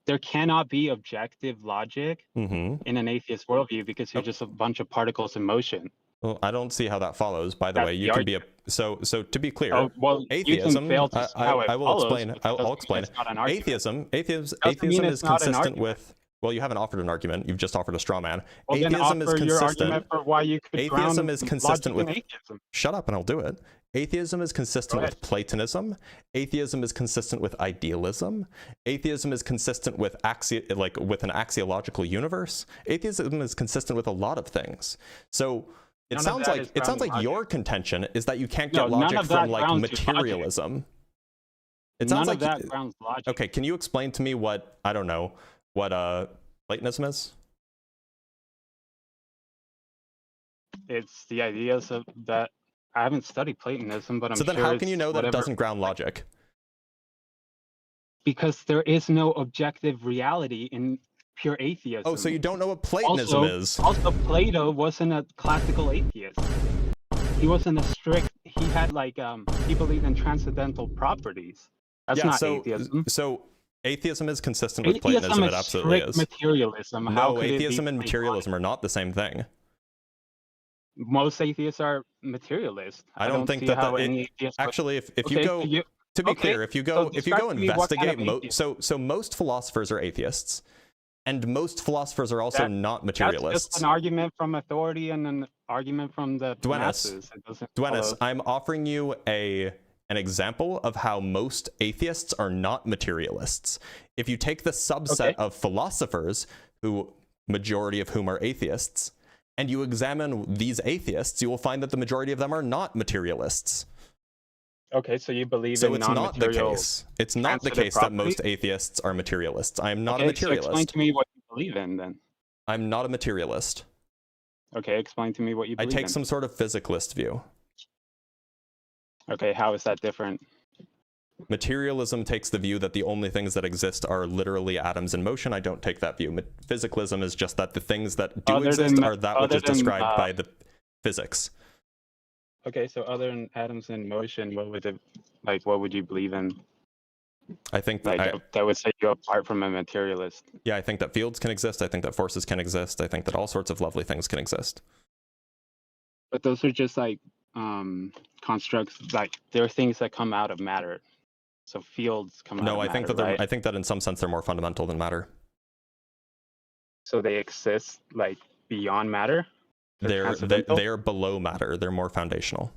There cannot be objective logic in an atheist worldview because you're just a bunch of particles in motion. Well, I don't see how that follows. By the way, you can be a so to be clear, atheism. atheism. I will follows, explain. I'll explain. Atheism is consistent with. Well, you haven't offered an argument. You've just offered a straw man. Well, atheism is consistent. For why you could atheism is consistent with. Atheism. Shut up, and I'll do it. Atheism is consistent with Platonism. Atheism is consistent with idealism. Atheism is consistent with with an axiological universe. Atheism is consistent with a lot of things. So It sounds like your contention is that you can't get logic from like materialism. It sounds like that grounds logic. Okay, can you explain to me what, I don't know, what Platonism is? It's the ideas of that. I haven't studied Platonism, but I'm so then sure how can you know that it whatever, doesn't ground logic? Because there is no objective reality in pure atheism. Oh, so you don't know what Platonism is? Also, Plato wasn't a classical atheist. He wasn't a strict. He had like he believed in transcendental properties. That's not atheism. So atheism is consistent with Platonism. It absolutely is. Materialism. No, atheism and materialism are not the same thing. Most atheists are materialists. I don't think that actually, if you go, to be clear, if you go investigate, so most philosophers are atheists, and most philosophers are also not materialists. That's just an argument from authority and an argument from the masses. Duenas, I'm offering you an example of how most atheists are not materialists. If you take the subset of philosophers, who majority of whom are atheists, and you examine these atheists, you will find that the majority of them are not materialists. Okay, so you believe in non-material. It's not the case that most atheists are materialists. I am not a materialist. So explain to me what you believe in, then. I'm not a materialist. Okay, explain to me what you believe in. I take some sort of physicalist view. Okay, how is that different? Materialism takes the view that the only things that exist are literally atoms in motion. I don't take that view. Physicalism is just that the things that do exist are that which is described by the physics. Okay, so other than atoms in motion, what would you believe in? I think that that would set you apart from a materialist. Yeah, I think that fields can exist. I think that forces can exist. I think that all sorts of lovely things can exist. But those are just like constructs. Like there are things that come out of matter. So fields come out of matter. No, I think that in some sense they're more fundamental than matter. So they exist like beyond matter? They're below matter. They're more foundational.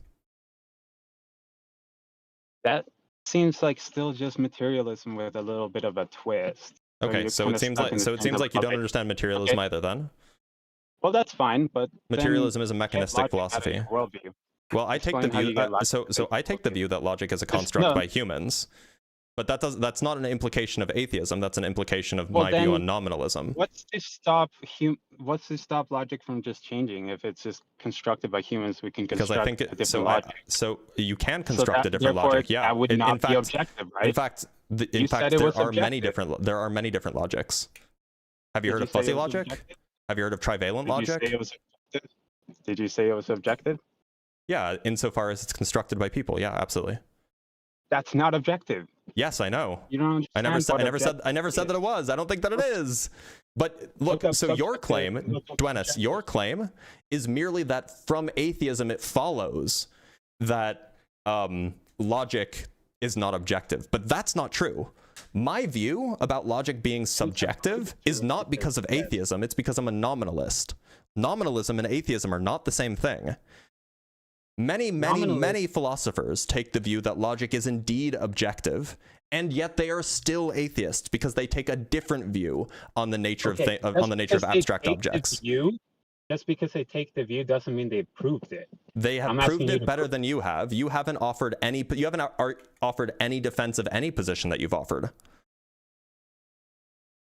That seems like still just materialism with a little bit of a twist. Okay, so it seems like you don't understand materialism either then. Well, that's fine, but materialism is a mechanistic philosophy. Worldview. Well, I take the view I take the view that logic is a construct by humans. But that's not an implication of atheism. That's an implication of my view on nominalism. What's to stop logic from just changing? If it's just constructed by humans, we can construct a different logic. So you can construct a different logic. Yeah, that would not be objective, right? In fact, there are many different logics. Have you heard of fuzzy logic? Have you heard of trivalent logic? Did you say it was objective? Yeah, insofar as it's constructed by people. Yeah, absolutely. That's not objective. Yes, I know. You don't understand. I never said that it was. I don't think that it is. But look, so your claim, Duenas, your claim is merely that from atheism it follows that logic is not objective. But that's not true. My view about logic being subjective is not because of atheism. It's because I'm a nominalist. Nominalism and atheism are not the same thing. Many philosophers take the view that logic is indeed objective, and yet they are still atheists because they take a different view on the nature of abstract objects. Just because they take the view doesn't mean they proved it. They have proved it better than you have. You haven't offered any defense of any position that you've offered.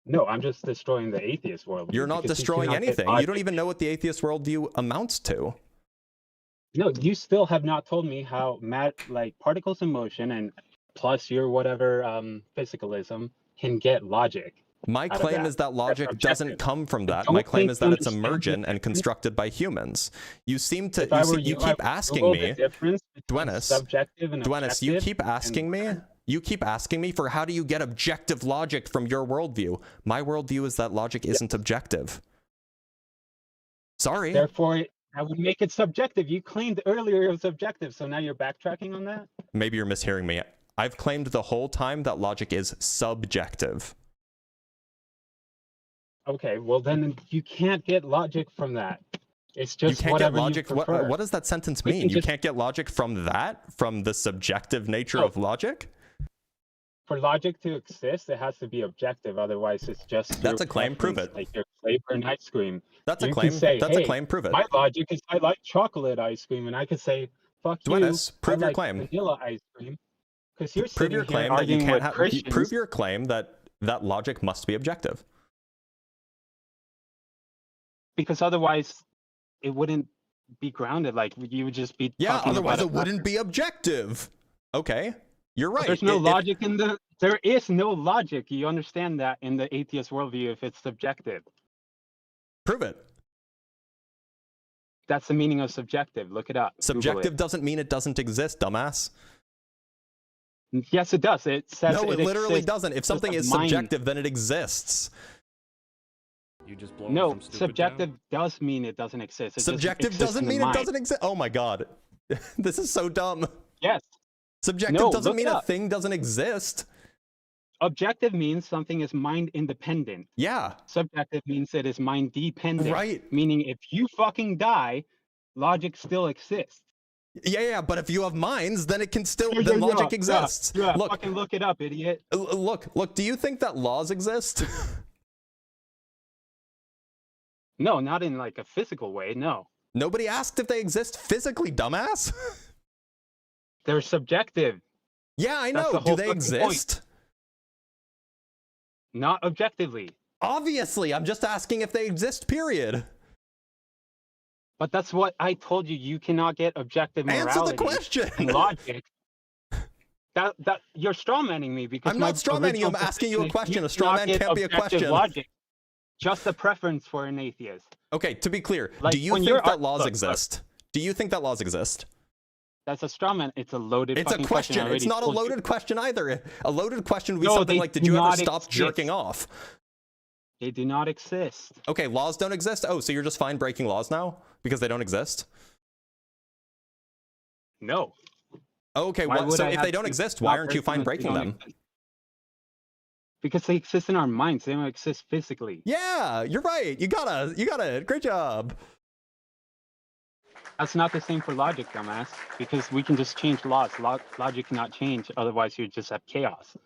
No, I'm just destroying the atheist worldview. You're not destroying anything. You don't even know what the atheist worldview amounts to. No, you still have not told me how particles in motion and plus your whatever physicalism can get logic. My claim is that logic doesn't come from that. My claim is that it's emergent and constructed by humans. You seem to you keep asking me, Duenas, you keep asking me for how do you get objective logic from your worldview. My worldview is that logic isn't objective. Sorry. Therefore, I would make it subjective. You claimed earlier it was objective, so now you're backtracking on that? Maybe you're mishearing me. I've claimed the whole time that logic is subjective. Okay, well then you can't get logic from that. It's just you can't get logic. What does that sentence mean? You can't get logic from that? From the subjective nature of logic? For logic to exist, it has to be objective. Otherwise, it's just... That's a claim. Prove it. Like your flavor in ice cream. That's a You claim. can say, That's a hey, claim. Prove it. my logic is I like chocolate ice cream, and I could say, fuck Duenas, you, prove I your like claim. vanilla ice cream. Because you're Prove sitting your here claim that you arguing can't with have. Christians. Prove your claim that logic must be objective. Because otherwise, it wouldn't be grounded. Like you would just be Yeah, talking otherwise about it wouldn't be objective. Okay, you're right. There's no logic in the. There is no logic. You understand that in the atheist worldview if it's subjective. Prove it. That's the meaning of subjective. Look it up. Subjective doesn't mean it doesn't exist, dumbass. Yes, it does. It says No, it literally exists. doesn't. If something is mind. subjective, then it exists. You just blow No, some stupid subjective down? does mean it doesn't exist. It just Subjective exists doesn't in the mean it mind. doesn't exist. Oh my god. This is so dumb. Yes. Subjective No, doesn't look mean it a up. thing doesn't exist. Objective means something is mind independent. Yeah. Subjective means it is mind dependent. Right. Meaning if you fucking die, logic still exists. Yeah, but if you have minds, then it can still, Yeah, then yeah, logic yeah, exists. Yeah, Look, fucking look it up, idiot. look, do you think that laws exist? No, not in like a physical way, no. Nobody asked if they exist physically, dumbass. They're subjective, Yeah, I That's know. the Do whole they fucking point. exist? not objectively. Obviously, I'm just asking if they exist, period. But that's what I told you. You cannot get objective morality Answer the question. and logic. That you're strawmanning me because I'm my not strawmanning you. I'm original asking you a position question. is A straw you man cannot can't be get a objective question. Logic, just a preference for an atheist. Okay, to be clear, Like, do you when think you're that laws look, exist? Do you think that laws exist? That's a strawman. It's a loaded. It's a fucking question. I It's already not a told you. loaded question either. A loaded question would be No, something they like, did do you ever not stop exist. jerking off? They do not exist. Okay, laws don't exist? Oh, so you're just fine breaking laws now? Because they don't exist? No. Okay, Why would so I if have they don't to exist, stop why aren't you breaking fine them if they breaking don't them? exist? Because they exist in our minds. They don't exist physically. Yeah, you're right. You got it. Great job. That's not the same for logic, dumbass. Because we can just change laws. Logic cannot change. Otherwise, you just have chaos.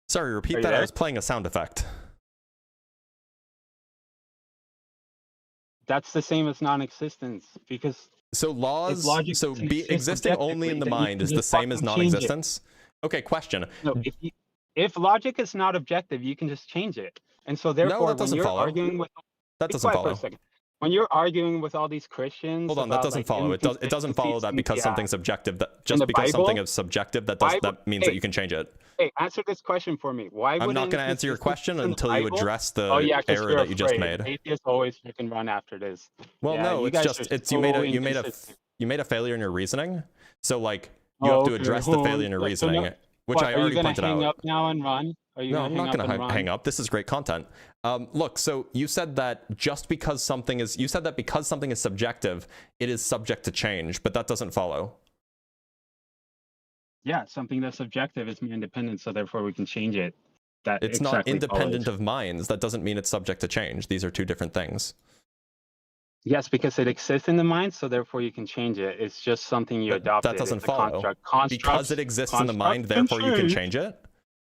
Sorry, Are repeat you that. I there? was playing a sound effect. That's the same as non-existence. Because So laws, logic so doesn't be exist existing only in the objectively, then you mind can is the just same as fucking change it. non-existence? Okay, question. no, if logic is not objective, you can just change it. And so therefore, when doesn't you're follow. arguing with That be doesn't quiet for follow. a second. When you're arguing with all these Christians, Hold on, that about, doesn't like, follow. It doesn't follow that inconsistencies because in the something's subjective. That just the because something Bible? is subjective, that Bible- means that hey, you can change it. Hey, answer this question for me. Why would I'm not going to answer your question until you address the error that you just made. Atheists always freaking run after this. Well, Yeah, no, you it's guys just are it's so you made a failure in your reasoning. So like you have to address the failure in your reasoning, which I already pointed Are you gonna hang out. up now and run? Are you No, gonna I'm hang not up going and to run? hang up. This is great content. Look, so you said that because something is subjective, it is subject to change, but that doesn't follow. Yeah, something that's subjective is independent, so therefore we can change it. That It's not exactly independent follows. of minds. That doesn't mean it's subject to change. These are two different things. Yes, because it exists in the mind, so therefore you can change it. It's just something you adopt. That doesn't it's follow. a construct. Because it exists in the mind, constructs therefore you can change. change it?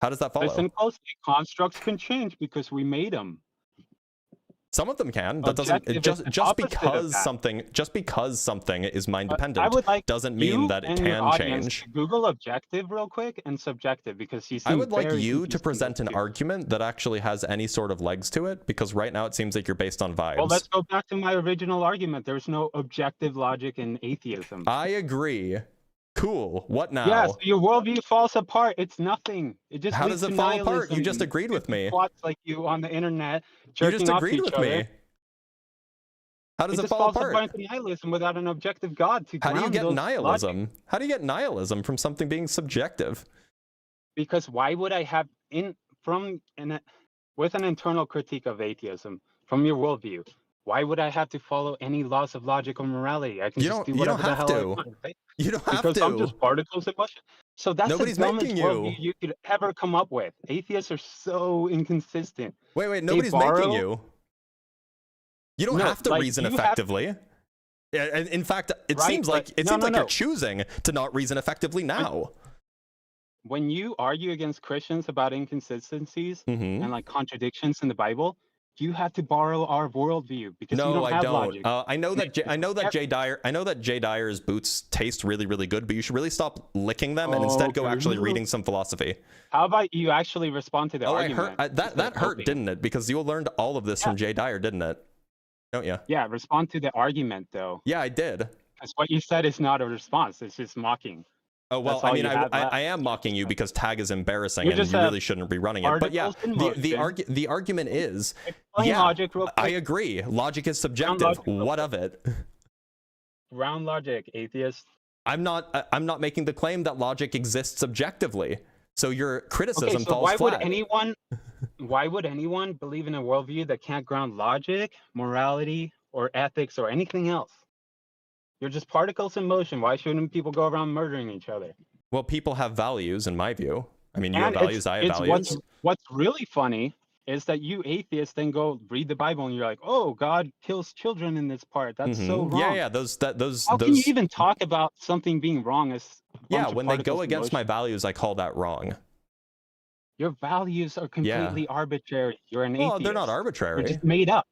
How does that follow? Listen closely. Constructs can change because we made them. Some of them can. That doesn't Objective is the just opposite of because something is mind I dependent would like doesn't you mean that it and your can audience change. to Google objective real quick and subjective because you seem I would like very you to confused present an with it. argument that actually has any sort of legs to it, because right now it seems like you're based on vibes. Well, let's go back to my original argument. There's no objective logic in atheism. I agree. Cool. What now? Yes, your worldview falls apart. It's nothing. It just How leads does it to fall apart? nihilism. You just agreed with me. Twats like you on the internet You jerking just off to agreed each with other. me. How does it just fall falls apart? into nihilism without an objective God to How do you ground get those nihilism? logic. How do you get nihilism from something being subjective? Because why would I have with an internal critique of atheism from your worldview? Why would I have to follow any laws of logic or morality? I can You just do don't- you don't whatever the have hell I to. want, right? You don't have Because to. I'm just particles in motion. So that's Nobody's the dumbest making you. worldview you could ever come up with. Atheists are so inconsistent. Wait, nobody's borrow- making you. You don't No, have to like, reason you have- effectively. Yeah, and in fact, it Right, seems like but- no, no, you're no. choosing to not reason effectively now. when you argue against Christians about inconsistencies and like contradictions in the Bible, you have to borrow our worldview because you No, don't I have don't. logic. I know that Jay Dyer's boots taste really, really good, but you should really stop licking them and instead go actually reading some philosophy. How about you actually respond to the argument? That hurt, didn't it? Because you learned all of this from Jay Dyer, didn't it? Don't you? Yeah, respond to the argument though. Yeah, I did. Because what you said is not a response; it's just mocking. Oh, well, I mean, I am mocking you because tag is embarrassing and you really shouldn't be running it. But yeah, the argument is, logic real quick. I agree. Logic is subjective. What of it? Ground logic, atheist. I'm not making the claim that logic exists objectively. So your criticism falls flat. Why would anyone believe in a worldview that can't ground logic, morality, or ethics, or anything else? You're just particles in motion. Why shouldn't people go around murdering each other? Well, people have values, in my view. I mean, you have values, I have values. What's really funny is that you atheists then go read the Bible and you're like, oh, God kills children in this part. That's so wrong. Yeah, How can you even talk about something being wrong as when they go against my values, I call that wrong. Your values are completely arbitrary. You're an atheist. Well, they're not arbitrary. They're just made up.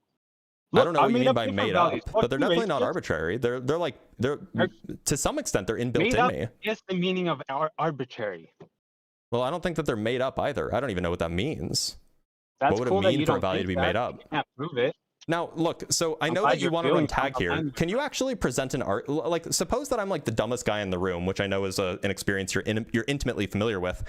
Look, I don't know what you mean by made up, but they're definitely not arbitrary. They're to some extent they're inbuilt in me. Is the meaning of arbitrary? Well, I don't think that they're made up either. I don't even know what that means. That's what would it mean for a value to be made up? You can't prove it. Now, look, so I know that you want to run tag here. Can you actually present an art? Like, suppose that I'm like the dumbest guy in the room, which I know is an experience you're intimately familiar with.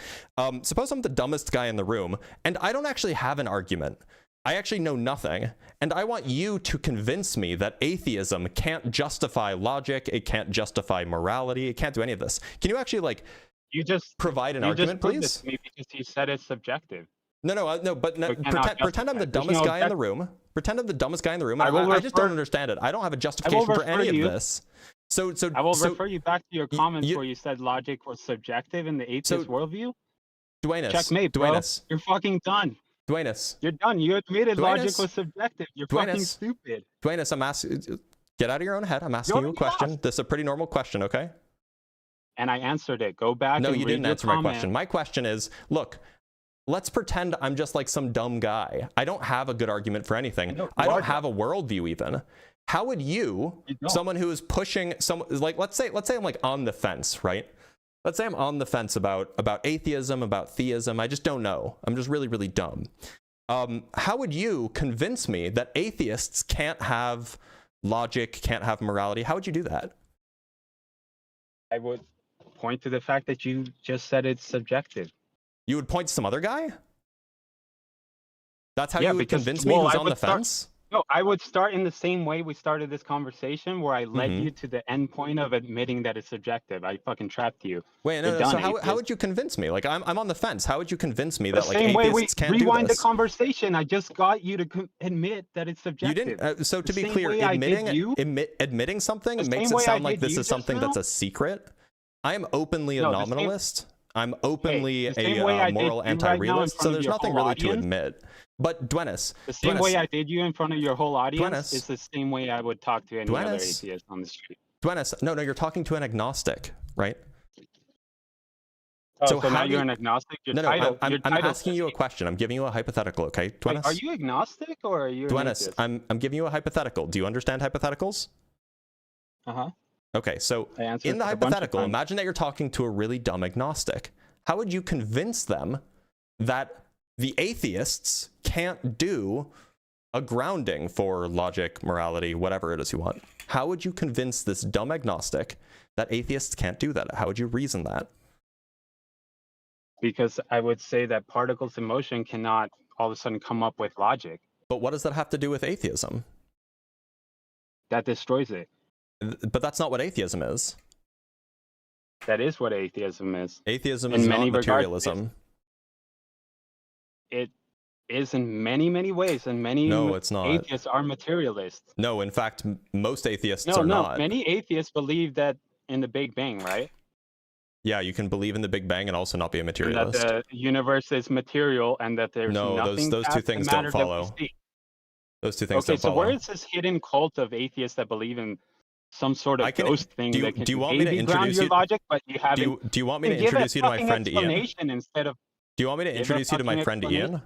Suppose I'm the dumbest guy in the room, and I don't actually have an argument. I actually know nothing, and I want you to convince me that atheism can't justify logic, it can't justify morality, it can't do any of this. Can you actually provide an argument, please? Me because you said it's subjective. No, but pretend I'm the dumbest guy in the room. Pretend I'm the dumbest guy in the room. I just don't understand it. I don't have a justification for any of this. So I will refer you back to your comments where you said logic was subjective in the atheist worldview. Duanus, checkmate, bro. You're fucking done. Duanus. You're done. You admitted logic was subjective. You're fucking stupid. Duanus, I'm asking. Get out of your own head. I'm asking you a question. This is a pretty normal question, okay? And I answered it. Go back. No, you didn't answer my question. My question is, look, let's pretend I'm just like some dumb guy. I don't have a good argument for anything. I don't have a worldview even. How would you someone who is pushing let's say I'm like on the fence, right? Let's say I'm on the fence about atheism, about theism. I just don't know. I'm just really, really dumb. How would you convince me that atheists can't have logic, can't have morality? How would you do that? I would point to the fact that you just said it's subjective. You would point to some other guy? That's how you would convince me who's on the fence? No, I would start in the same way we started this conversation, where I led you to the end point of admitting that it's subjective. I fucking trapped you. Wait, no. So how would you convince me? Like, I'm on the fence. How would you convince me that like atheists can't do this? Rewind the conversation. I just got you to admit that it's subjective. You didn't. So to be clear, admitting something makes it sound like this is something that's a secret. I am openly a nominalist. I'm openly a moral anti-realist. So there's nothing really to admit. But Duenis, the same way I did you in front of your whole audience is the same way I would talk to any other atheist on the street. Duenis, no, you're talking to an agnostic, right? Oh, so now you're an agnostic? I'm asking you a question. I'm giving you a hypothetical, okay, Duenis? Are you agnostic or are you Duenis, I'm giving you a hypothetical. Do you understand hypotheticals? Uh-huh. Okay, so in the hypothetical, imagine that you're talking to a really dumb agnostic. How would you convince them that the atheists can't do a grounding for logic, morality, whatever it is you want? How would you convince this dumb agnostic that atheists can't do that? How would you reason that? Because I would say that particles in motion cannot all of a sudden come up with logic. But what does that have to do with atheism? That destroys it. But that's not what atheism is. That is what atheism is. Atheism is not materialism. It is in many, many ways, and many atheists are materialists. No, in fact, most atheists are not. Many atheists believe that in the Big Bang, right? Yeah, you can believe in the Big Bang and also not be a materialist. And that the universe is material and that there's nothing those two things don't follow. Those two things don't follow. Okay, so where is this hidden cult of atheists that believe in some sort of ghost thing that can do you want me to maybe ground introduce your you? logic, but you haven't. Do you want me to Give a introduce you to my fucking friend Ian? explanation instead of. Do you want me to Give a introduce you to my fucking friend explanation. Ian?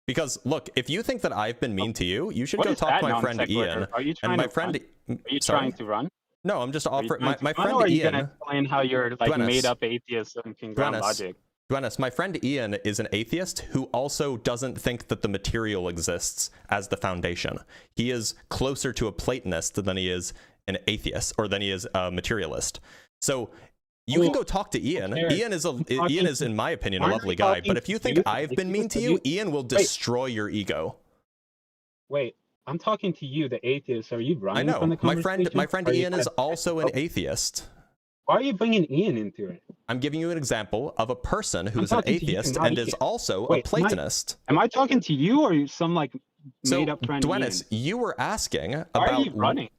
Because look, if you think that I've been mean to you, you should What go is talk that to my non friend sequitur? Ian. Are you And trying my to friend. run? Are you Sorry? trying to run? No, I'm just Are you offering trying my to run, friend or are you Ian. gonna explain how you're like Duenas. made up atheism can ground logic? Duenas, my friend Ian is an atheist who also doesn't think that the material exists as the foundation. He is closer to a Platonist than he is an atheist, or than he is a materialist. So you can go talk to Ian. Ian is, in my opinion, a lovely guy. But if you think I've been mean to you, Ian will destroy your ego. Wait, I'm talking to you, the atheist. Are you running I know. from the conversation? My friend Or are you Ian is gonna- also an atheist. Why are you bringing Ian into it? I'm giving you an example of a person who's an talking to you, atheist not and is Ian. also Wait, a Platonist. Am I talking to you or some like So, made up friend Duenas, Ian? you were asking Why about are you running?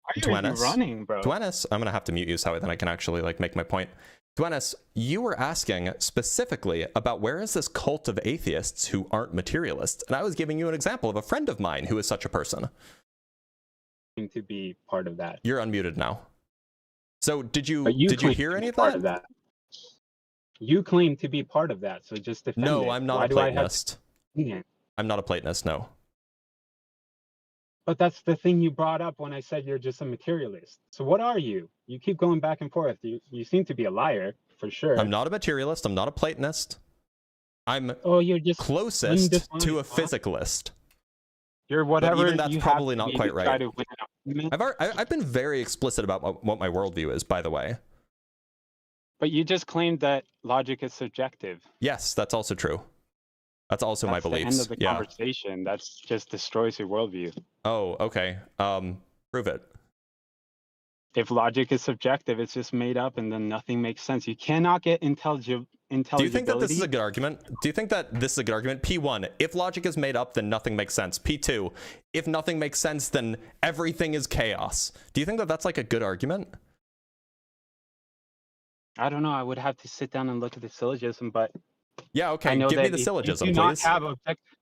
Why are you Duenas, running, bro? Duenas, I'm gonna have to mute you so then I can actually like make my point. Duenas, you were asking specifically about where is this cult of atheists who aren't materialists, and I was giving you an example of a friend of mine who is such a person. To be part of that. You're unmuted now. So did you But claim hear to any be of part that? You claim to be part of that, so just defend it. No, I'm not Why a do I have Platonist. Ian? I'm not a Platonist, no. But that's the thing you brought up when I said you're just a materialist. So what are you? You keep going back and forth. You seem to be a liar, for sure. I'm not a materialist, I'm not a Platonist. I'm You're just closest undefined, to a huh? physicalist. You're whatever. even that's you probably have not to be quite to right. try to win an argument. I've been very explicit about what my worldview is, by the way. But you just claimed that logic is subjective. Yes, that's also true. That's also my That's the beliefs. end of the Yeah. conversation. That's just destroys your worldview. Oh, okay. Prove it. If logic is subjective, it's just made up, and then nothing makes sense. You cannot get intelligibility. Do you think that this is a good argument? Do you think that this is a good argument? P1, if logic is made up, then nothing makes sense. P2, if nothing makes sense, then everything is chaos. Do you think that that's like a good argument? I don't know. I would have to sit down and look at the syllogism, but Yeah, I okay. know Give that me the if syllogism, you do not please. have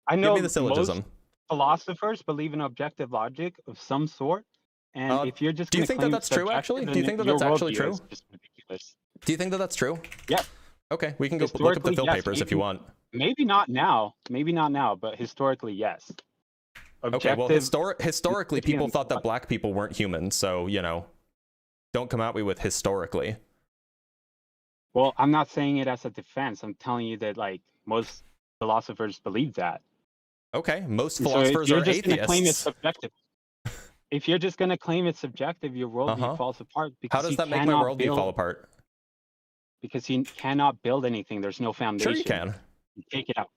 I know Give me the syllogism. most philosophers believe in objective logic of some sort, and if you're just do you gonna think that claim that's true, actually? subjective, Do you then think that your that's actually worldview true? is just ridiculous. Do you think that that's true? Yeah. Okay, we can go look at the Historically, Phil yes, papers if you want. Maybe not now, but historically, yes. Okay, well, historically, people thought that thought. black people weren't human, so, you know, don't come at me with historically. Well, I'm not saying it as a defense. I'm telling you that, like, most philosophers believe that. Okay, most So if philosophers you're are just gonna claim it's atheists. subjective. If you're just going to claim it's subjective, your worldview falls apart. Because How does you that make my cannot worldview fall apart? Because you cannot build anything. There's no foundation. Sure you can. You take it out.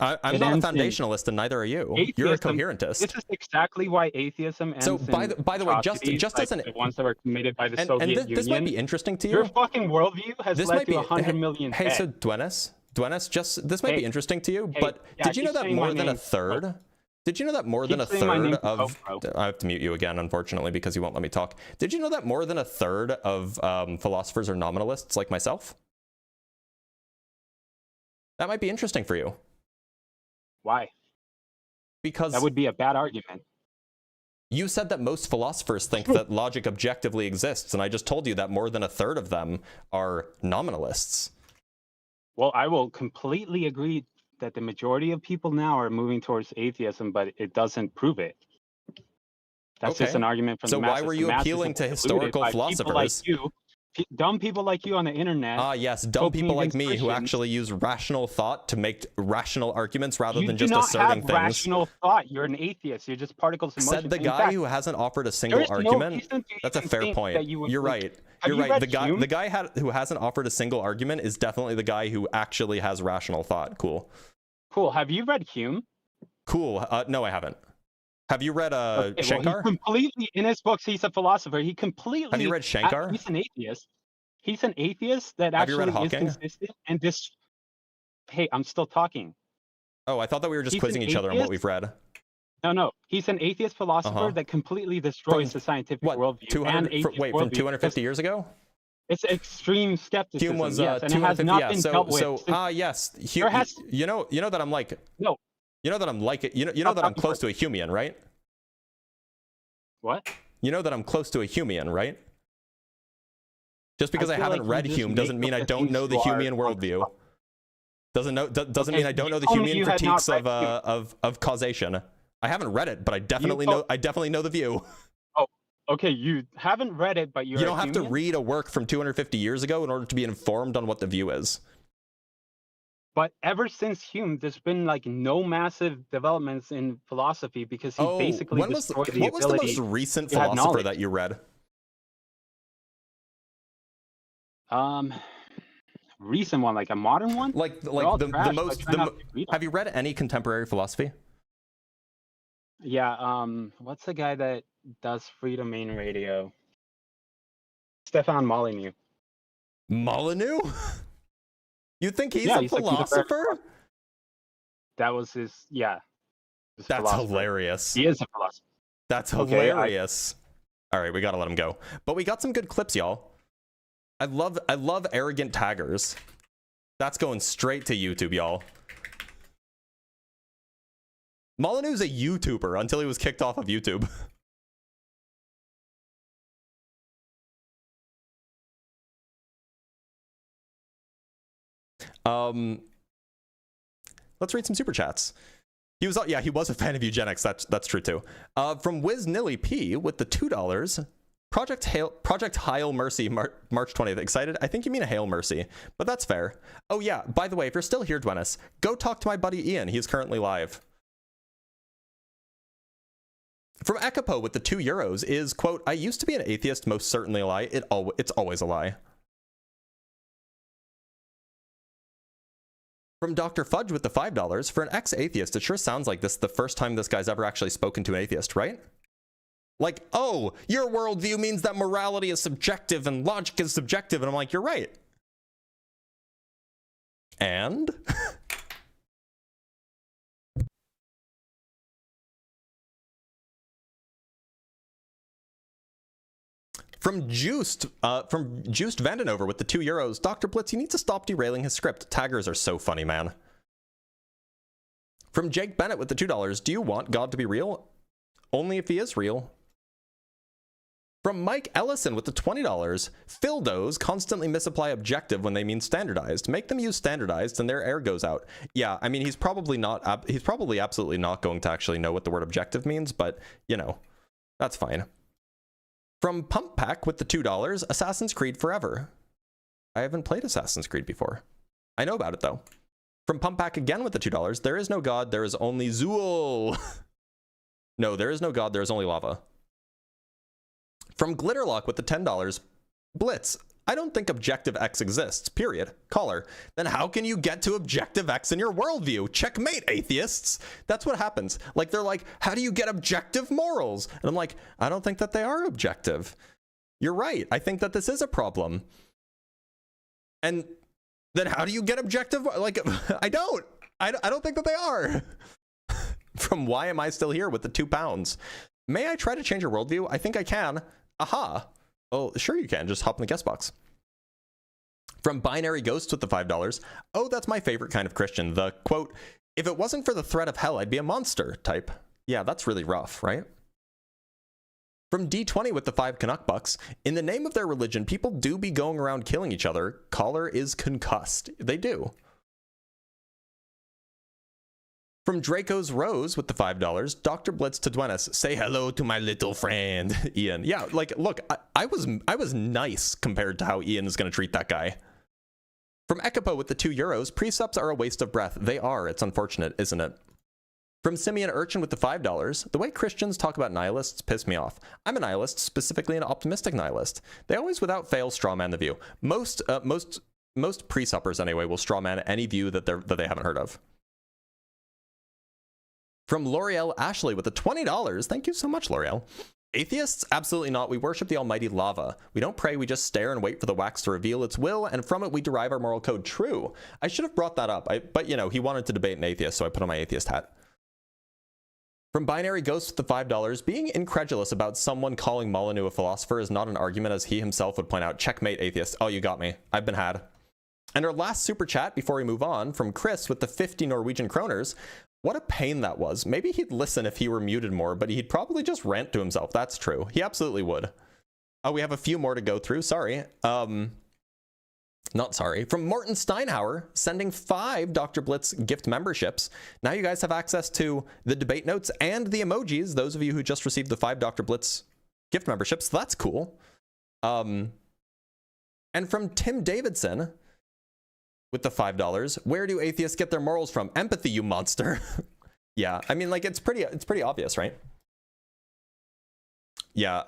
I'm It not a ends in foundationalist, and neither are you. You're a atheism. coherentist. This is exactly why atheism ends So by the way, just like as an the ones that were committed by the and Soviet Union. this might be interesting to you. Your fucking worldview has This led might be to 100 million Hey, so dead. Duenas, just this might Hey, be interesting to you, hey, but yeah, did you know keep that saying more my than a name. third? Did you know that more than a Keep saying my third name, of? bro. I have to mute you again, unfortunately, because you won't let me talk. Did you know that more than a third of philosophers are nominalists, like myself? That might be interesting for you. Why? Because That would be a bad argument. you said that most philosophers think that logic objectively exists, and I just told you that more than a third of them are nominalists. Well, I will completely agree that the majority of people now are moving towards atheism, but it doesn't prove it. That's just Okay. an argument from So the why masses. were The you masses appealing have to been deluded historical by people philosophers? like you, dumb people like you on the internet. Ah, yes, dumb voting people like against me who Christians. actually use rational thought to make rational arguments rather You than do just not asserting have things. rational thought. You're an atheist. You're just particles in motion. Said the In guy fact, who hasn't offered a single there's no argument. reason to That's a even fair think point. that you would You're think- right. Have You're you right. read The guy Hume? who hasn't offered a single argument is definitely the guy who actually has rational thought. Cool. Cool. Have you read Hume? Cool. No, I haven't. Have you read Okay, well, Shankar? he completely, in his books, he's a philosopher. He completely. Have you read Shankar? He's an atheist. He's an atheist that Have you read actually is Hawking? consistent and this. Hey, I'm still talking. Oh, I thought that we were just He's an quizzing each other on what atheist? we've read. No. He's an atheist philosopher that completely destroys the scientific What? worldview. 200? and atheist Wait, worldview from 250 years ago? It's extreme skepticism. Hume was yes, and it has 250. not Yeah. been So dealt with. yes. There has- You know that I'm like. No. You know that I'm like it. You know that I'm close to a Humean, right? What? You know that I'm close to a Humean, right? Just because I feel haven't like you read just Hume doesn't make mean up I the don't things know the you are Humean worldview. Doesn't Okay, mean I don't you know the told me Humean you had not critiques read Hume. of causation. I haven't read it, but I definitely told- know the view. Okay, you haven't read it, but you're You a don't have to Humean? read a work from 250 years ago in order to be informed on what the view is. But ever since Hume, there's been like no massive developments in philosophy because he basically destroyed the what was the most ability recent to have philosopher knowledge. that you read? Recent one, like a modern one? Like all the trash, so I most try not to read 'em. have you read any contemporary philosophy? Yeah, what's the guy that does Free Domain Radio? Stefan Molyneux. Molyneux? You think he's Yeah, a he's like contemporary philosopher? That was his That's philosopher. hilarious. He is a philosopher. That's Okay, hilarious. All right, we gotta let him go. But we got some good clips, y'all. I love arrogant taggers. That's going straight to YouTube, y'all. Molyneux's a YouTuber until he was kicked off of YouTube. Let's read some super chats. He was a fan of eugenics. That's true too. From Wiz Nilly P with the $2. Project Hail Mercy, March 20th. Excited? I think you mean a Hail Mercy, but that's fair. Oh yeah, by the way, if you're still here, Dwenis, go talk to my buddy Ian. He's currently live. From Ekipo with the €2 is, quote, I used to be an atheist, most certainly a lie. It's always a lie. From Dr. Fudge with the $5, for an ex-atheist, it sure sounds like this is the first time this guy's ever actually spoken to an atheist, right? Like, oh, your worldview means that morality is subjective and logic is subjective. And I'm like, you're right. And? From Juiced Vandenover with the €2, Dr. Blitz, you need to stop derailing his script. Taggers are so funny, man. From Jake Bennett with the $2, do you want God to be real? Only if he is real. From Mike Ellison with the $20, Phildos constantly misapply objective when they mean standardized. Make them use standardized and their air goes out. Yeah, I mean, he's probably absolutely not going to actually know what the word objective means, but, you know, that's fine. From Pump Pack with the $2, Assassin's Creed Forever. I haven't played Assassin's Creed before. I know about it, though. From Pump Pack again with the $2, there is no God, there is only Zool. No, there is no God, there is only lava. From Glitterlock with the $10, Blitz, I don't think objective X exists, period. Caller, then how can you get to objective X in your worldview? Checkmate, atheists. That's what happens. Like, they're like, how do you get objective morals? And I'm like, I don't think that they are objective. You're right. I think that this is a problem. And then how do you get objective? Like, I don't think that they are. From Why Am I Still Here with the £2. May I try to change your worldview? I think I can. Aha. Oh, sure you can. Just hop in the guest box. From Binary Ghosts with the $5. Oh, that's my favorite kind of Christian. The, quote, if it wasn't for the threat of hell, I'd be a monster type. Yeah, that's really rough, right? From D20 with the 5 Canuck bucks. In the name of their religion, people do be going around killing each other. Caller is concussed. They do. From Draco's Rose with the $5, Dr. Blitz to Dwenis, say hello to my little friend, Ian. Yeah, like, look, I was nice compared to how Ian is going to treat that guy. From Ekipo with the €2, precepts are a waste of breath. They are. It's unfortunate, isn't it? From Simeon Urchin with the $5, the way Christians talk about nihilists piss me off. I'm a nihilist, specifically an optimistic nihilist. They always, without fail, strawman the view. Most pre-suppers, anyway, will strawman any view that they haven't heard of. From L'Oreal Ashley with the $20. Thank you so much, L'Oreal. Atheists? Absolutely not. We worship the almighty lava. We don't pray, we just stare and wait for the wax to reveal its will, and from it we derive our moral code. True. I should have brought that up, but you know, he wanted to debate an atheist, so I put on my atheist hat. From Binary Ghost with the $5, being incredulous about someone calling Molyneux a philosopher is not an argument, as he himself would point out. Checkmate, atheist. Oh, you got me. I've been had. And our last super chat before we move on, from Chris with the 50 Norwegian kroners. What a pain that was. Maybe he'd listen if he were muted more, but he'd probably just rant to himself. That's true. He absolutely would. Oh, we have a few more to go through. Sorry. Not sorry. From Morton Steinhauer, sending 5 Dr. Blitz gift memberships. Now you guys have access to the debate notes and the emojis, those of you who just received the 5 Dr. Blitz gift memberships. That's cool. And from Tim Davidson, with the $5, where do atheists get their morals from? Empathy, you monster. Yeah, I mean, like, it's pretty obvious, right? Yeah,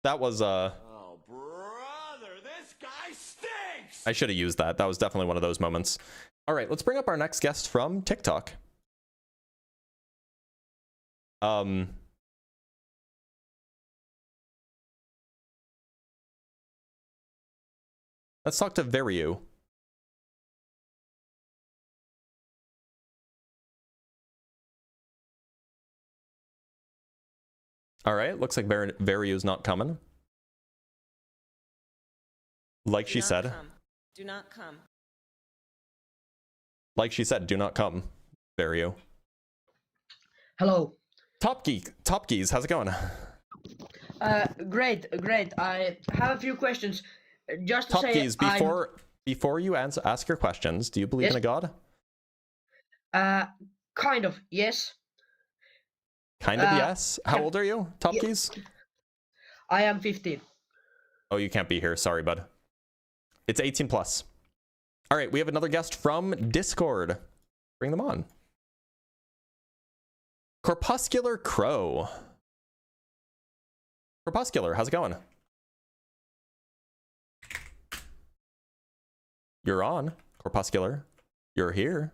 that was, Oh, brother, this guy stinks! I should have used that. That was definitely one of those moments. All right, let's bring up our next guest from TikTok. Let's talk to Veriu. All right, looks like Veriu's not coming. Like she said. Do not come. Like she said, do not come, Veriu. Hello. Top Geese, how's it going? Great. I have a few questions. Just to Top say, Geese, before you ask your questions, do you believe Yes. in a god? Kind of, yes. Kind of, yes. How old are you, Top yeah. Geese? I am 15. Oh, you can't be here. Sorry, bud. It's 18 plus. All right, we have another guest from Discord. Bring them on. Corpuscular Crow. Corpuscular, how's it going? You're on, Corpuscular. You're here.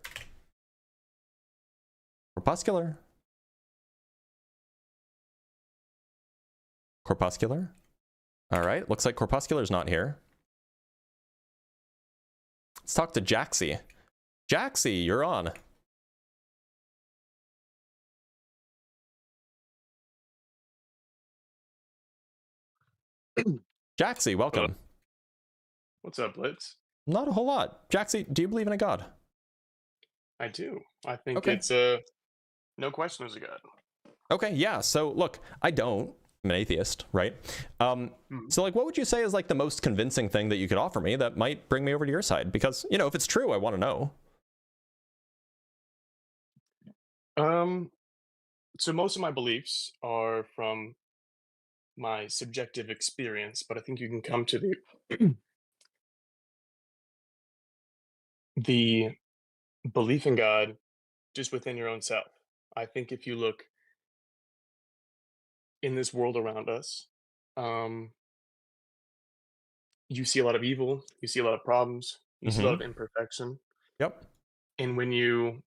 Corpuscular. Corpuscular. All right, looks like Corpuscular's not here. Let's talk to Jaxie. Jaxie, you're on. Jaxie, welcome. Hello. What's up, Blitz? Not a whole lot. Jaxie, do you believe in a god? I do. I think Okay. it's no question there's a god. Okay, yeah. So look, I don't. I'm an atheist, right? So like, what would you say is like the most convincing thing that you could offer me that might bring me over to your side? Because, you know, if it's true, I want to know. So most of my beliefs are from my subjective experience, but I think you can come to the belief in God just within your own self. I think if you look in this world around us, you see a lot of evil, you see a lot of problems, you see a lot of imperfection. Yep. And when you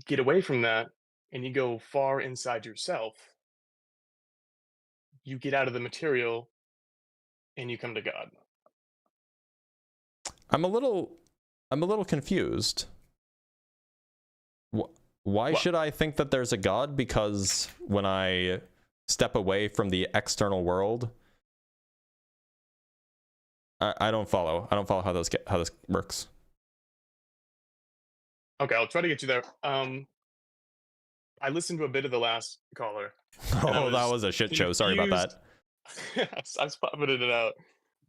get away from that and you go far inside yourself, you get out of the material and you come to God. I'm a little confused. Why What? should I think that there's a god? Because when I step away from the external world, I don't follow. I don't follow how this works. Okay, I'll try to get you there. I listened to a bit of the last caller. Oh, that was a shit show. Sorry about that. I was popping it out.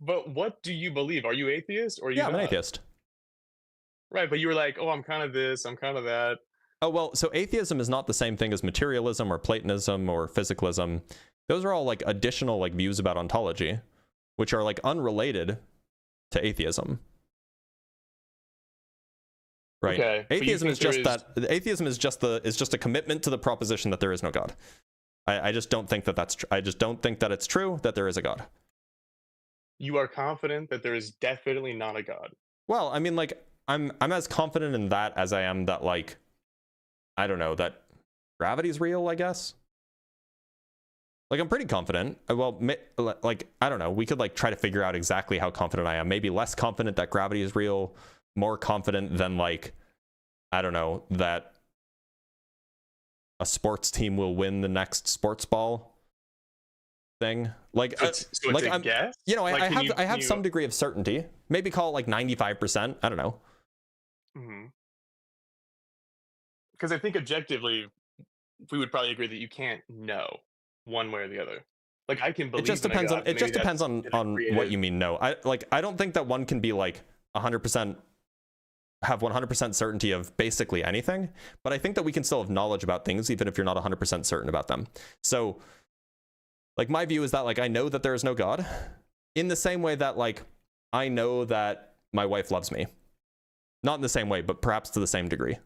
But what do you believe? Are you atheist or are you Yeah, I'm an not? atheist. Right, but you were like, oh, I'm kind of this, I'm kind of that. Oh, well, so atheism is not the same thing as materialism or Platonism or physicalism. Those are all like additional like views about ontology, which are like unrelated to atheism. Right. Okay, but you Atheism think is just there that. Atheism is just a commitment to the proposition that there is no God. I just don't think that that's. I just don't think that it's true that there is a God. You are confident that there is definitely not a God. Well, I mean, like I'm as confident in that as I am that, like, I don't know, that gravity's real, I guess. Like, I'm pretty confident. Well, like, I don't know. We could like try to figure out exactly how confident I am. Maybe less confident that gravity is real, more confident than, like, I don't know, that a sports team will win the next sports ball thing. Like, So it's like a I'm, guess? you know, Like, I have some degree of certainty. Maybe call it like 95%. I don't know. Mm-hmm. because I think objectively, we would probably agree that you can't know one way or the other. Like, I can believe It just in a depends God, on it just maybe depends that's on in a what creative- you mean no. I don't think that one can be like 100% have 100% certainty of basically anything, but I think that we can still have knowledge about things even if you're not 100% certain about them. So like my view is that like I know that there is no God in the same way that like I know that my wife loves me. Not in the same way, but perhaps to the same degree.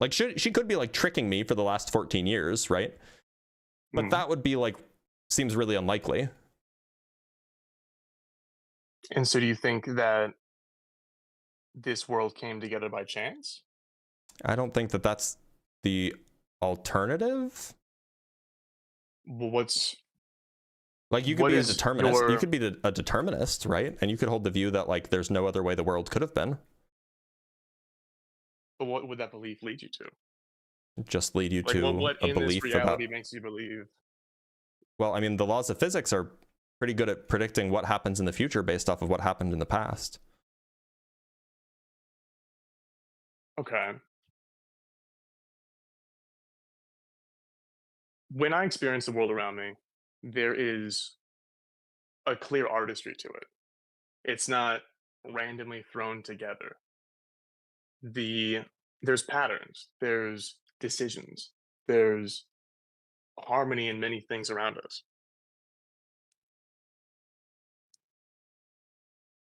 Like she could be like tricking me for the last 14 years, right? But that would be like seems really unlikely. And so do you think that this world came together by chance? I don't think that that's the alternative. Well, what's like you could what be a is determinist. your- You could be a determinist, right? And you could hold the view that like there's no other way the world could have been. But what would that belief lead you to? Just lead you Like, to what a in belief this about. reality makes you believe? Well, I mean, the laws of physics are pretty good at predicting what happens in the future based off of what happened in the past. Okay. When I experience the world around me, there is a clear artistry to it. It's not randomly thrown together. There's patterns, there's decisions, there's harmony in many things around us.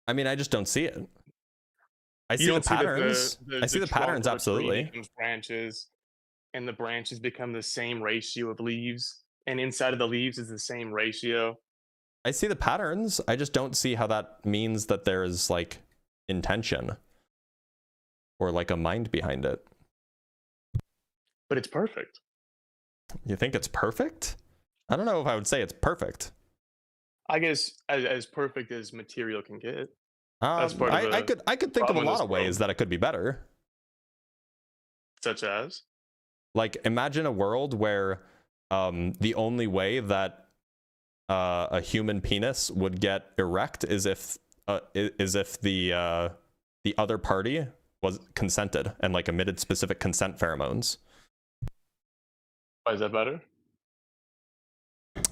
I mean, I just don't see it. I You see the don't see that patterns. I see the trunk patterns, of a tree absolutely. becomes branches, and the branches become the same ratio of leaves, and inside of the leaves is the same ratio. I see the patterns. I just don't see how that means that there's like intention or like a mind behind it. But it's perfect. You think it's perfect? I don't know if I would say it's perfect. I guess as perfect as material can get. That's part of I could think of a problem in lot this of ways world. that it could be better. Such as? Like imagine a world where the only way that a human penis would get erect is if the other party was consented and like emitted specific consent pheromones. Why is that better?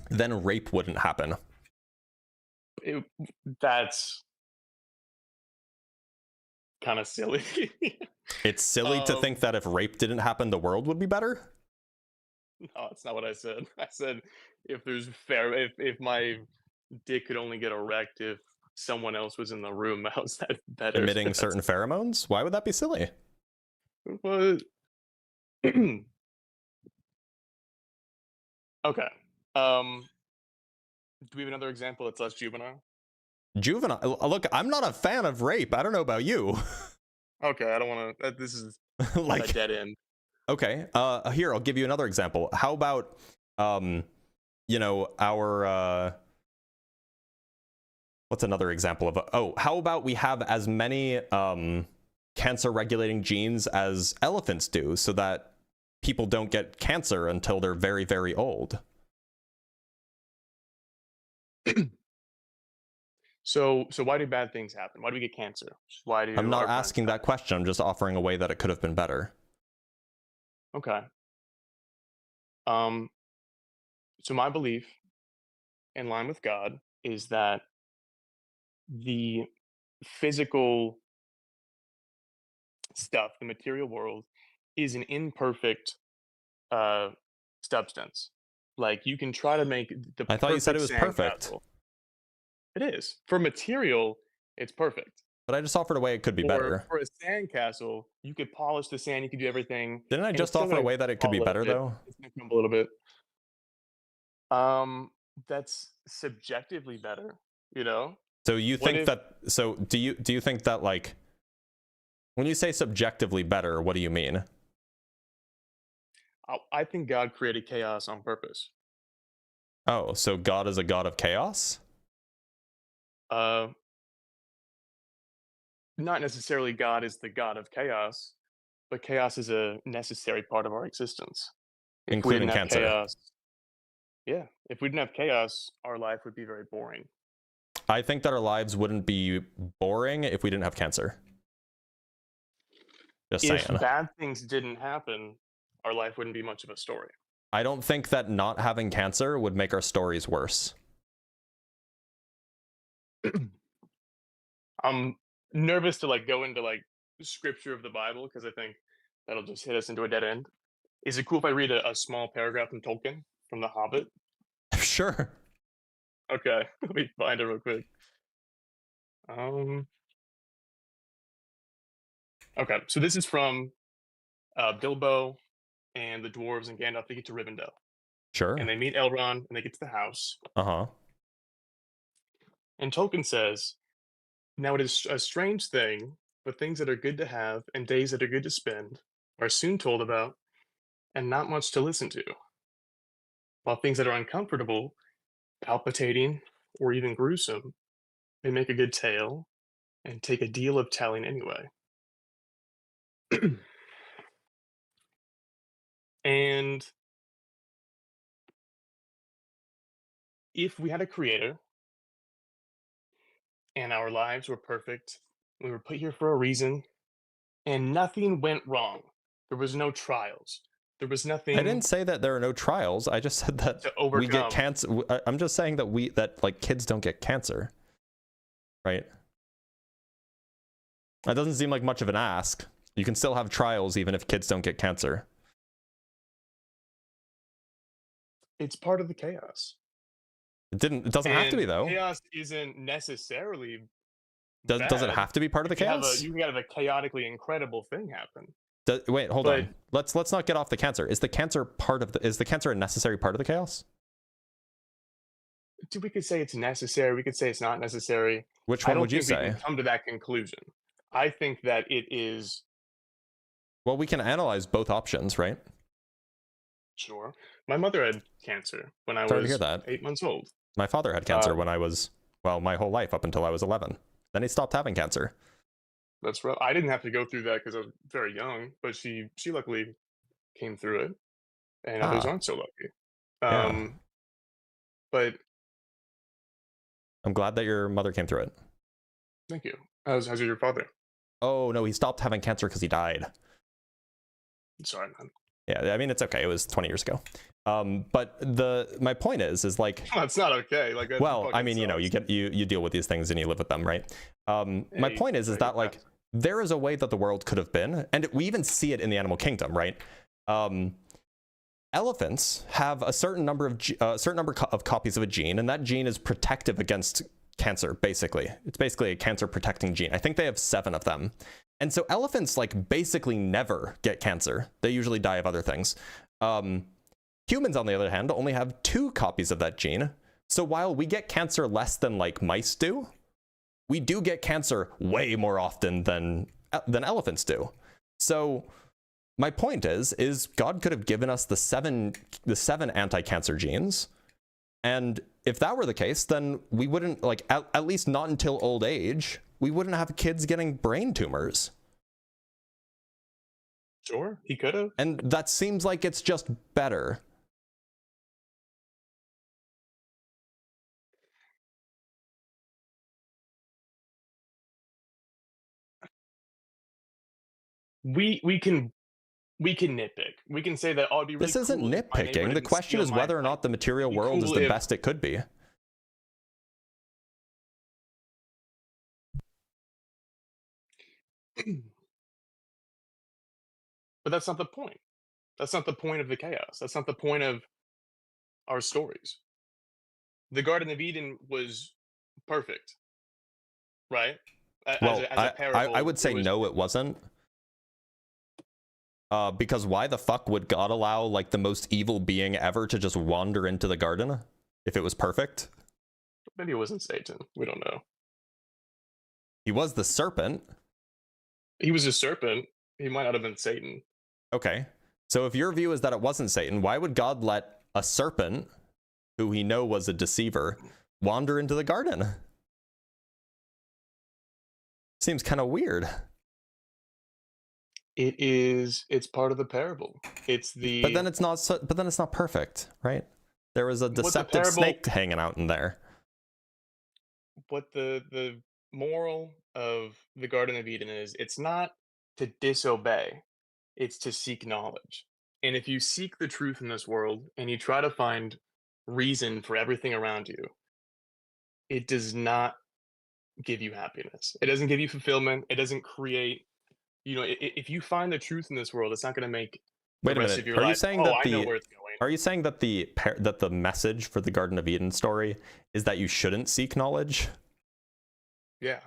Then rape wouldn't happen. That's kind of silly. It's silly to think that if rape didn't happen, the world would be better. No, that's not what I said. I said if if my dick could only get erect if someone else was in the room, how's that better? Emitting certain pheromones? Why would that be silly? What? Okay. Do we have another example that's less juvenile? Juvenile. Look, I'm not a fan of rape. I don't know about you. Okay, I don't want to. This is like a dead end. Okay. Here, I'll give you another example. How about, you know, our, what's another example of, how about we have as many, cancer regulating genes as elephants do so that people don't get cancer until they're very, very old? So why do bad things happen? Why do we get cancer? Why do I'm not our friends asking die? that question. I'm just offering a way that it could have been better. Okay. So my belief, in line with God, is that the physical stuff, the material world, is an imperfect substance. Like you can try to make the. I thought you said it was perfect. sandcastle. It is. For material, it's perfect. But I just offered a way it could be better. For a sandcastle, you could polish the sand, you could do everything. Didn't I and just it's still offer a gonna way that it could be crumble a better, little though? bit. It's gonna crumble a little bit. That's subjectively better, you know? So you What think if- that, so do you think that, like, when you say subjectively better, what do you mean? I think God created chaos on purpose. Oh, so God is a god of chaos? Not necessarily God is the god of chaos, but chaos is a necessary part of our existence. If we Including didn't have cancer. chaos, yeah, if we didn't have chaos, our life would be very boring. I think that our lives wouldn't be boring if we didn't have cancer. Just if saying. bad things didn't happen, our life wouldn't be much of a story. I don't think that not having cancer would make our stories worse. I'm nervous to like go into like scripture of the Bible because I think that'll just hit us into a dead end. Is it cool if I read a small paragraph from Tolkien from The Hobbit? Sure. Okay, let me find it real quick. Okay, so this is from Bilbo and the dwarves and Gandalf. They get to Rivendell, Sure. and they meet Elrond, and they get to the house. Uh-huh. And Tolkien says, "Now it is a strange thing, but things that are good to have and days that are good to spend are soon told about, and not much to listen to. While things that are uncomfortable, palpitating, or even gruesome, they make a good tale and take a deal of telling anyway." And if we had a creator and our lives were perfect, we were put here for a reason, and nothing went wrong, there was no trials, there was nothing I didn't say that there are no trials. I just said that to we get overcome. cancer. I'm just saying that like kids don't get cancer, right? That doesn't seem like much of an ask. You can still have trials even if kids don't get cancer. It's part of the chaos. It doesn't have to be, though. Chaos isn't necessarily Does it bad. have to be part of the chaos? You can have a chaotically incredible thing happen. Wait, hold But- on. Let's not get off the cancer. Is the cancer a necessary part of the chaos? We could say it's necessary. We could say it's not necessary. Which I one don't would you think we say? can come to that conclusion. I think that it is. Well, we can analyze both options, right? Sure. My mother had cancer when I Sorry to was hear that. 8 months old. My father had cancer when I was, well, my whole life up until I was 11. Then he stopped having cancer. That's rough. I didn't have to go through that because I was very young, but she luckily came through it, and others Ah. aren't so lucky. Yeah. But I'm glad that your mother came through it. thank you. How's your father? Oh, no, he stopped having cancer because he died. Sorry, man. Yeah, I mean, it's okay. It was 20 years ago. But my point is like, That's not okay. Like, that well, I fucking mean, you know, sucks. you deal with these things and you live with them, right? My Hey, point is right, that like there is a way that the world could have been, and we even see it in the animal kingdom, right? Elephants have a certain number of copies of a gene, and that gene is protective against cancer. Basically, it's basically a cancer protecting gene. I think they have 7 of them, and so elephants like basically never get cancer. They usually die of other things. Humans, on the other hand, only have 2 copies of that gene. So while we get cancer less than like mice do, we do get cancer way more often than elephants do. So my point is God could have given us the 7 anti-cancer genes. And if that were the case, then we wouldn't, like, at least not until old age, we wouldn't have kids getting brain tumors. Sure, he could have. And that seems like it's just better. We can nitpick. We can say that, oh, it'd be really This isn't cool if my neighbor nitpicking. The didn't question steal is my whether or bike. not the material It'd be world is cool the if- best it could be. But that's not the point. That's not the point of the chaos. That's not the point of our stories. The Garden of Eden was perfect, right? Well, I parable, would say it was no, it wasn't. Because why the fuck would God allow like the most evil being ever to just wander into the garden if it was perfect? Maybe it wasn't Satan. We don't know. He was the serpent. He was a serpent. He might not have been Satan. Okay. So if your view is that it wasn't Satan, why would God let a serpent, who he know was a deceiver, wander into the garden? Seems kind of weird. It's part of the parable. It's the But then it's not perfect, right? There was a deceptive snake hanging out in there. what the moral of the Garden of Eden is. It's not to disobey. It's to seek knowledge. And if you seek the truth in this world and you try to find reason for everything around you, it does not give you happiness. It doesn't give you fulfillment. It doesn't create, if you find the truth in this world, it's not going to make the Wait a rest minute. of your Are you life, saying oh, that I know the where it's going. are you saying that the message for the Garden of Eden story is that you shouldn't seek knowledge? Yeah.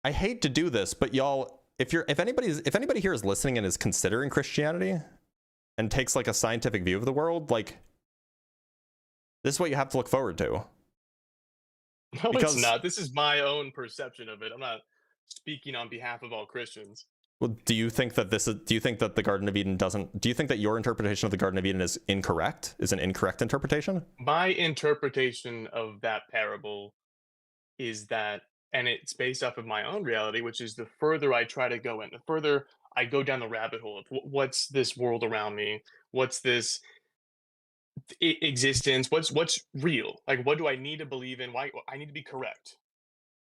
I hate to do this, but y'all, if anybody here is listening and is considering Christianity and takes like a scientific view of the world, like, this is what you have to look forward to. No, Because- it's not. This is my own perception of it. I'm not speaking on behalf of all Christians. Well, do you think that the Garden of Eden do you think that your interpretation of the Garden of Eden is incorrect? Is an incorrect interpretation? My interpretation of that parable is that, and it's based off of my own reality, which is the further I try to go in, the further I go down the rabbit hole of what's this world around me? What's this existence? What's real? Like, what do I need to believe in? Why I need to be correct?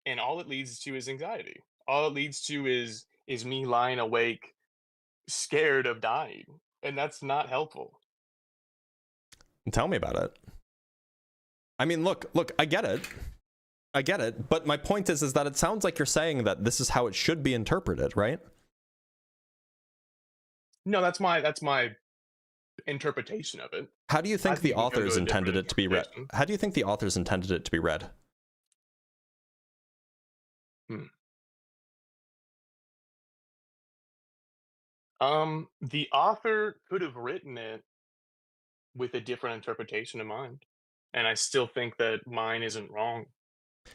And all it leads to is anxiety. All it leads to is me lying awake, scared of dying, and that's not helpful. Tell me about it. I mean, look, I get it, but my point is that it sounds like you're saying that this is how it should be interpreted, right? No, that's my interpretation of it. How do you think the we can go to authors a intended different it to be read? interpretation. How do you think the authors intended it to be read? The author could have written it with a different interpretation in mind, and I still think that mine isn't wrong.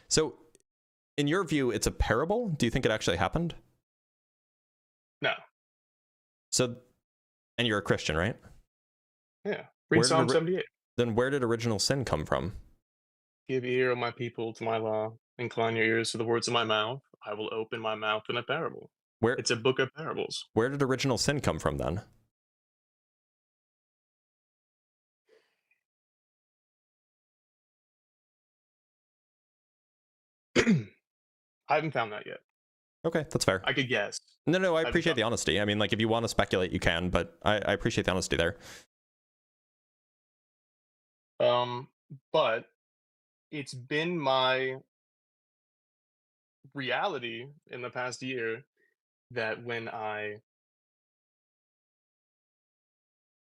So, in your view, it's a parable? Do you think it actually happened? No. So, and you're a Christian, right? Yeah. Read Psalm 78. Then where did original sin come from? Give ear, O my people, to my law. Incline your ears to the words of my mouth. I will open my mouth in a parable. It's a book of parables. Where did original sin come from then? I haven't found that yet. Okay, that's fair. I could guess. No, I appreciate the honesty. I mean, like, if you want to speculate, you can, but I appreciate the honesty there. But it's been my reality in the past year that when I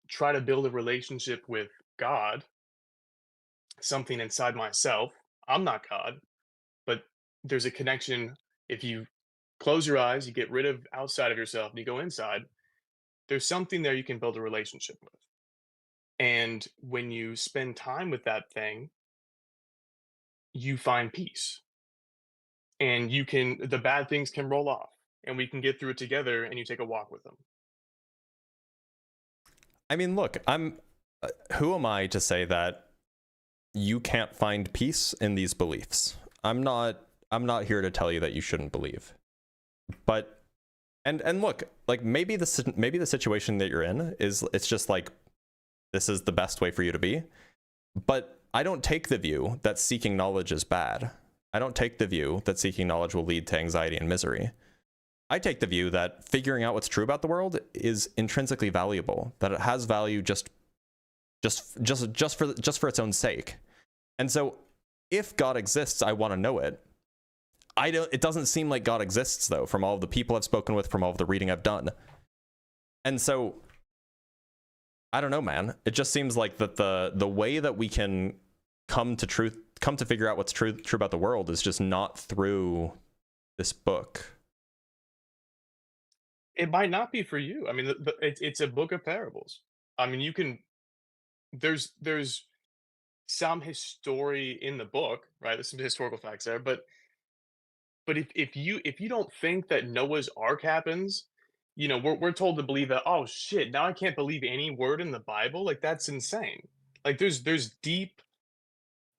try to build a relationship with God, something inside myself, I'm not God, but there's a connection. If you close your eyes, you get rid of outside of yourself, and you go inside, there's something there you can build a relationship with. And when you spend time with that thing, you find peace. And the bad things can roll off, and we can get through it together, and you take a walk with them. I mean, look, who am I to say that you can't find peace in these beliefs? I'm not here to tell you that you shouldn't believe. But and look, like, maybe the situation that you're in it's just like, this is the best way for you to be. But I don't take the view that seeking knowledge is bad. I don't take the view that seeking knowledge will lead to anxiety and misery. I take the view that figuring out what's true about the world is intrinsically valuable, that it has value just for its own sake. And so, if God exists, I want to know it. It doesn't seem like God exists, though, from all of the people I've spoken with, from all of the reading I've done. And so, I don't know, man. It just seems like that the way that we can come to figure out what's true about the world is just not through this book. It might not be for you. I mean, it's a book of parables. I mean, there's some history in the book, right? There's some historical facts there, but if you don't think that Noah's Ark happens, we're told to believe that, oh shit, now I can't believe any word in the Bible. Like, that's insane. Like, there's deep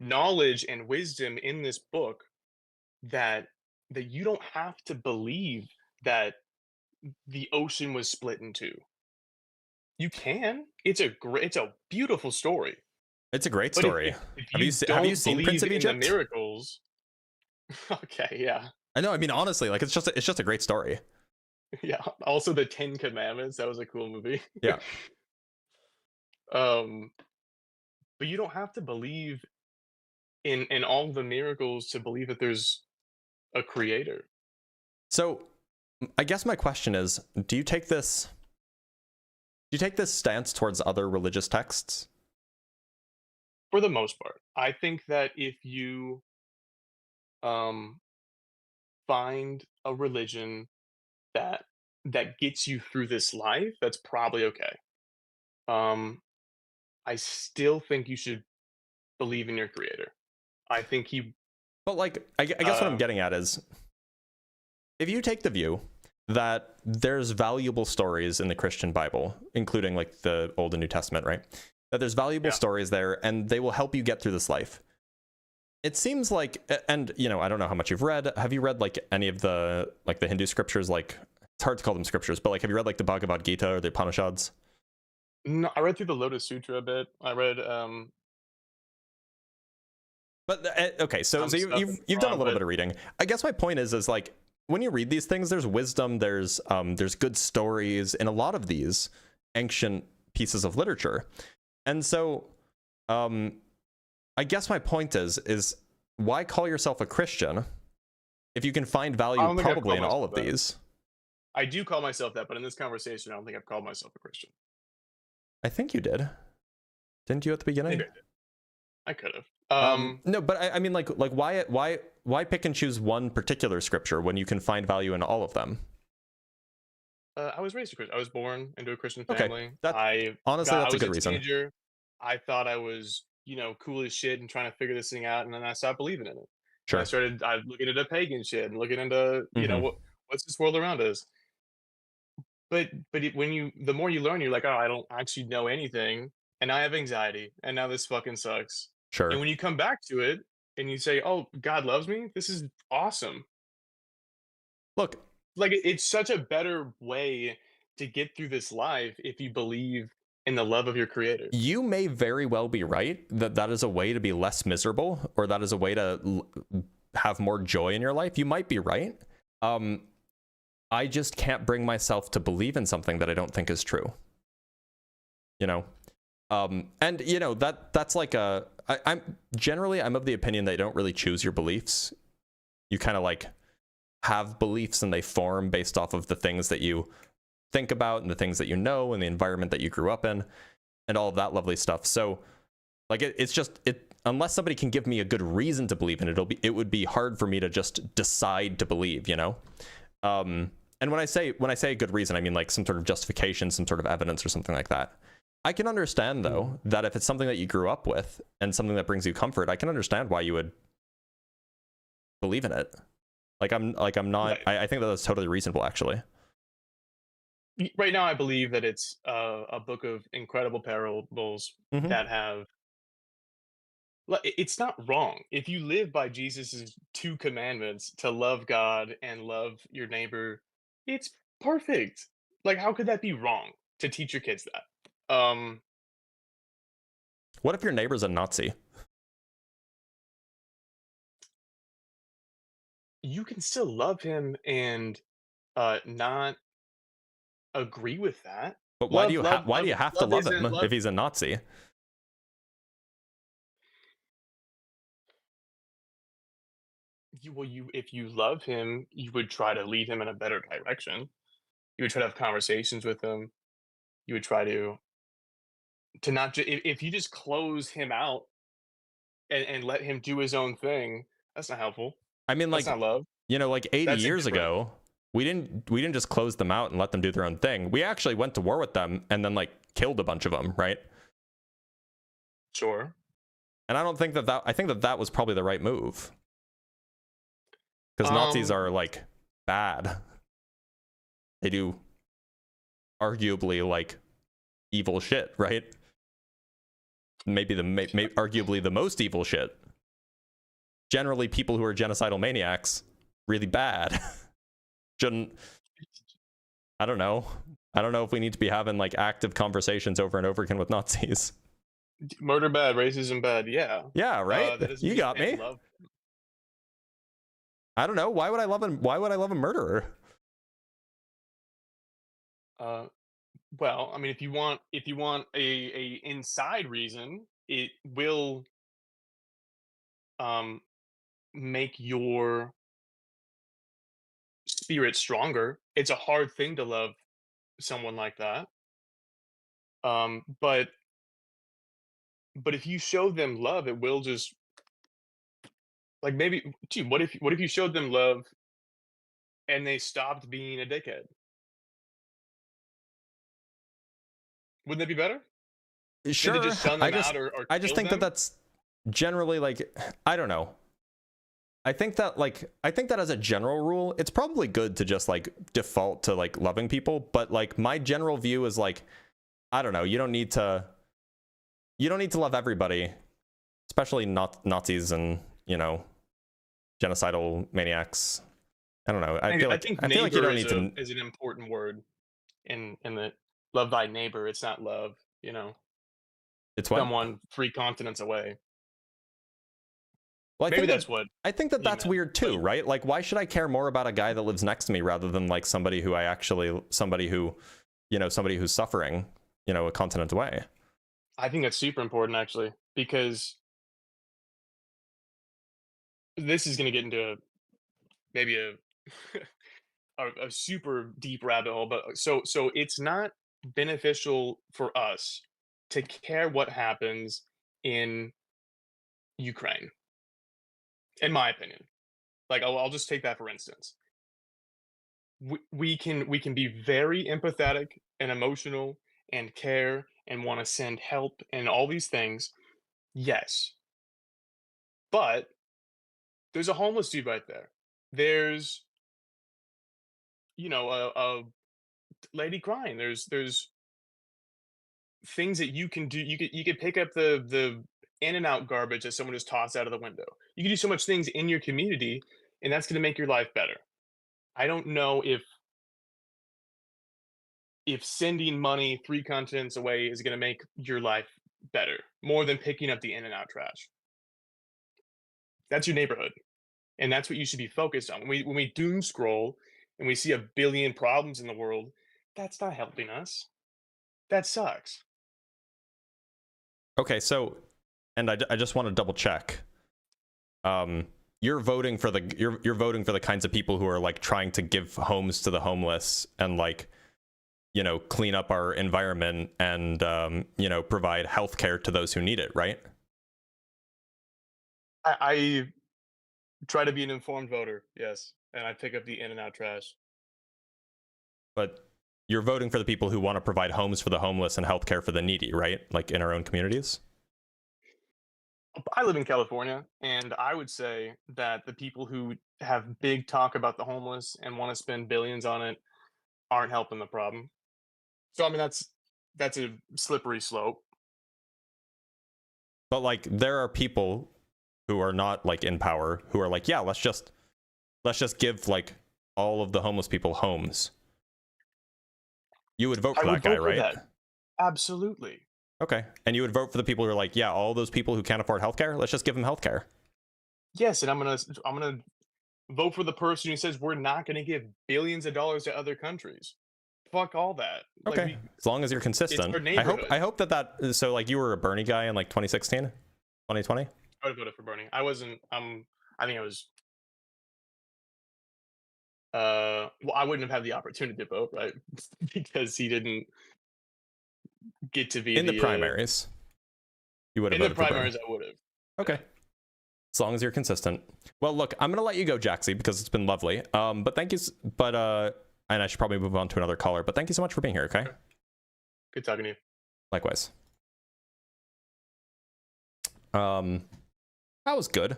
knowledge and wisdom in this book that you don't have to believe that the ocean was split in two. You can. It's a beautiful story. It's a great But story. if you Have you seen Prince of believe in the Egypt? miracles, Okay, yeah. I know, I mean, honestly, like, it's just a great story. Yeah. Also the 10 Commandments, that was a cool movie. Yeah. Um, but you don't have to believe in all the miracles to believe that there's a creator. So I guess my question is, do you take this stance towards other religious texts? For the most part. I think that if you um find a religion that gets you through this life, that's probably okay. Um, I still think you should believe in your creator. I think he But like, I guess what I'm um, getting at is, if you take the view that there's valuable stories in the Christian Bible, including like the Old and New Testament, right? That there's valuable stories there and they will help you get through this life. It seems like, and you know, I don't know how much you've read. Have you read like any of the Hindu scriptures? Like, it's hard to call them scriptures, but like, have you read like the Bhagavad Gita or the Upanishads? no, I read through the Lotus Sutra a bit. I read But okay, so some stuff in you've done a Quran, little but bit of reading. I guess my point is like, when you read these things, there's wisdom, there's good stories in a lot of these ancient pieces of literature. And so I guess my point is why call yourself a Christian if you can find value I don't think I've probably in called all of myself that. these? I do call myself that, but in this conversation, I don't think I've called myself a Christian. I think you did. Didn't you at the beginning? Maybe I could have. No, but I mean, like why pick and choose one particular scripture when you can find value in all of them? I was raised a Christian. I was born into a Christian Okay, family. honestly, that's a I was good reason. teenager. I thought I was, cool as shit and trying to figure this thing out, and then I stopped believing in it. Sure. I looking into pagan shit and looking into, what's this world around us. But the more you learn, you're like, oh, I don't actually know anything, and I have anxiety, and now this fucking sucks. Sure. And when you come back to it and you say, oh, God loves me, this is awesome. Look, like it's such a better way to get through this life if you believe in the love of your creator. You may very well be right that is a way to be less miserable, or that is a way to have more joy in your life. You might be right. I just can't bring myself to believe in something that I don't think is true. You know? And you know, that's like I'm of the opinion that you don't really choose your beliefs. You kind of like have beliefs and they form based off of the things that you think about and the things that you know and the environment that you grew up in and all of that lovely stuff. So like it's just unless somebody can give me a good reason to believe in it, it would be hard for me to just decide to believe, you know? And when I say a good reason, I mean like some sort of justification, some sort of evidence or something like that. I can understand though that if it's something that you grew up with and something that brings you comfort, I can understand why you would believe in it. I'm not. Right. I think that's totally reasonable, actually. Right now, I believe that it's a book of incredible parables that have. It's not wrong if you live by Jesus's 2 commandments to love God and love your neighbor. It's perfect. Like, how could that be wrong to teach your kids that? What if your neighbor's a Nazi? You can still love him and not agree with that. But why do you have to love him if he's a Nazi? If you love him, you would try to lead him in a better direction. You would try to have conversations with him. You would try to not if you just close him out and let him do his own thing, that's not helpful. I mean, like, that's not love. You know, like 80 years ago, we didn't just close them out and let them do their own thing. We actually went to war with them and then like killed a bunch of them, right? Sure. And I don't think I think that was probably the right move. Because Nazis are like bad. They do arguably like evil shit, right? Maybe arguably the most evil shit. Generally, people who are genocidal maniacs, really bad. Shouldn't. I don't know if we need to be having like active conversations over and over again with Nazis. Murder bad, racism bad, yeah. Yeah, right. You got me. I don't know. Why would I love a murderer? Well, I mean, if you want a inside reason, it will make your spirit stronger. It's a hard thing to love someone like that. But if you show them love, it will just like maybe, gee, what if you showed them love and they stopped being a dickhead? Wouldn't that be better? Sure. Than to just shun them out or I just kill think them? that's generally like, I don't know. I think that as a general rule, it's probably good to just like default to like loving people. But like my general view is like, I don't know. You don't need to love everybody, especially not Nazis and, you know, genocidal maniacs. I don't know. I feel like you don't need to. Is an important word in the love thy neighbor. It's not love, you know. It's what? Someone 3 continents away. Well, Maybe that's what I think that's meant, weird too, right? Like, why should I care more about a guy that lives next to me rather than like somebody who's suffering, you know, a continent away? I think that's super important actually, because this is going to get into maybe a a super deep rabbit hole, but so it's not beneficial for us to care what happens in Ukraine, in my opinion. Like I'll just take that for instance. We can be very empathetic and emotional and care and want to send help and all these things. Yes. But there's a homeless dude right there. There's, you know, a lady crying. There's things that you can do. You could pick up the in and out garbage that someone just tossed out of the window. You can do so much things in your community, and that's going to make your life better. I don't know if sending money 3 continents away is going to make your life better more than picking up the in and out trash. That's your neighborhood, and that's what you should be focused on. When we doom scroll and we see a billion problems in the world, that's not helping us. That sucks. Okay, so, and I just want to double check. You're voting for the kinds of people who are like trying to give homes to the homeless and like, you know, clean up our environment and you know, provide healthcare to those who need it, right? I try to be an informed voter, yes, and I pick up the in and out trash. But you're voting for the people who want to provide homes for the homeless and healthcare for the needy, right? Like in our own communities? I live in California, and I would say that the people who have big talk about the homeless and want to spend billions on it aren't helping the problem. So I mean that's a slippery slope. But like there are people who are not like in power who are like, yeah, let's just give like all of the homeless people homes. You would vote for that guy, right? That. Absolutely. Okay. And you would vote for the people who are like, yeah, all those people who can't afford healthcare, let's just give them healthcare. Yes, and I'm gonna vote for the person who says we're not gonna give billions of dollars to other countries. Fuck all that. Okay. Like as long as you're consistent. I hope that so like you were a Bernie guy in like 2016, 2020? I would have voted for Bernie. I wasn't. I think I was. Well, I wouldn't have had the opportunity to vote, right? Because he didn't get to be in the primaries. You would have voted in the primaries. I would have. Okay. As long as you're consistent. Well, look, I'm gonna let you go, Jaxie, because it's been lovely. But thank you. And I should probably move on to another caller. But thank you so much for being here. Okay. Good talking to you. Likewise. That was good.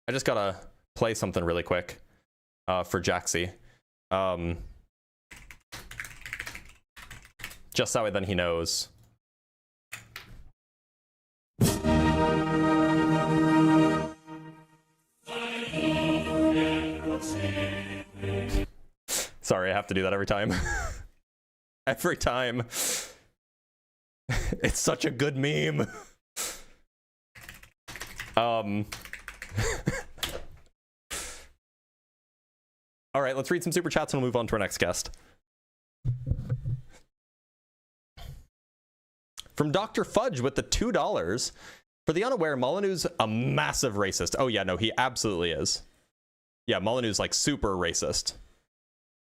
I just gotta play something really quick for Jaxie. Just that way then he knows. Sorry, I have to do that every time. Every time. It's such a good meme. All right, let's read some super chats and we'll move on to our next guest. From Dr. Fudge with the $2. For the unaware, Molyneux's a massive racist. Oh yeah, no, he absolutely is. Yeah, Molyneux's like super racist.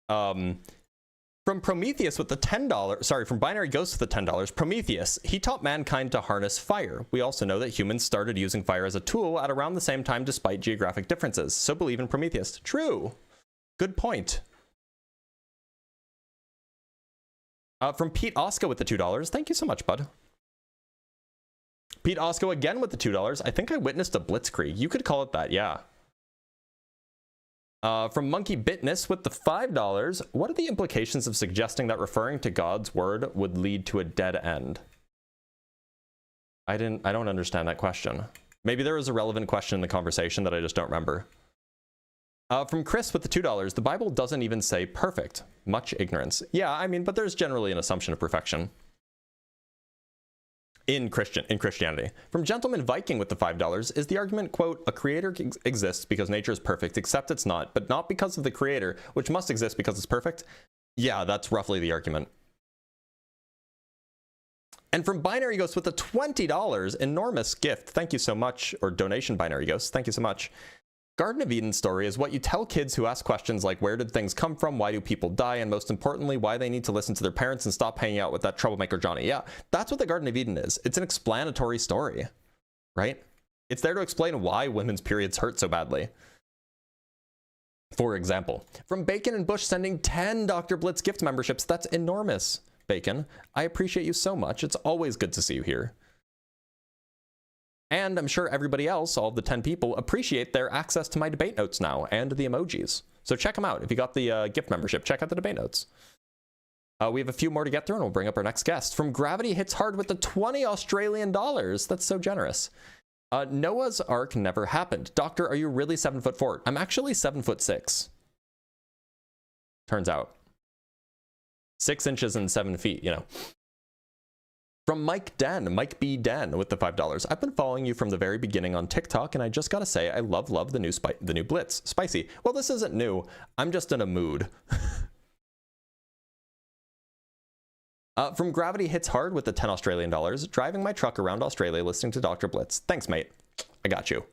From Prometheus with the $10, sorry, from Binary Ghost with the $10, Prometheus, he taught mankind to harness fire. We also know that humans started using fire as a tool at around the same time despite geographic differences. So believe in Prometheus. True. Good point. From Pete Osco with the $2. Thank you so much, bud. Pete Osco again with the $2. I think I witnessed a blitzkrieg. You could call it that, yeah. From Monkey Bitness with the $5. What are the implications of suggesting that referring to God's word would lead to a dead end? I don't understand that question. Maybe there was a relevant question in the conversation that I just don't remember. From Chris with the $2. The Bible doesn't even say perfect. Much ignorance. Yeah, I mean, but there's generally an assumption of perfection in Christianity. From Gentleman Viking with the $5. Is the argument, quote, a creator exists because nature is perfect, except it's not, but not because of the creator, which must exist because it's perfect? Yeah, that's roughly the argument. And from Binary Ghost with the $20, enormous gift. Thank you so much. Or donation, Binary Ghost. Thank you so much. Garden of Eden story is what you tell kids who ask questions like where did things come from, why do people die, and most importantly, why they need to listen to their parents and stop hanging out with that troublemaker Johnny. Yeah, that's what the Garden of Eden is. It's an explanatory story, right? It's there to explain why women's periods hurt so badly. For example, from Bacon and Bush sending 10 Dr. Blitz gift memberships. That's enormous, Bacon. I appreciate you so much. It's always good to see you here. And I'm sure everybody else, all of the 10 people, appreciate their access to my debate notes now and the emojis. So check them out. If you got the gift membership, check out the debate notes. We have a few more to get through and we'll bring up our next guest. From Gravity Hits Hard with the 20 Australian dollars. That's so generous. Noah's Ark never happened. Doctor, are you really 7'4"? I'm actually 7'6". Turns out. 6 inches and 7 feet, you know. From Mike B. Den with the $5. I've been following you from the very beginning on TikTok, and I just gotta say, I love the new Blitz. Spicy. Well, this isn't new. I'm just in a mood. From Gravity Hits Hard with the 10 Australian dollars. Driving my truck around Australia listening to Dr. Blitz. Thanks, mate. I got you.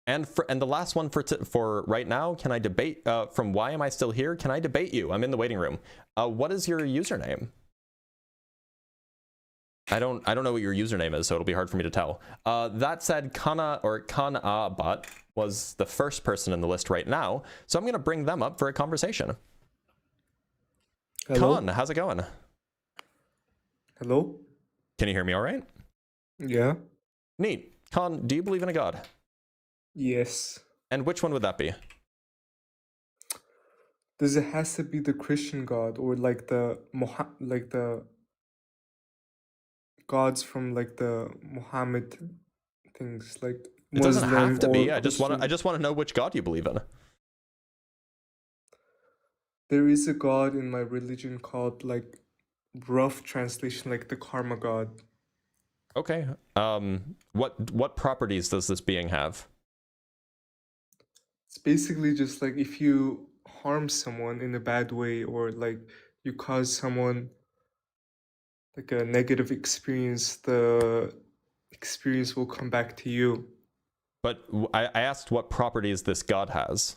And the last one for right now, can I debate, from Why Am I Still Here? Can I debate you? I'm in the waiting room. What is your username? I don't know what your username is, so it'll be hard for me to tell. That said, Kana-Bot was the first person in the list right now, so I'm going to bring them up for a conversation. Hello? Khan, how's it going? Hello? Can you hear me all right? Yeah? Neat. Khan, do you believe in a god? Yes. And which one would that be? Does it has to be the Christian god or like the gods from like the Muhammad things, like It doesn't have to be. or I just want Christian? to know which god you believe in. There is a god in my religion called, like, rough translation, like the karma god. Okay. What properties does this being have? It's basically just like if you harm someone in a bad way or like you cause someone like a negative experience, the experience will come back to you. But I asked what properties this god has.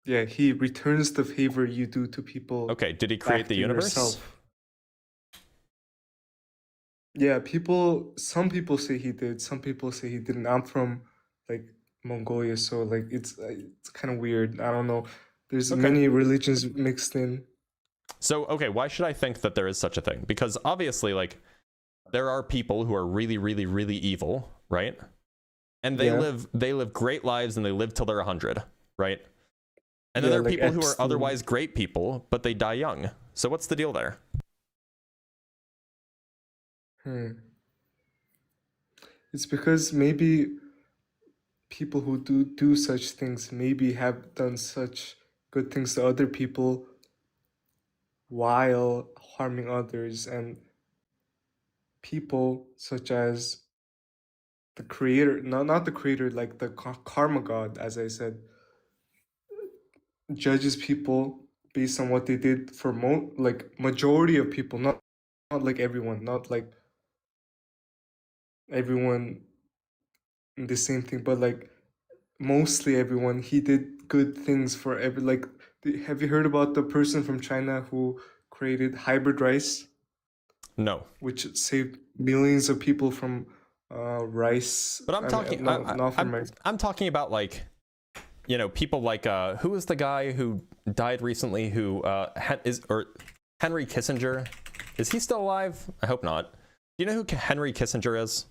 Yeah, he returns the favor you do to people. Okay, did he create back the to universe? yourself. Yeah, some people say he did, some people say he didn't. I'm from like Mongolia, so like it's kind of weird. I don't know. There's Okay. many religions mixed in. So, okay, why should I think that there is such a thing? Because obviously, like, there are people who are really, really, really evil, right? And they Yeah. live great lives and they live till they're 100, right? And then Yeah, there are like people who are Epstein. otherwise great people, but they die young. So what's the deal there? It's because maybe people who do such things maybe have done such good things to other people while harming others, and people such as the creator, not the creator, like the karma god, as I said, judges people based on what they did for majority of people, not like everyone, not like everyone in the same thing, but like mostly everyone. He did good things for have you heard about the person from China who created hybrid rice, No. which saved millions of people from rice? But I'm talking not from rice. I'm talking about, like, you know, people like who was the guy who died recently who Henry Kissinger? Is he still alive? I hope not. Do you know who Henry Kissinger is?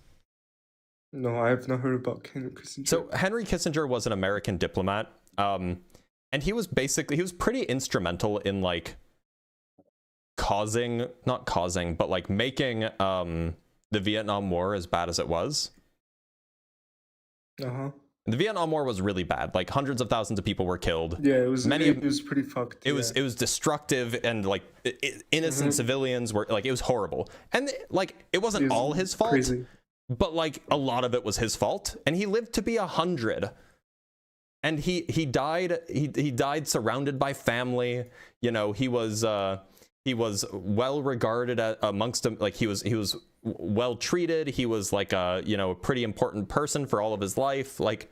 No, I have not heard about Henry Kissinger. So Henry Kissinger was an American diplomat, and he was pretty instrumental in, like, making the Vietnam War as bad as it was. Uh-huh. The Vietnam War was really bad. Like, hundreds of thousands of people were killed. Yeah, it was pretty fucked. It was destructive, and like innocent civilians were, like, it was horrible. And like, it wasn't all his fault. Crazy. But like, a lot of it was his fault, and he lived to be 100, and he died. He died surrounded by family. You know, he was well regarded amongst them. Like, he was well treated. He was like a pretty important person for all of his life. Like,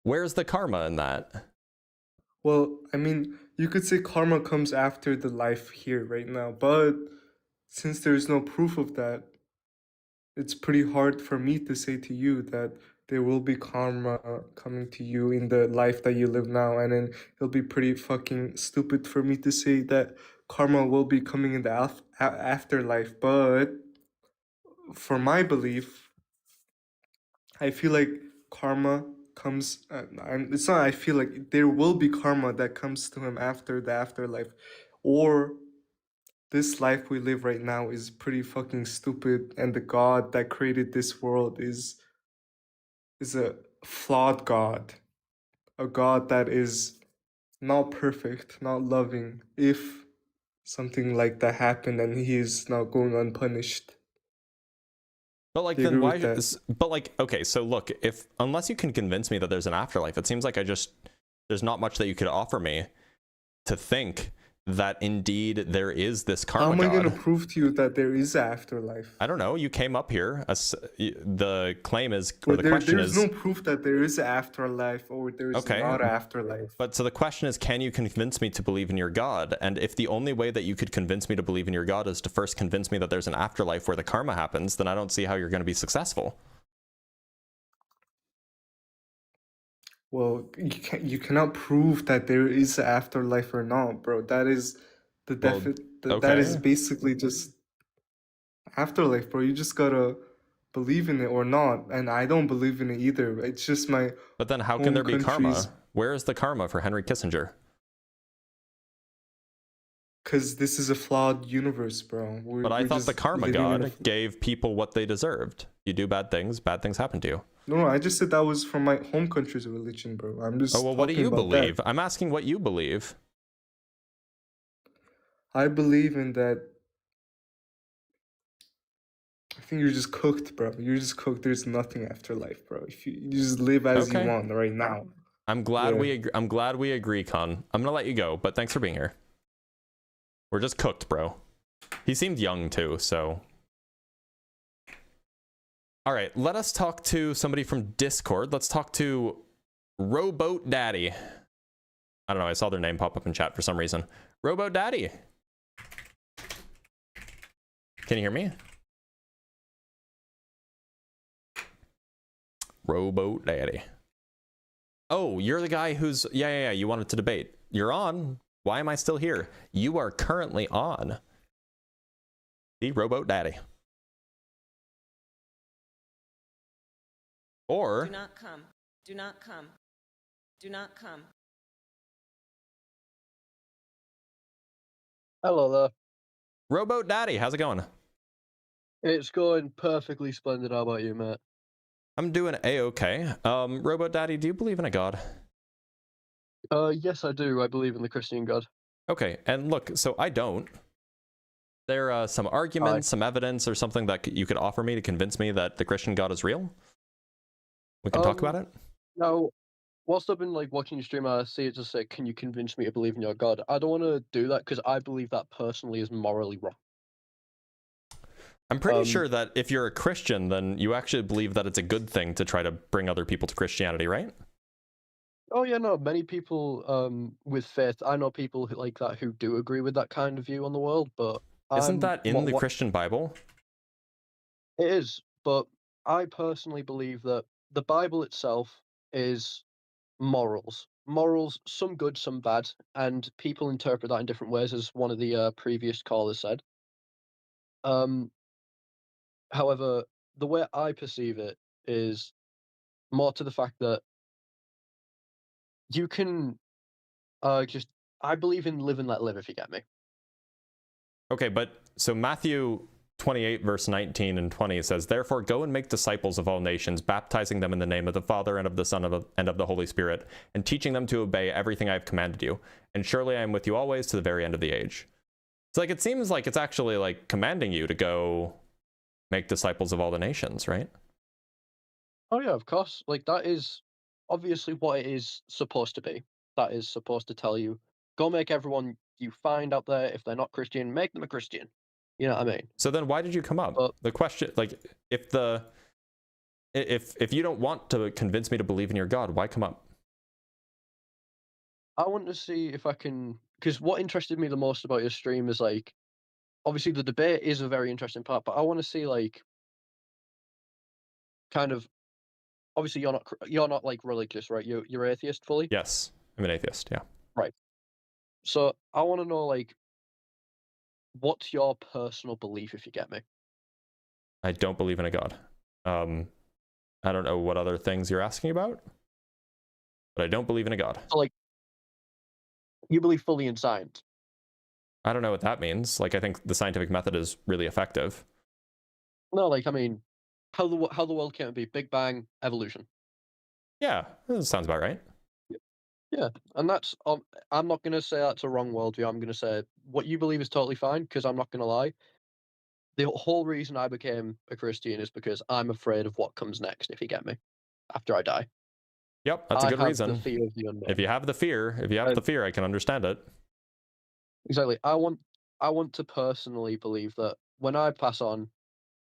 where's the karma in that? Well, I mean, you could say karma comes after the life here right now, but since there's no proof of that, it's pretty hard for me to say to you that there will be karma coming to you in the life that you live now, and then it'll be pretty fucking stupid for me to say that karma will be coming in the afterlife. But for my belief, I feel like karma comes. It's not. I feel like there will be karma that comes to him after the afterlife, or this life we live right now is pretty fucking stupid, and the God that created this world is a flawed God, a God that is not perfect, not loving. If something like that happened and he is now going unpunished. But like, then why? But like, okay, so look, unless you can convince me that there's an afterlife, it seems like there's not much that you could offer me to think that indeed there is this karma. How am I God. going to prove to you that there is an afterlife? I don't know. You came up here. The claim is, or the question is, there's no proof that there is an afterlife, or there is not an afterlife. But so the question is, can you convince me to believe in your God? And if the only way that you could convince me to believe in your God is to first convince me that there's an afterlife where the karma happens, then I don't see how you're going to be successful. Well, you cannot prove that there is an afterlife or not, bro. That is that is basically just afterlife, bro. You just gotta believe in it or not. And I don't believe in it either. It's just my. But then how can there be karma? Where is the karma for Henry Kissinger? Because this is a flawed universe, bro. But I thought the karma God gave people what they deserved. You do bad things happen to you. No, I just said that was from my home country's religion, bro. I'm just. Oh, well, what do you believe? I'm asking what you believe. I believe in that. I think you're just cooked, bro. You're just cooked. There's nothing after life, bro. If you just live as you want right now. I'm glad we agree. I'm glad we agree, Con. I'm gonna let you go, but thanks for being here. We're just cooked, bro. He seemed young too, so. All right, let us talk to somebody from Discord. Let's talk to Rowboat Daddy. I don't know, I saw their name pop up in chat for some reason. Rowboat Daddy. Can you hear me? Rowboat Daddy. Oh, you're the guy who's... Yeah, you wanted to debate. You're on. Why am I still here? You are currently on. The Rowboat Daddy. Or... Do not come. Do not come. Do not come. Hello there. Rowboat Daddy, how's it going? It's going perfectly splendid. How about you, mate? I'm doing A-okay. Rowboat Daddy, do you believe in a god? Yes, I do. I believe in the Christian God. Okay, and look, so I don't. There are some arguments, some evidence, or something that you could offer me to convince me that the Christian God is real? We can talk about it? No, whilst I've been like watching your stream, I see it just say, "Can you convince me to believe in your God?" I don't want to do that because I believe that personally is morally wrong. I'm pretty sure that if you're a Christian, then you actually believe that it's a good thing to try to bring other people to Christianity, right? Oh yeah, no. Many people with faith, I know people like that who do agree with that kind of view on the world. But isn't that in the Christian Bible? It is, but I personally believe that the Bible itself is morals. Morals, some good, some bad, and people interpret that in different ways, as one of the previous callers said. However, the way I perceive it is more to the fact that you can I believe in live and let live, if you get me. Okay, but so Matthew 28 verse 19 and 20 says, "Therefore go and make disciples of all nations, baptizing them in the name of the Father and of the Son and of the Holy Spirit, and teaching them to obey everything I have commanded you. And surely I am with you always to the very end of the age." It's like, it seems like it's actually like commanding you to go make disciples of all the nations, right? Oh yeah, of course. Like, that is obviously what it is supposed to be. That is supposed to tell you, go make everyone you find out there, if they're not Christian, make them a Christian. You know what I mean? So then why did you come up? The question, like, if you don't want to convince me to believe in your God, why come up? I want to see if I can, because what interested me the most about your stream is, like, obviously the debate is a very interesting part, but I want to see, like, kind of, obviously you're not like religious, right? You're atheist fully? Yes, I'm an atheist, yeah. Right. So I want to know, like, what's your personal belief, if you get me? I don't believe in a God. I don't know what other things you're asking about, but I don't believe in a God. So, like, you believe fully in science? I don't know what that means. Like, I think the scientific method is really effective. No, like, I mean, how the world came to be, Big Bang, evolution. Yeah, that sounds about right. Yeah, and that's, I'm not going to say that's a wrong worldview. I'm going to say what you believe is totally fine, because I'm not going to lie. The whole reason I became a Christian is because I'm afraid of what comes next, if you get me, after I die. Yep, that's a good reason. The fear of the unknown. If you have the fear, I can understand it. Exactly. I want to personally believe that when I pass on,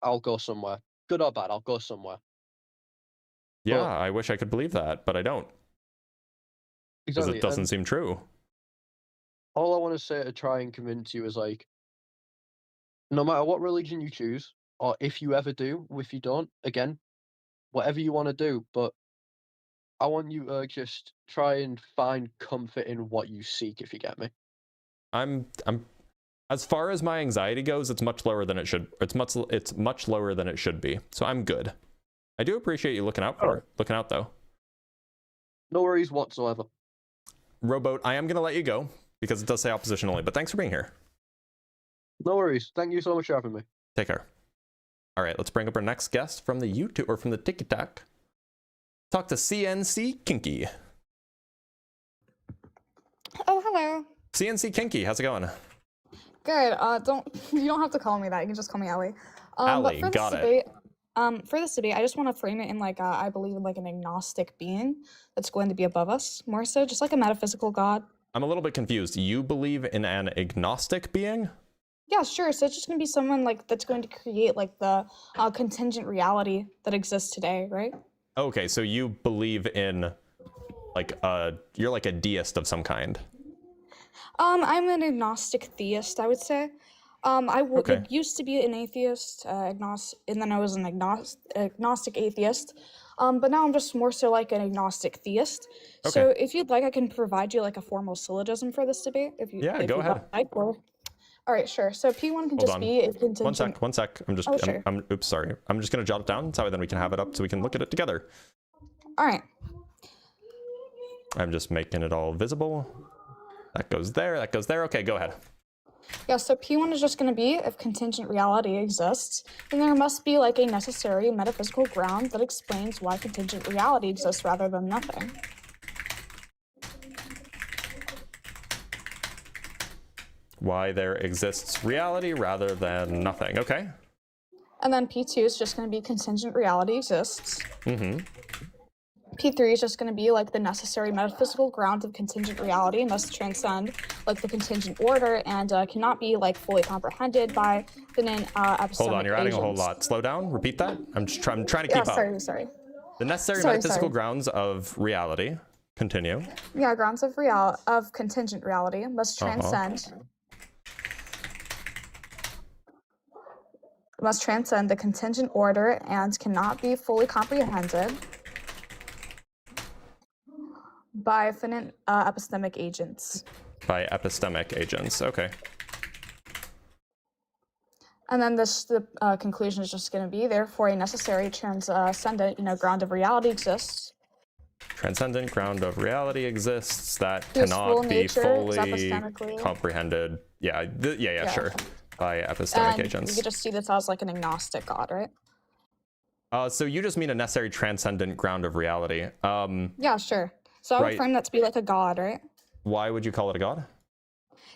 I'll go somewhere. Good or bad, I'll go somewhere. Yeah, But, I wish I could believe that, but I don't. Because exactly. it doesn't seem true. All I want to say to try and convince you is, like, no matter what religion you choose, or if you ever do, if you don't, again, whatever you want to do, but I want you to just try and find comfort in what you seek, if you get me. I'm as far as my anxiety goes, it's much lower than it should. It's much lower than it should be. So I'm good. I do appreciate you looking out though. No worries whatsoever. Rowboat, I am going to let you go because it does say opposition only, but thanks for being here. No worries. Thank you so much for having me. Take care. All right, let's bring up our next guest from the YouTube or from the TikTok. Talk to CNC Kinky. Oh, hello. CNC Kinky, how's it going? Good. You don't have to call me that. You can just call me Ellie. Ellie, but got it. For this debate, I just want to frame it in like I believe in like an agnostic being that's going to be above us, more so just like a metaphysical God. I'm a little bit confused. You believe in an agnostic being? Yeah, sure. So it's just going to be someone like that's going to create like the contingent reality that exists today, right? Okay, so you believe in like you're like a deist of some kind. I'm an agnostic theist, I would say. I used to be an atheist, agnostic, and then I was an agnostic atheist. But now I'm just more so like an agnostic theist. Okay. So if you'd like, I can provide you like a formal syllogism for this debate. If you go ahead. Like, or... All right, sure. So P1 can just be a contingent. One sec. I'm just. Oh, sure. Oops, sorry. I'm just gonna jot it down so then we can have it up so we can look at it together. All right. I'm just making it all visible. That goes there. That goes there. Okay, go ahead. Yeah, so P1 is just going to be if contingent reality exists, then there must be like a necessary metaphysical ground that explains why contingent reality exists rather than nothing. Why there exists reality rather than nothing. Okay. And then P2 is just going to be contingent reality exists. Mm-hmm. P3 is just going to be like the necessary metaphysical ground of contingent reality, must transcend like the contingent order, and cannot be like fully comprehended by finite epistemic Hold on, you're adding a whole agents. lot. Slow down. Repeat that. I'm trying to keep up. Sorry. The necessary metaphysical grounds of reality. Continue. Yeah, grounds of contingent reality must transcend. Must transcend the contingent order and cannot be fully comprehended by finite epistemic agents. By epistemic agents. Okay. And then the conclusion is just going to be, therefore, a necessary transcendent, ground of reality exists. Transcendent ground of reality exists that Whose cannot full be nature is fully epistemically- comprehended. Yeah, sure. Okay. By epistemic And agents. you could just see this as like an agnostic god, right? So you just mean a necessary transcendent ground of reality. Yeah, sure. So I would Right. frame that to be like a god, right? Why would you call it a god?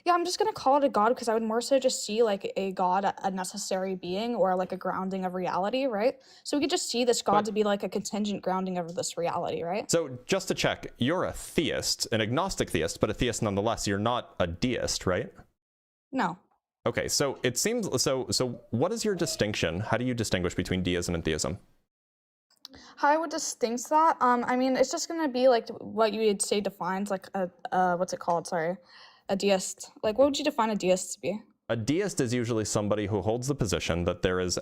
Yeah, I'm just gonna call it a god because I would more so just see like a god, a necessary being, or like a grounding of reality, right? So we could just see this god to be like a contingent grounding of this reality, right? So just to check, you're a theist, an agnostic theist, but a theist nonetheless. You're not a deist, right? No. Okay, so it seems so what is your distinction? How do you distinguish between deism and theism? How I would distinct that, I mean, it's just gonna be like what you would say defines like a what's it called? Sorry, a deist. Like, what would you define a deist to be? A deist is usually somebody who holds the position that there is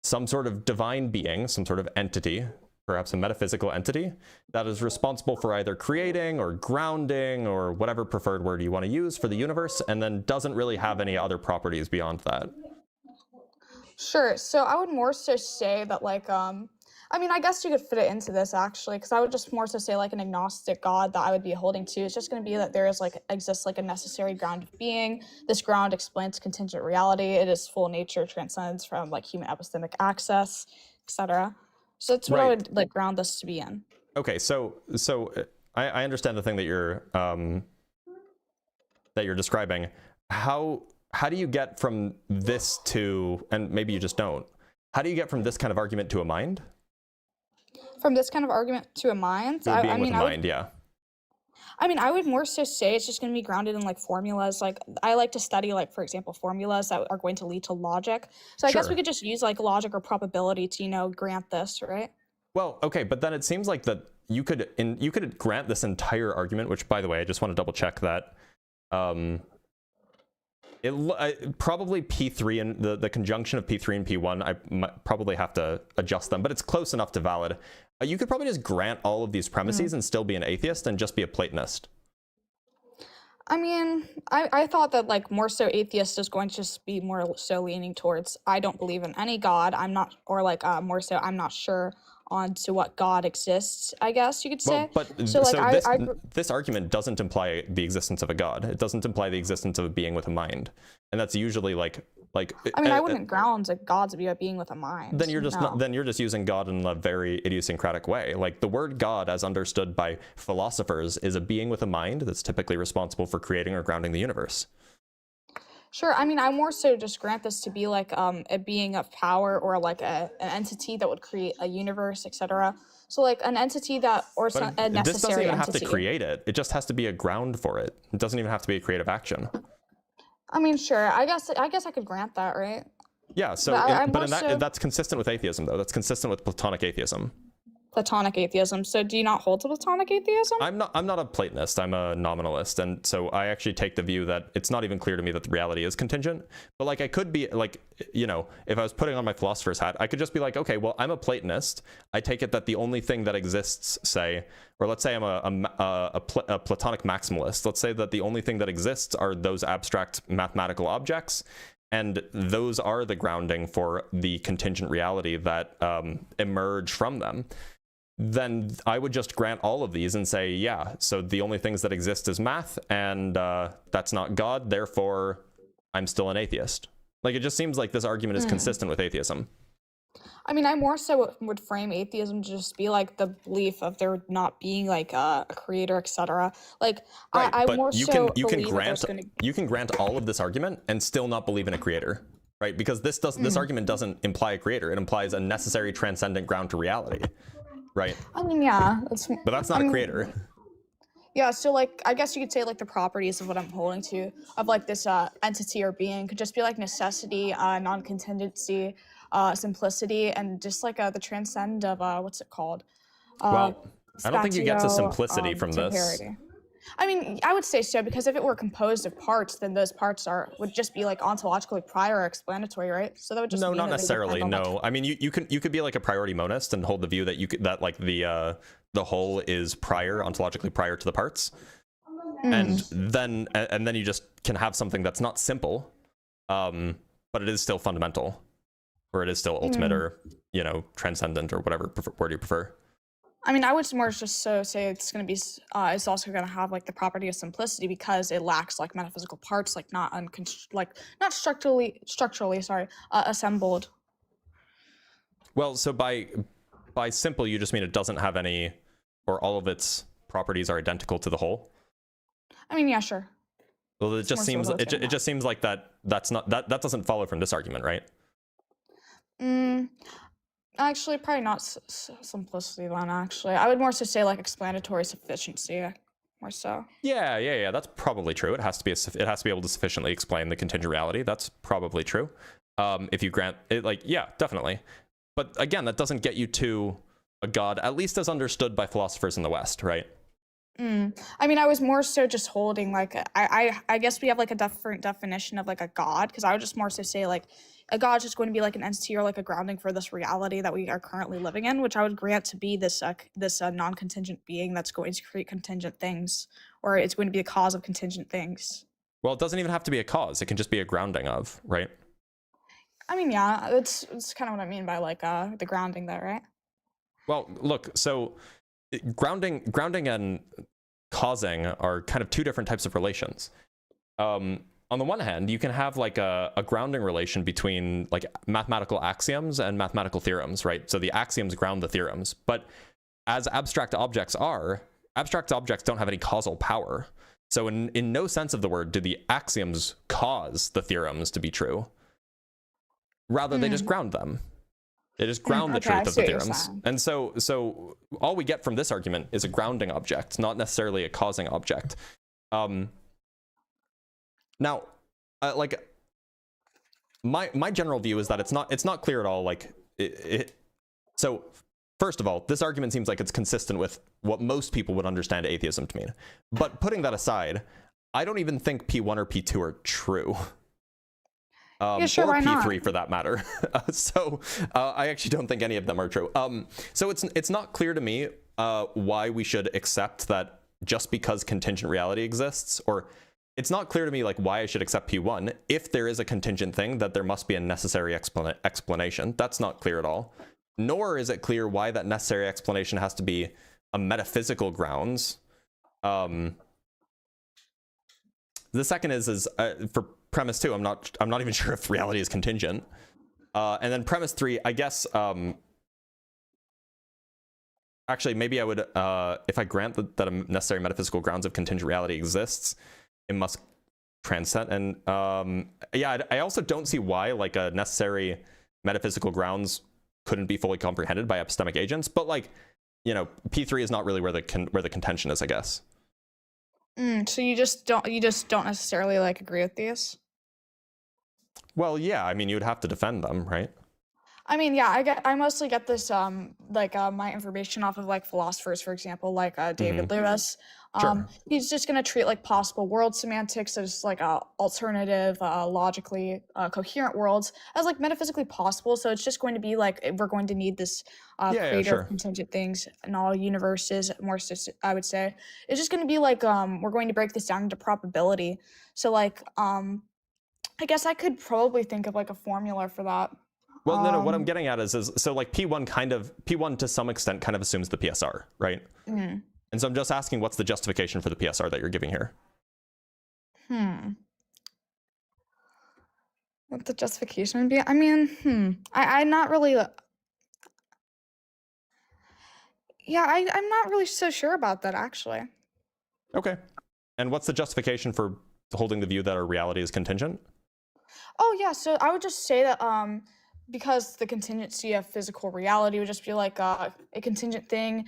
some sort of divine being, some sort of entity, perhaps a metaphysical entity, that is responsible for either creating or grounding or whatever preferred word you want to use for the universe, and then doesn't really have any other properties beyond that. Sure. So I would more so say that like I mean, I guess you could fit it into this actually, because I would just more so say like an agnostic god that I would be holding to. It's just going to be that there is exists a necessary ground of being. This ground explains contingent reality. It is full nature, transcends from like human epistemic access, etc. So that's what I would like ground this to be in. Okay, so I understand the thing that you're describing. How do you get from this to, and maybe you just don't, how do you get from this kind of argument to a mind? From this kind of argument to a mind? To a being with a mind, yeah. I mean, I would more so say it's just going to be grounded in like formulas. Like I like to study like, for example, formulas that are going to lead to logic. So I guess we could just use like logic or probability to, grant this, right? Well, okay, but then it seems like that you could grant this entire argument, which by the way, I just want to double check that probably P3 and the conjunction of P3 and P1, I might probably have to adjust them, but it's close enough to valid. You could probably just grant all of these premises and still be an atheist and just be a Platonist. I mean, I thought that like more so atheist is going to just be more so leaning towards I don't believe in any god. I'm not, or like more so I'm not sure on to what God exists, I guess you could say. Well, but so like this argument doesn't imply the existence of a god. It doesn't imply the existence of a being with a mind, and that's usually like. I mean, I wouldn't ground a god to be a being with a mind. Then you're just then you're just using God in a very idiosyncratic way. Like the word God, as understood by philosophers, is a being with a mind that's typically responsible for creating or grounding the universe. Sure. I mean, I more so just grant this to be like a being of power or like an entity that would create a universe, etc. So like an entity that or a necessary entity. This doesn't even have to create it. It just has to be a ground for it. It doesn't even have to be a creative action. I mean, sure. I guess I could grant that, right? Yeah. So, that's consistent with atheism, though. That's consistent with Platonic atheism. Platonic atheism. So do you not hold to Platonic atheism? I'm not a Platonist. I'm a nominalist, and so I actually take the view that it's not even clear to me that the reality is contingent. But like I could be like, if I was putting on my philosopher's hat, I could just be like, okay, well, I'm a Platonist. I take it that the only thing that exists, say, or let's say I'm a Platonic maximalist. Let's say that the only thing that exists are those abstract mathematical objects. And those are the grounding for the contingent reality that emerge from them. Then I would just grant all of these and say, yeah, so the only things that exist is math, and that's not God, therefore I'm still an atheist. Like, it just seems like this argument is consistent with atheism. I mean, I more so would frame atheism to just be like the belief of there not being like a creator, etc. Like, right, I more so you can grant all of this argument and still not believe in a creator, right? Because this argument doesn't imply a creator; it implies a necessary transcendent ground to reality. right? I mean, yeah, But that's not a creator. Yeah, so like I guess you could say like the properties of what I'm holding to of like this entity or being could just be like necessity, non-contingency, simplicity, and just like the transcend of what's it called? Well, I don't think you get to spatio, simplicity from this. tempority. I mean, I would say so because if it were composed of parts, then those parts would just be like ontologically prior or explanatory, right? So that would just No, mean not that they necessarily. depend on, No, I mean you could be like a priority monist and hold the view that like the whole is prior, ontologically prior to the parts, and then you just can have something that's not simple, but it is still fundamental, or it is still ultimate, or transcendent, or whatever word you prefer. I mean, I would more just say it's going to be, it's also going to have like the property of simplicity because it lacks like metaphysical parts, like not structurally assembled. Well, so by simple, you just mean it doesn't have any, or all of its properties are identical to the whole. I mean, yeah, sure. Well, it just seems like that doesn't follow from this argument, right? Actually, probably not simplicity then, actually. I would more so say like explanatory sufficiency, more so. Yeah, that's probably true. It has to be able to sufficiently explain the contingent reality. That's probably true. If you grant it, like, yeah, definitely. But again, that doesn't get you to a god, at least as understood by philosophers in the West, right? I mean, I was more so just holding like I guess we have like a different definition of like a god, because I would just more so say like a god is just going to be like an entity or like a grounding for this reality that we are currently living in, which I would grant to be this non-contingent being that's going to create contingent things, or it's going to be a cause of contingent things. Well, it doesn't even have to be a cause. It can just be a grounding of, right? I mean, yeah, it's kind of what I mean by like the grounding there, right? Well, look, so grounding and causing are kind of two different types of relations. On the one hand, you can have like a grounding relation between like mathematical axioms and mathematical theorems, right? So the axioms ground the theorems, but as abstract objects don't have any causal power. So in no sense of the word do the axioms cause the theorems to be true. Rather, they just ground them. They just ground the truth of the theorems. And so all we get from this argument is a grounding object, not necessarily a causing object. Now, like my general view is that it's not clear at all. Like so first of all, this argument seems like it's consistent with what most people would understand atheism to mean. But putting that aside, I don't even think P1 or P2 are true. Yeah, sure, or why P3 not? for that matter. So I actually don't think any of them are true. So it's not clear to me why we should accept that just because contingent reality exists, or it's not clear to me like why I should accept P1 if there is a contingent thing, that there must be a necessary explanation. That's not clear at all. Nor is it clear why that necessary explanation has to be a metaphysical grounds. The second is for premise 2, I'm not even sure if reality is contingent. And then premise 3, I guess, actually, maybe I would, if I grant that a necessary metaphysical grounds of contingent reality exists, it must transcend. And yeah, I also don't see why like a necessary metaphysical grounds couldn't be fully comprehended by epistemic agents. But like, P3 is not really where the contention is, I guess. So you just don't necessarily like agree with these? Well, yeah, I mean, you would have to defend them, right? I mean, yeah, I mostly get this my information off of like philosophers, for example, like David Lewis. Sure. He's just gonna treat like possible world semantics as like alternative, logically coherent worlds as like metaphysically possible. So it's just going to be like we're going to need this creator sure. of contingent things in all universes. I would say it's just going to be like we're going to break this down into probability. So like I guess I could probably think of like a formula for that. Well, no, what I'm getting at is so like P1 to some extent kind of assumes the PSR, right? And so I'm just asking, what's the justification for the PSR that you're giving here? What the justification would be? I mean, I'm not really. Yeah, I'm not really so sure about that actually. Okay. And what's the justification for holding the view that our reality is contingent? Oh yeah, so I would just say that because the contingency of physical reality would just be like a contingent thing.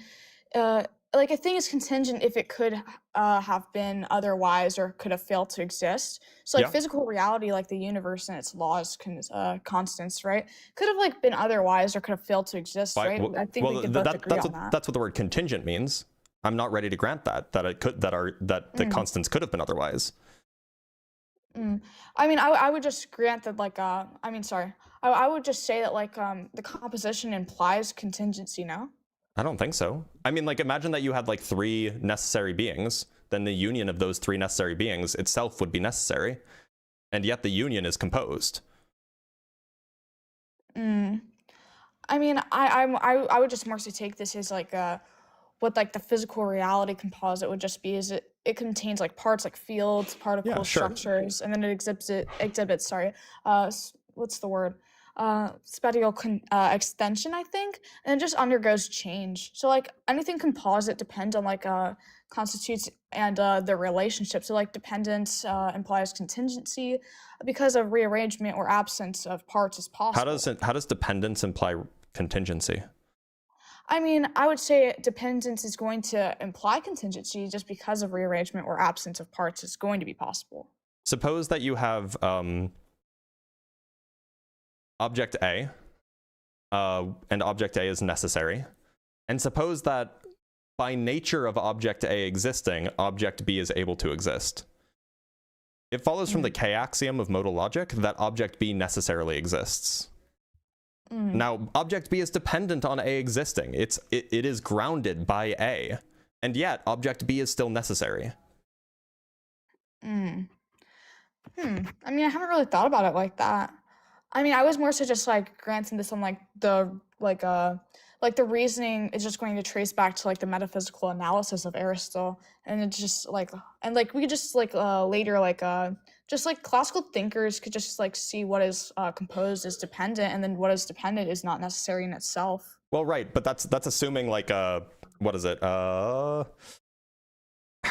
Like a thing is contingent if it could have been otherwise or could have failed to exist. So like Yeah. physical reality, like the universe and its laws, constants, right, could have like been otherwise or could have failed to exist, right? I think we could both agree on that. That's what the word contingent means. I'm not ready to grant that the constants could have been otherwise. I mean, I would just grant that, like, I would just say that, like, the composition implies contingency, no? I don't think so. I mean, like, imagine that you had like 3 necessary beings, then the union of those 3 necessary beings itself would be necessary, and yet the union is composed. I mean, I would just more so take this as like what like the physical reality composite would just be is it contains like parts like fields, particles, structures, and then it exhibits what's the word? Spatial extension, I think, and it just undergoes change. So like anything composite depends on like constitutes and the relationship. So like dependence implies contingency because of rearrangement or absence of parts is possible. How does dependence imply contingency? I mean, I would say dependence is going to imply contingency just because of rearrangement or absence of parts is going to be possible. Suppose that you have object A, and object A is necessary, and suppose that by nature of object A existing, object B is able to exist. It follows from the K axiom of modal logic that object B necessarily exists. Now, object B is dependent on A existing. It is grounded by A, and yet object B is still necessary. I mean, I haven't really thought about it like that. I mean, I was more so just like granting this on like the reasoning is just going to trace back to like the metaphysical analysis of Aristotle, and it's just like we could just like later like just like classical thinkers could just like see what is composed as dependent, and then what is dependent is not necessary in itself. Well, right, but that's assuming like what is it?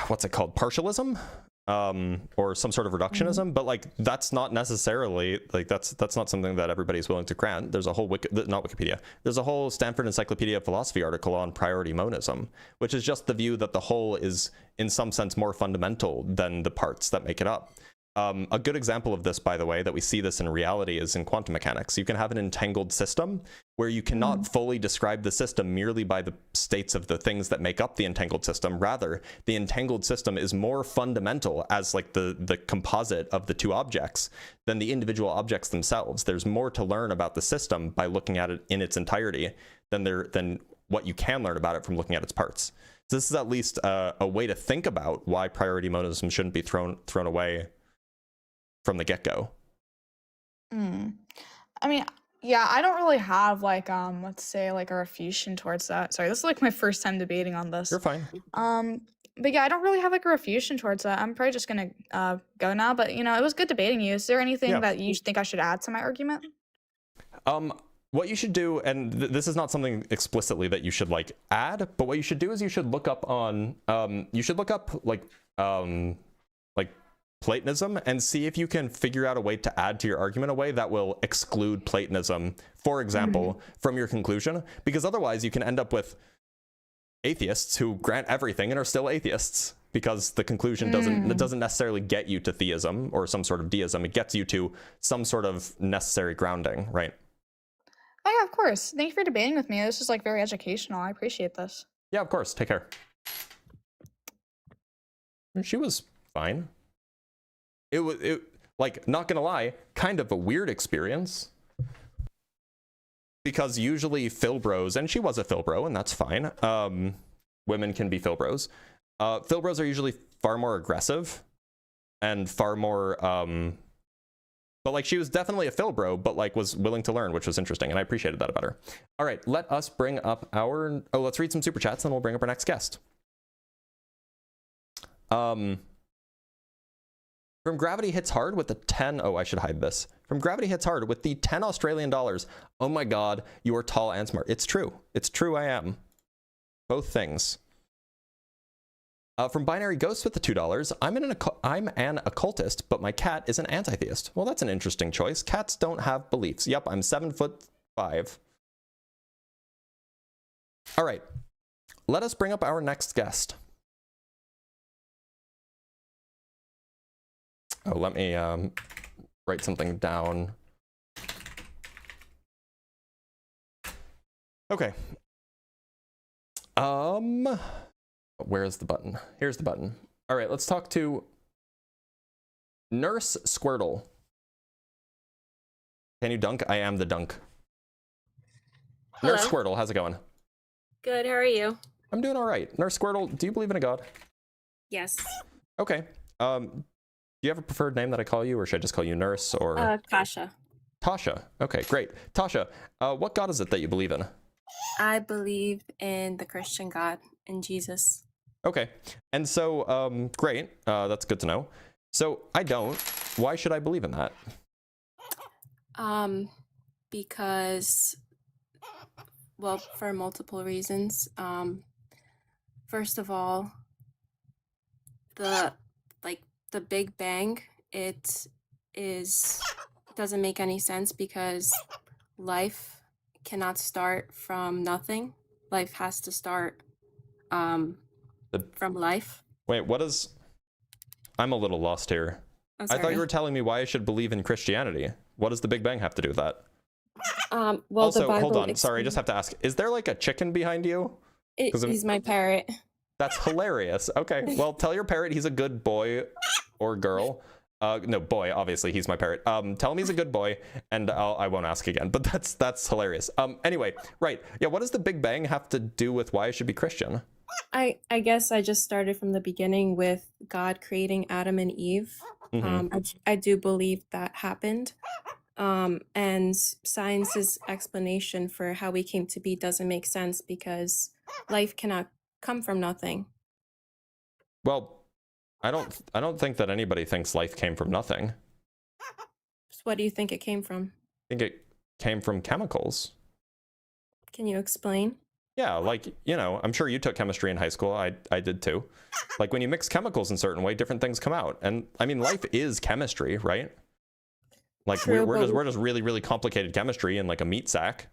What's it called? Partialism? Or some sort of reductionism, but like that's not necessarily like that's not something that everybody's willing to grant. There's a whole not Wikipedia. There's a whole Stanford Encyclopedia of Philosophy article on priority monism, which is just the view that the whole is in some sense more fundamental than the parts that make it up. A good example of this, by the way, that we see this in reality is in quantum mechanics. You can have an entangled system where you cannot fully describe the system merely by the states of the things that make up the entangled system. Rather, the entangled system is more fundamental as like the composite of the 2 objects than the individual objects themselves. There's more to learn about the system by looking at it in its entirety than what you can learn about it from looking at its parts. So this is at least a way to think about why priority monism shouldn't be thrown away from the get-go. I mean, yeah, I don't really have like let's say like a refutation towards that. Sorry, this is like my first time debating on this. You're fine. But yeah, I don't really have like a refutation towards that. I'm probably just gonna go now, but you know, it was good debating you. Is there anything that you think I should add to my argument? What you should do, and this is not something explicitly that you should like add, but what you should do is you should look up on like Platonism and see if you can figure out a way to add to your argument a way that will exclude Platonism, for example, from your conclusion, because otherwise you can end up with atheists who grant everything and are still atheists because the conclusion doesn't necessarily get you to theism or some sort of deism. It gets you to some sort of necessary grounding, right? Oh yeah, of course. Thank you for debating with me. This is like very educational. I appreciate this. Yeah, of course. Take care. She was fine. It like, not gonna lie, kind of a weird experience. Because usually Philbros, and she was a Philbro, and that's fine. Women can be Philbros. Philbros are usually far more aggressive and far more, but like she was definitely a Philbro, but like was willing to learn, which was interesting, and I appreciated that about her. All right, let us bring up let's read some super chats, and then we'll bring up our next guest. From Gravity Hits Hard with the 10... Oh, I should hide this. From Gravity Hits Hard with the 10 Australian dollars. Oh my god, you are tall and smart. It's true. It's true I am. Both things. From Binary Ghost with the $2, I'm an occultist, but my cat is an anti-theist. Well, that's an interesting choice. Cats don't have beliefs. Yep, I'm 7'5". All right, let us bring up our next guest. Oh, let me write something down. Okay. Where's the button? Here's the button. All right, let's talk to Nurse Squirtle. Can you dunk? I am the dunk. Hello. Nurse Squirtle, how's it going? Good, how are you? I'm doing all right. Nurse Squirtle, do you believe in a god? Yes. Okay. Do you have a preferred name that I call you, or should I just call you Nurse, or? Kasha. Tasha. Okay, great. Tasha, what god is it that you believe in? I believe in the Christian God, in Jesus. Okay. And so, great. That's good to know. So, I don't. Why should I believe in that? Because, well, for multiple reasons. First of all, the Big Bang, it doesn't make any sense because life cannot start from nothing. Life has to start from life. Wait, what is... I'm a little lost here. I'm I thought sorry. you were telling me why I should believe in Christianity. What does the Big Bang have to do with that? Well, Also, the Bible hold on. Sorry, I just have to ask. Is there like a chicken behind you? He's my parrot. That's hilarious. Okay, well, tell your parrot he's a good boy or girl. No, boy, obviously, he's my parrot. Tell him he's a good boy, and I won't ask again, but that's hilarious. Anyway, right. Yeah, what does the Big Bang have to do with why I should be Christian? I guess I just started from the beginning with God creating Adam and Eve. I do believe that happened. And science's explanation for how we came to be doesn't make sense because life cannot come from nothing. Well, I don't think that anybody thinks life came from nothing. So what do you think it came from? I think it came from chemicals. Can you explain? Yeah, like, you know, I'm sure you took chemistry in high school. I did too. Like when you mix chemicals in a certain way, different things come out. And I mean, life is chemistry, right? Like True, we're just really, really complicated chemistry in like a meat sack.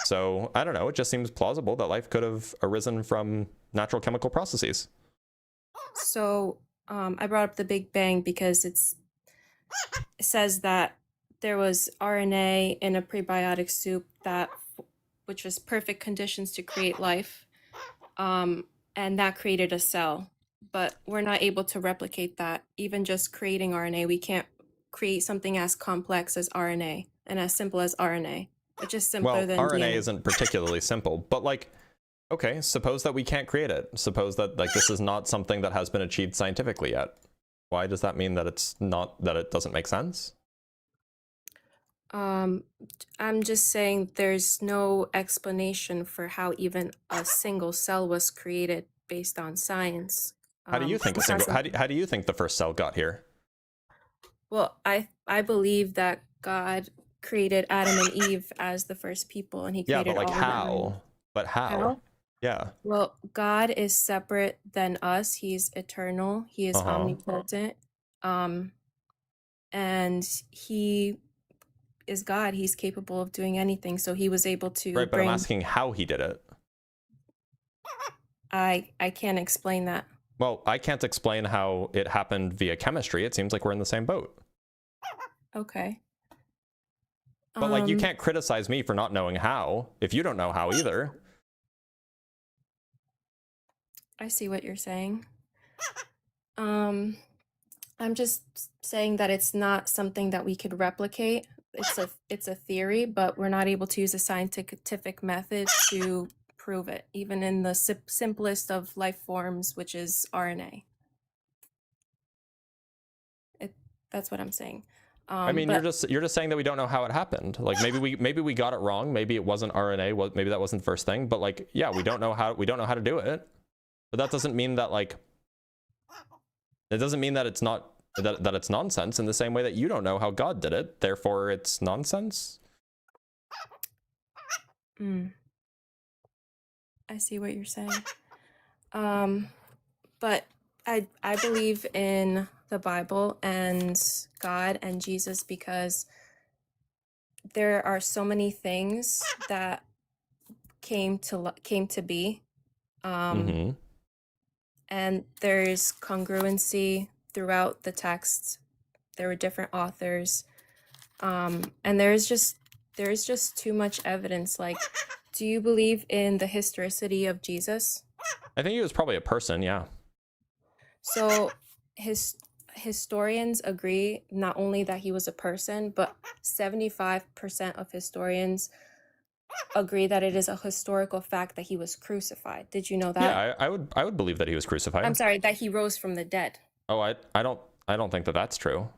So I don't know. It just seems plausible that life could have arisen from natural chemical processes. So I brought up the Big Bang because it says that there was RNA in a prebiotic soup which was perfect conditions to create life, and that created a cell. But we're not able to replicate that. Even just creating RNA, we can't create something as complex as RNA and as simple as RNA, which is simpler than RNA DNA. isn't particularly simple, but like, okay, suppose that we can't create it. Suppose that like this is not something that has been achieved scientifically yet. Why does that mean that it doesn't make sense? I'm just saying there's no explanation for how even a single cell was created based on science. How do you think how do you think the first cell got here? Well, I believe that God created Adam and Eve as the first people, and he Yeah, created but like all how? women. But how? How? Yeah. Well, God is separate than us. He's eternal. He is omnipotent. And he is God. He's capable of doing anything. So he was able to Right, but I'm asking how he did it. I can't explain that. Well, I can't explain how it happened via chemistry. It seems like we're in the same boat. Okay. But like, you can't criticize me for not knowing how, if you don't know how either. I see what you're saying. I'm just saying that it's not something that we could replicate. It's a theory, but we're not able to use a scientific method to prove it, even in the simplest of life forms, which is RNA. That's what I'm saying. I mean, you're just saying that we don't know how it happened. Like maybe we got it wrong. Maybe it wasn't RNA. Maybe that wasn't the first thing. But like, yeah, we don't know how to do it. But that doesn't mean that like, it doesn't mean that it's not that it's nonsense. In the same way that you don't know how God did it, therefore it's nonsense. I see what you're saying. But I believe in the Bible and God and Jesus because there are so many things that came to be, and there's congruency throughout the text. There were different authors, and there's just too much evidence. Like, do you believe in the historicity of Jesus? I think he was probably a person, yeah. So historians agree not only that he was a person, but 75% of historians agree that it is a historical fact that he was crucified. Did you know that? Yeah, I would believe that he was crucified. I'm sorry, that he rose from the dead. Oh, I don't think that that's true.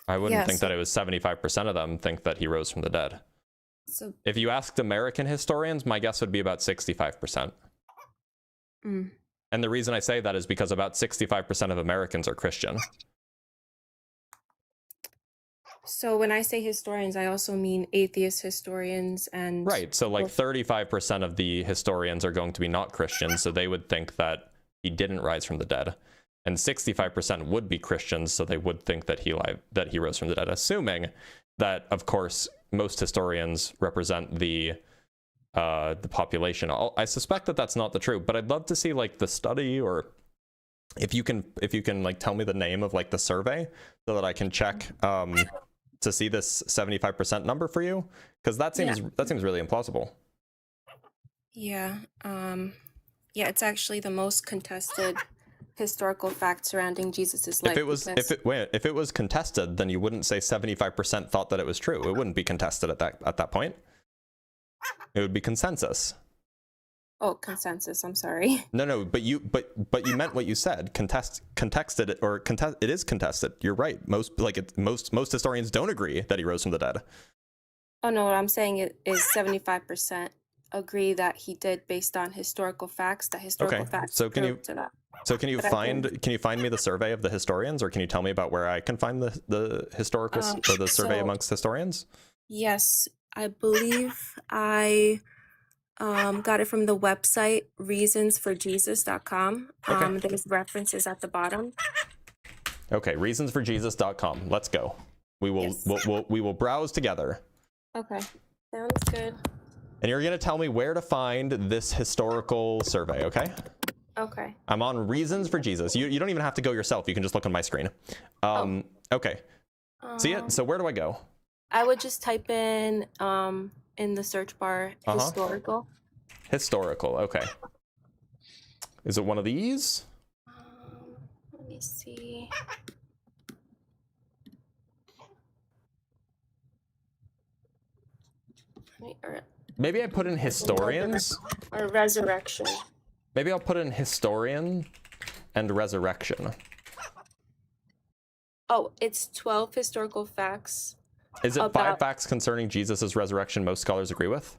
I wouldn't think that it was 75% of them think that he rose from the dead. So if you asked American historians, my guess would be about 65%. And the reason I say that is because about 65% of Americans are Christian. So when I say historians, I also mean atheist historians and... Right, so like 35% of the historians are going to be not Christians, so they would think that he didn't rise from the dead. And 65% would be Christians, so they would think that he rose from the dead, assuming that, of course, most historians represent the population. I suspect that that's not the truth, but I'd love to see like the study, or if you can like tell me the name of like the survey so that I can check to see this 75% number for you, because that seems really implausible. Yeah, it's actually the most contested historical fact surrounding Jesus's life. If it was contested, then you wouldn't say 75% thought that it was true. It wouldn't be contested at that point. It would be consensus. Oh, consensus. I'm sorry. No, but you meant what you said. It is contested. You're right. Most historians don't agree that he rose from the dead. Oh no, what I'm saying is 75% agree that he did based on historical facts. Facts. So can you find me the survey of the historians, or can you tell me about where I can find the historical or the survey amongst historians? Yes, I believe I got it from the website reasonsforjesus.com. There's references at the bottom. Okay, reasonsforjesus.com. Let's go. We will browse together. Okay, sounds good. And you're gonna tell me where to find this historical survey, okay? Okay. I'm on Reasons for Jesus. You don't even have to go yourself. You can just look on my screen. Okay. See it? So where do I go? I would just type in the search bar, historical. Historical, okay. Is it one of these? Let me see. Maybe I put in historians. Or resurrection. Maybe I'll put in historian and resurrection. Oh, it's 12 historical facts. Is it 5 facts concerning Jesus' resurrection most scholars agree with?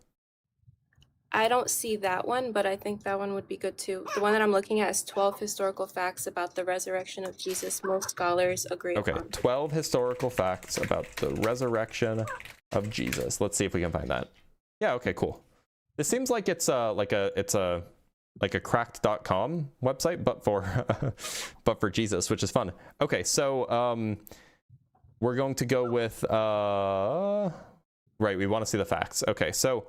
I don't see that one, but I think that one would be good too. The one that I'm looking at is 12 historical facts about the resurrection of Jesus most scholars agree Okay, upon. 12 historical facts about the resurrection of Jesus. Let's see if we can find that. Yeah, okay, cool. This seems like it's a cracked.com website, but for Jesus, which is fun. Okay, so we're going to go with right, we want to see the facts. Okay, so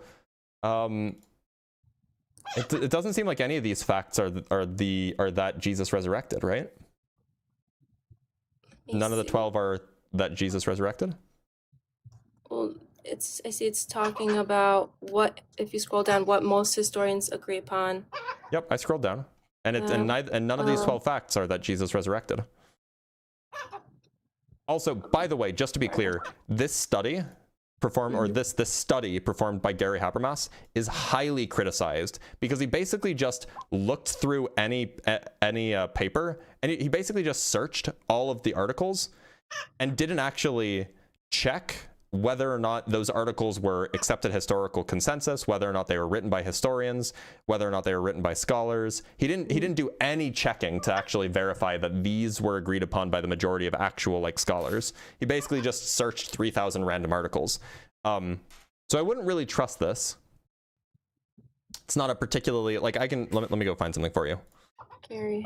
it doesn't seem like any of these facts are that Jesus resurrected, right? None of the 12 are that Jesus resurrected? Well, I see it's talking about what, if you scroll down, what most historians agree upon. Yep, I scrolled down, and none of these 12 facts are that Jesus resurrected. Also, by the way, just to be clear, this study this study performed by Gary Habermas is highly criticized because he basically just looked through any paper, and he basically just searched all of the articles and didn't actually check whether or not those articles were accepted historical consensus, whether or not they were written by historians, whether or not they were written by scholars. He didn't do any checking to actually verify that these were agreed upon by the majority of actual scholars. He basically just searched 3,000 random articles. So I wouldn't really trust this. It's not a particularly let me go find something for you. Gary.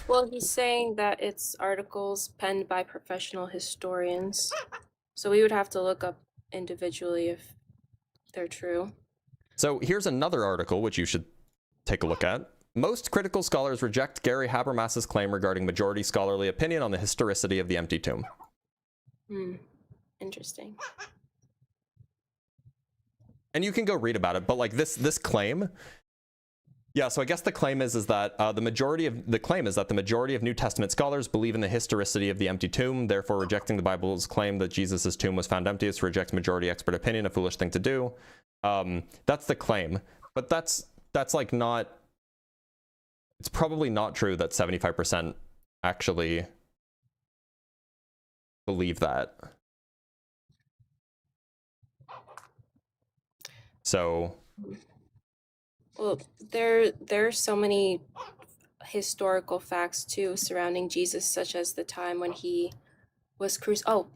Well, he's saying that it's articles penned by professional historians. So we would have to look up individually if they're true. So here's another article which you should take a look at. Most critical scholars reject Gary Habermas's claim regarding majority scholarly opinion on the historicity of the empty tomb. Interesting. And you can go read about it, but like this claim, yeah, so I guess the claim is that the majority of New Testament scholars believe in the historicity of the empty tomb, therefore rejecting the Bible's claim that Jesus' tomb was found empty is to reject majority expert opinion, a foolish thing to do. That's the claim, but that's like not, it's probably not true that 75% actually believe that. So, well, there are so many historical facts too surrounding Jesus, such as the time when he was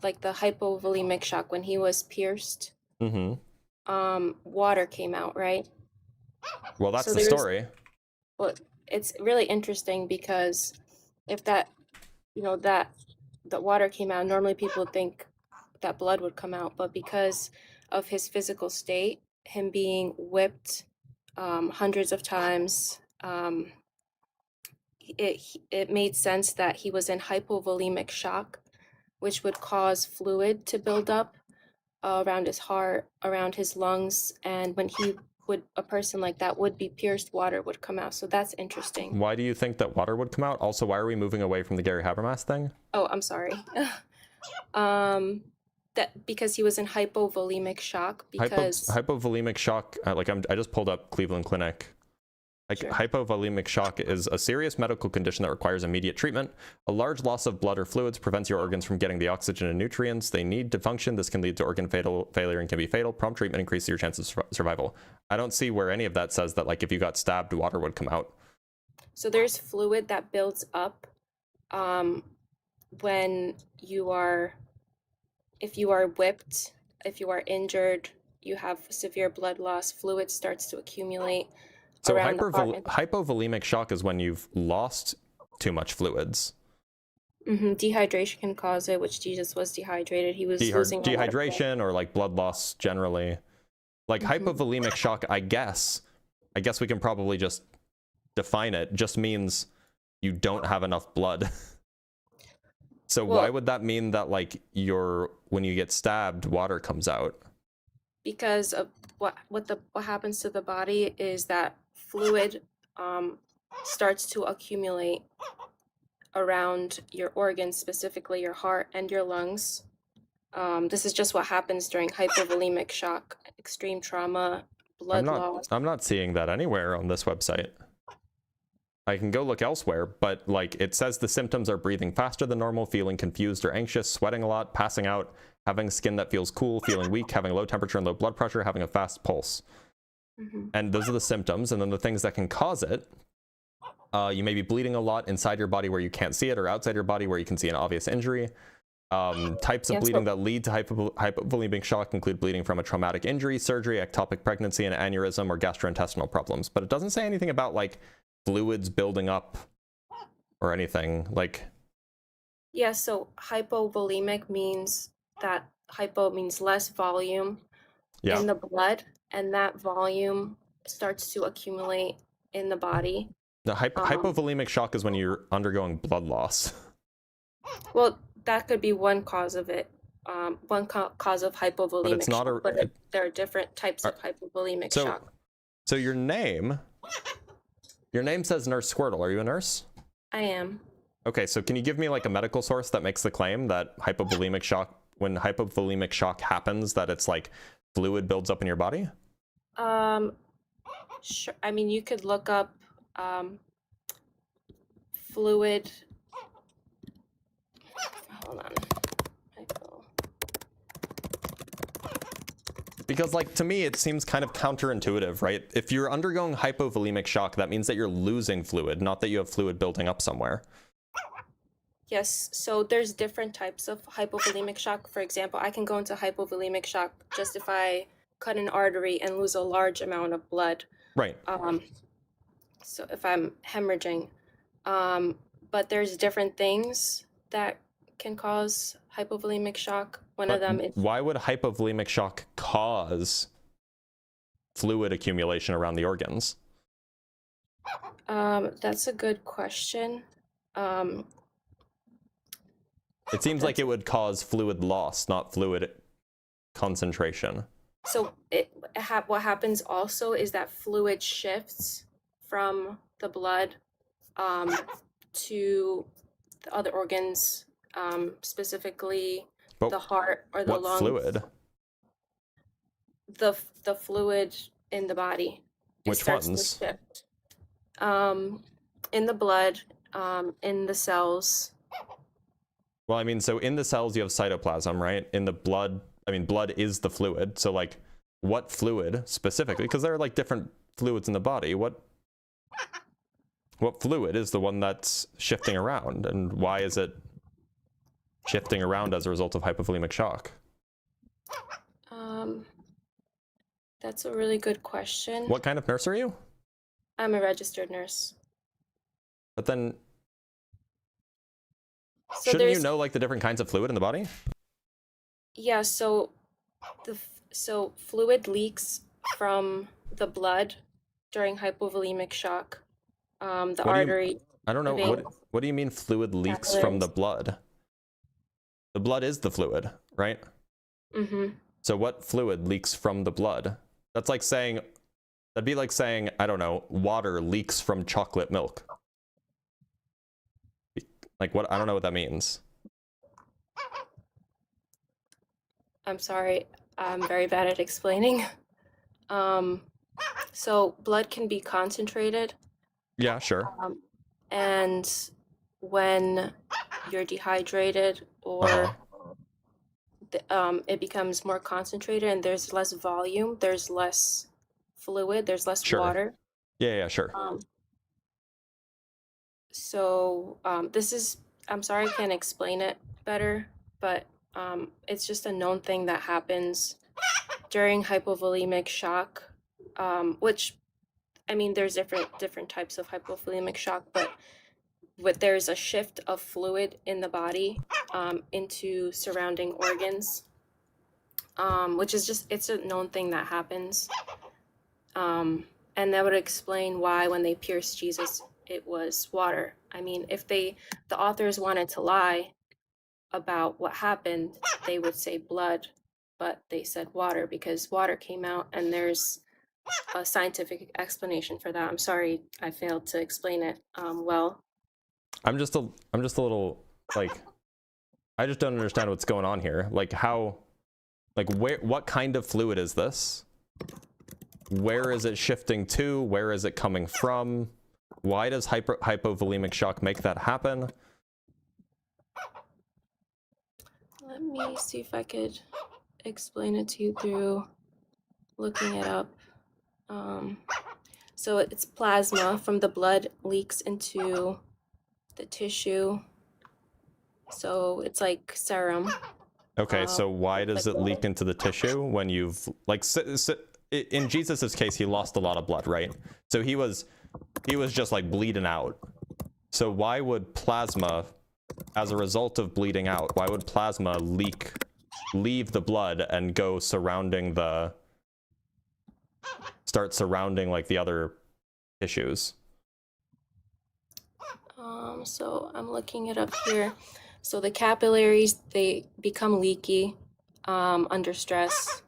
like the hypovolemic shock when he was pierced. Water came out, right? Well, that's the story. Well, it's really interesting because if that water came out, normally people would think that blood would come out, but because of his physical state, him being whipped hundreds of times, it made sense that he was in hypovolemic shock, which would cause fluid to build up around his heart, around his lungs, and when a person like that would be pierced, water would come out. So that's interesting. Why do you think that water would come out? Also, why are we moving away from the Gary Habermas thing? Oh, I'm sorry. That because he was in hypovolemic shock. Because hypovolemic shock, I just pulled up Cleveland Clinic. Sure. Hypovolemic shock is a serious medical condition that requires immediate treatment. A large loss of blood or fluids prevents your organs from getting the oxygen and nutrients they need to function. This can lead to organ failure and can be fatal. Prompt treatment increases your chances of survival. I don't see where any of that says that, like, if you got stabbed, water would come out. So there's fluid that builds up when if you are whipped, if you are injured, you have severe blood loss, fluid starts to accumulate. So hypovolemic shock is when you've lost too much fluids. Dehydration can cause it, which Jesus was dehydrated. He was losing dehydration or like blood loss generally. Like hypovolemic shock, I guess we can probably just define it, just means you don't have enough blood. So why would that mean that, like, when you get stabbed, water comes out? Because of what happens to the body is that fluid starts to accumulate around your organs, specifically your heart and your lungs. This is just what happens during hypovolemic shock, extreme trauma, blood loss. I'm not seeing that anywhere on this website. I can go look elsewhere, but like it says the symptoms are breathing faster than normal, feeling confused or anxious, sweating a lot, passing out, having skin that feels cool, feeling weak, having low temperature and low blood pressure, having a fast pulse. And those are the symptoms. And then the things that can cause it, you may be bleeding a lot inside your body where you can't see it, or outside your body where you can see an obvious injury. Types of bleeding that lead to hypovolemic shock include bleeding from a traumatic injury, surgery, ectopic pregnancy, an aneurysm, or gastrointestinal problems. But it doesn't say anything about like fluids building up or anything. Like, yeah, so hypovolemic means that hypo means less volume in the blood, and that volume starts to accumulate in the body. The hypovolemic shock is when you're undergoing blood loss. Well, that could be one cause of it, one cause of hypovolemic but it's not shock, but there are different types of hypovolemic shock. So your name says Nurse Squirtle. Are you a nurse? I am. Okay, so can you give me like a medical source that makes the claim that hypovolemic shock, when hypovolemic shock happens, that it's like fluid builds up in your body? Sure. I mean, you could look up fluid. Hold on. Because, like, to me, it seems kind of counterintuitive, right? If you're undergoing hypovolemic shock, that means that you're losing fluid, not that you have fluid building up somewhere. Yes, so there's different types of hypovolemic shock. For example, I can go into hypovolemic shock just if I cut an artery and lose a large amount of blood. Right. So if I'm hemorrhaging. But but there's different things that can cause hypovolemic shock. One of them is why would hypovolemic shock cause fluid accumulation around the organs? that's a good question. It seems like it would cause fluid loss, not fluid concentration. So what happens also is that fluid shifts from the blood to the other organs, specifically But the heart or the what lungs. fluid? The fluid in the body. Which starts ones? to shift. In the blood, in the cells. Well, I mean, so in the cells you have cytoplasm, right? In the blood, I mean, blood is the fluid. So like, what fluid specifically? Because there are like different fluids in the body. What fluid is the one that's shifting around, and why is it shifting around as a result of hypovolemic shock? That's a really good question. What kind of nurse are you? I'm a registered nurse. But then, So shouldn't you there's know like the different kinds of fluid in the body? yeah, so so fluid leaks from the blood during hypovolemic shock. The What do you- artery. I don't know. vein. What do you mean fluid leaks from the blood? The blood is the fluid, right? Mm-hmm. So what fluid leaks from the blood? That's like saying, that'd be like saying, I don't know, water leaks from chocolate milk. Like what? I don't know what that means. I'm sorry, I'm very bad at explaining. So blood can be concentrated, Yeah, sure. and when you're dehydrated or it becomes more concentrated and there's less volume, there's less fluid, there's less Sure. water. Yeah, sure. So this is, I'm sorry I can't explain it better, but it's just a known thing that happens during hypovolemic shock, which, I mean, there's different types of hypovolemic shock, but there's a shift of fluid in the body into surrounding organs, which is just, it's a known thing that happens. And that would explain why when they pierced Jesus, it was water. I mean, if the authors wanted to lie about what happened, they would say blood, but they said water because water came out, and there's a scientific explanation for that. I'm sorry I failed to explain it well. I'm just a little like, I just don't understand what's going on here. Like how, like what kind of fluid is this? Where is it shifting to? Where is it coming from? Why does hypovolemic shock make that happen? Let me see if I could explain it to you through looking it up. So it's plasma from the blood leaks into the tissue. So it's like serum. Okay, so why does it leak into the tissue when you've like in Jesus's case, he lost a lot of blood, right? So he was just like bleeding out. So why would plasma, as a result of bleeding out, why would plasma leave the blood and go start surrounding like the other tissues? So I'm looking it up here. So the capillaries, they become leaky under stress.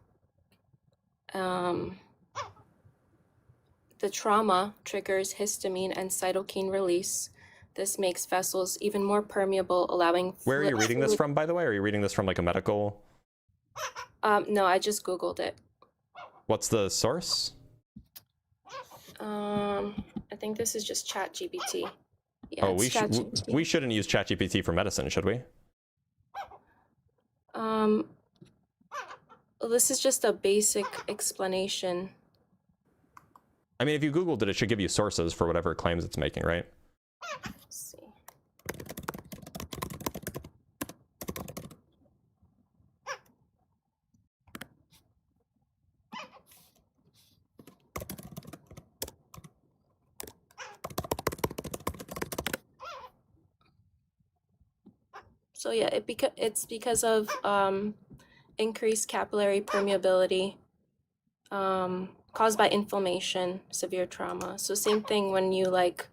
The trauma triggers histamine and cytokine release. This makes vessels even more permeable, allowing... Where are you reading this from, by the way? Are you reading this from like a medical... No, I just Googled it. What's the source? I think this is just ChatGPT. Yeah, Oh, it's we shouldn't use ChatGPT for medicine, should we? This is just a basic explanation. I mean, if you Googled it, it should give you sources for whatever claims it's making, right? Let's see. So yeah, it's because of increased capillary permeability caused by inflammation, severe trauma. So same thing when you like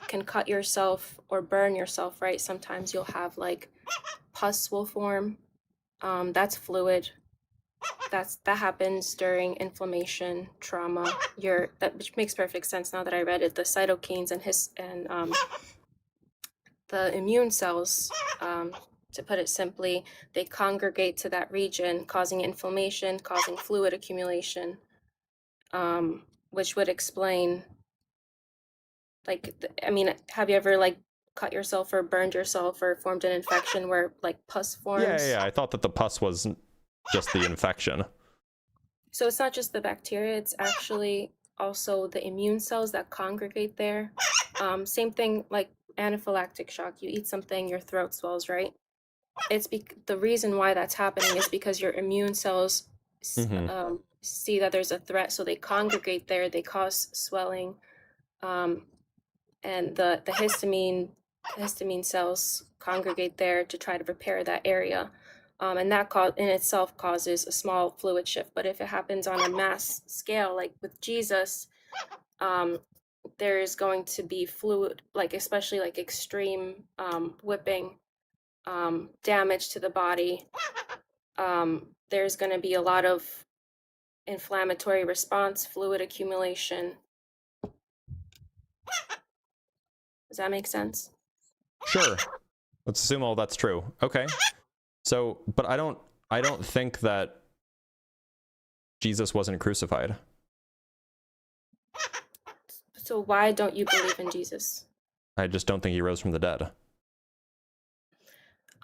can cut yourself or burn yourself, right? Sometimes you'll have like pus will form. That's fluid. That happens during inflammation, trauma. Which makes perfect sense now that I read it. The cytokines and the immune cells, to put it simply, they congregate to that region, causing inflammation, causing fluid accumulation, which would explain, like, I mean, have you ever like cut yourself or burned yourself or formed an infection where like pus forms? Yeah. I thought that the pus was just the infection. So it's not just the bacteria, it's actually also the immune cells that congregate there. Same thing like anaphylactic shock. You eat something, your throat swells, right? The reason why that's happening is because your immune cells see that there's a threat, so they congregate there, they cause swelling, and the histamine cells congregate there to try to repair that area. And that in itself causes a small fluid shift. But if it happens on a mass scale, like with Jesus, there is going to be fluid, like especially like extreme whipping, damage to the body. There's going to be a lot of inflammatory response, fluid accumulation. Does that make sense? Sure. Let's assume all that's true. Okay. So, but I don't think that Jesus wasn't crucified. So why don't you believe in Jesus? I just don't think he rose from the dead.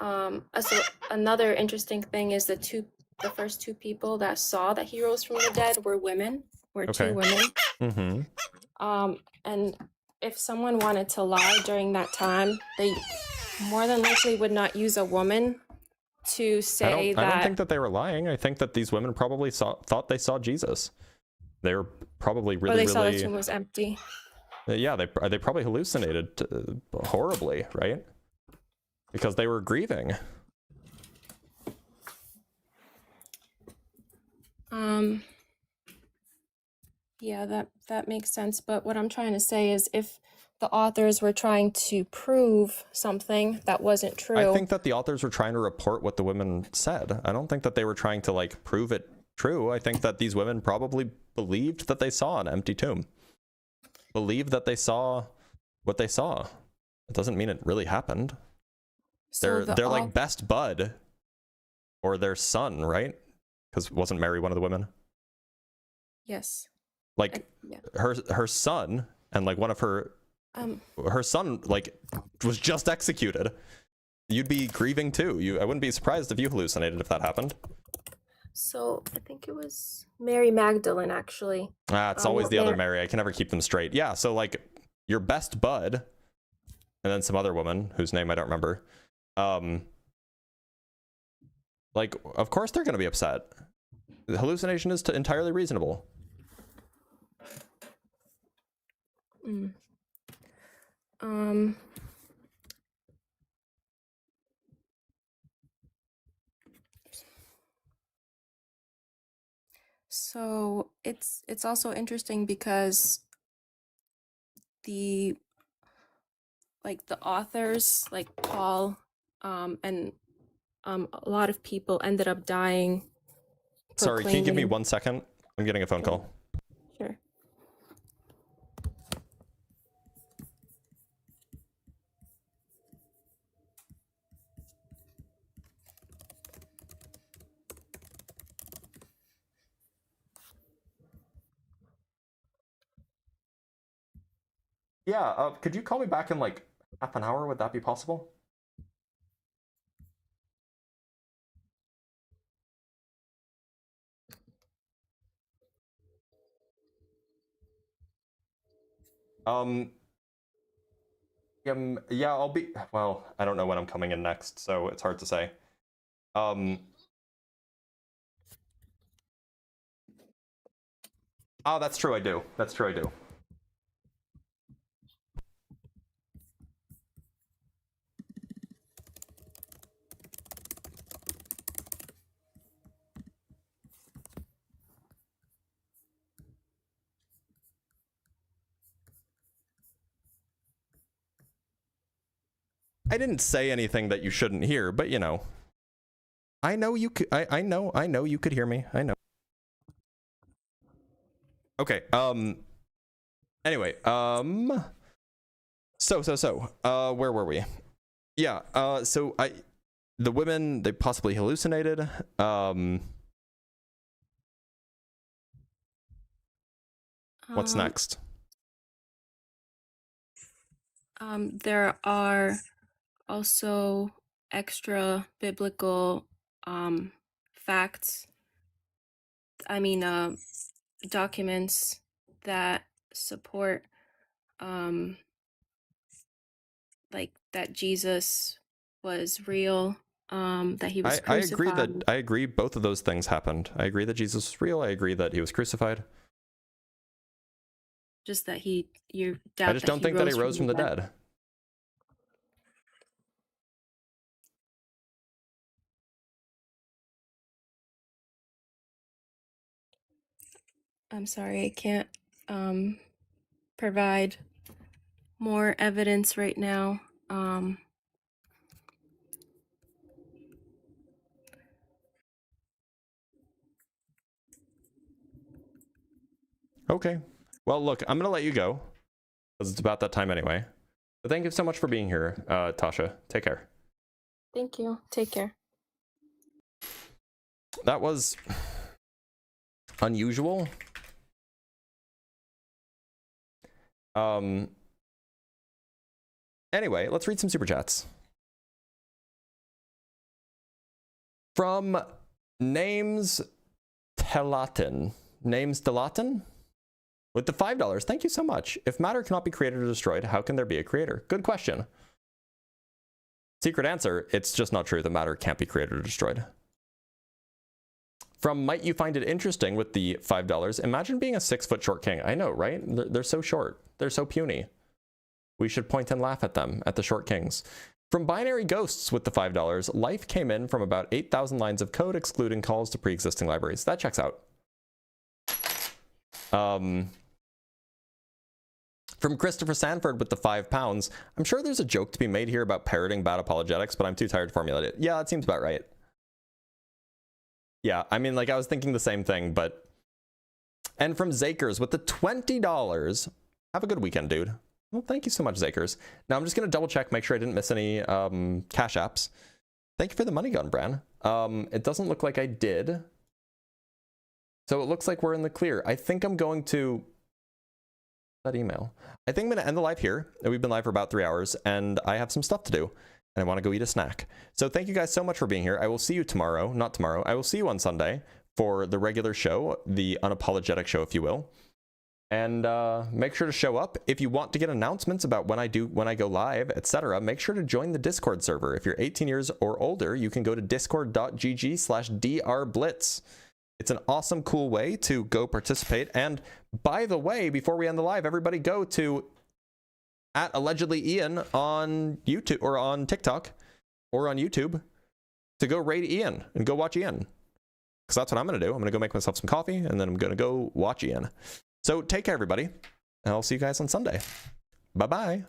So another interesting thing is the first two people that saw that he rose from the dead were women. Two women. And if someone wanted to lie during that time, they more than likely would not use a woman to say that. I don't think that they were lying. I think that these women probably thought they saw Jesus. They were probably really, they saw the tomb was empty. Yeah, they probably hallucinated horribly, right? Because they were grieving. Yeah, that makes sense. But what I'm trying to say is, if the authors were trying to prove something that wasn't true, I think that the authors were trying to report what the women said. I don't think that they were trying to like prove it true. I think that these women probably believed that they saw an empty tomb. Believed that they saw what they saw. It doesn't mean it really happened. So they're like best bud or their son, right? Because wasn't Mary one of the women? Yes. Like her son and like one of her son like was just executed. You'd be grieving too. I wouldn't be surprised if you hallucinated if that happened. So I think it was Mary Magdalene, actually. It's always the other Mary. I can never keep them straight. Yeah, so like your best bud and then some other woman whose name I don't remember. Like, of course they're going to be upset. The hallucination is entirely reasonable. So it's also interesting because the authors like Paul and a lot of people ended up dying. Sorry, can you give me 1 second? I'm getting a phone call. Sure. Yeah, could you call me back in like half an hour? Would that be possible? Yeah, I'll be, well, I don't know when I'm coming in next, so it's hard to say. Oh, that's true, I do. That's true, I do. I didn't say anything that you shouldn't hear, but you know, I know you could. I know you could hear me. I know. Okay. Anyway. So. Where were we? Yeah. So the women, they possibly hallucinated. What's next? There are also extra biblical facts. I mean, documents that support like that Jesus was real, that he was crucified. I agree both of those things happened. I agree that Jesus was real. I agree that he was crucified. Just that you doubt. I just don't think that he rose from the dead. I'm sorry, I can't provide more evidence right now. Okay. Well, look, I'm going to let you go because it's about that time anyway. But thank you so much for being here, Tasha. Take care. Thank you. Take care. That was unusual. Anyway, let's read some super chats. From Names Telatin. Names Telatin? With the $5, thank you so much. If matter cannot be created or destroyed, how can there be a creator? Good question. Secret answer, it's just not true that matter can't be created or destroyed. From Might You Find It Interesting with the $5, imagine being a 6-foot short king. I know, right? They're so short. They're so puny. We should point and laugh at them, at the short kings. From Binary Ghosts with the $5, life came in from about 8,000 lines of code, excluding calls to pre-existing libraries. That checks out. From Christopher Sanford with the £5, I'm sure there's a joke to be made here about parroting bad apologetics, but I'm too tired to formulate it. Yeah, that seems about right. Yeah, I mean, like, I was thinking the same thing, but... And from Zakers with the $20, have a good weekend, dude. Well, thank you so much, Zakers. Now, I'm just going to double check, make sure I didn't miss any cash apps. Thank you for the money gun, Bran. It doesn't look like I did. So it looks like we're in the clear. I think I'm going to... that email. I think I'm going to end the live here. We've been live for about 3 hours, and I have some stuff to do, and I want to go eat a snack. So thank you guys so much for being here. I will see you tomorrow. Not tomorrow. I will see you on Sunday for the regular show, the unapologetic show, if you will. And make sure to show up. If you want to get announcements about when I go live, etc., make sure to join the Discord server. If you're 18 years or older, you can go to discord.gg/drblitz. It's an awesome, cool way to go participate. And by the way, before we end the live, everybody go to @AllegedlyIan on YouTube or on TikTok or on YouTube to go raid Ian and go watch Ian. Because that's what I'm going to do. I'm going to go make myself some coffee and then I'm going to go watch Ian. So take care, everybody. And I'll see you guys on Sunday. Bye-bye.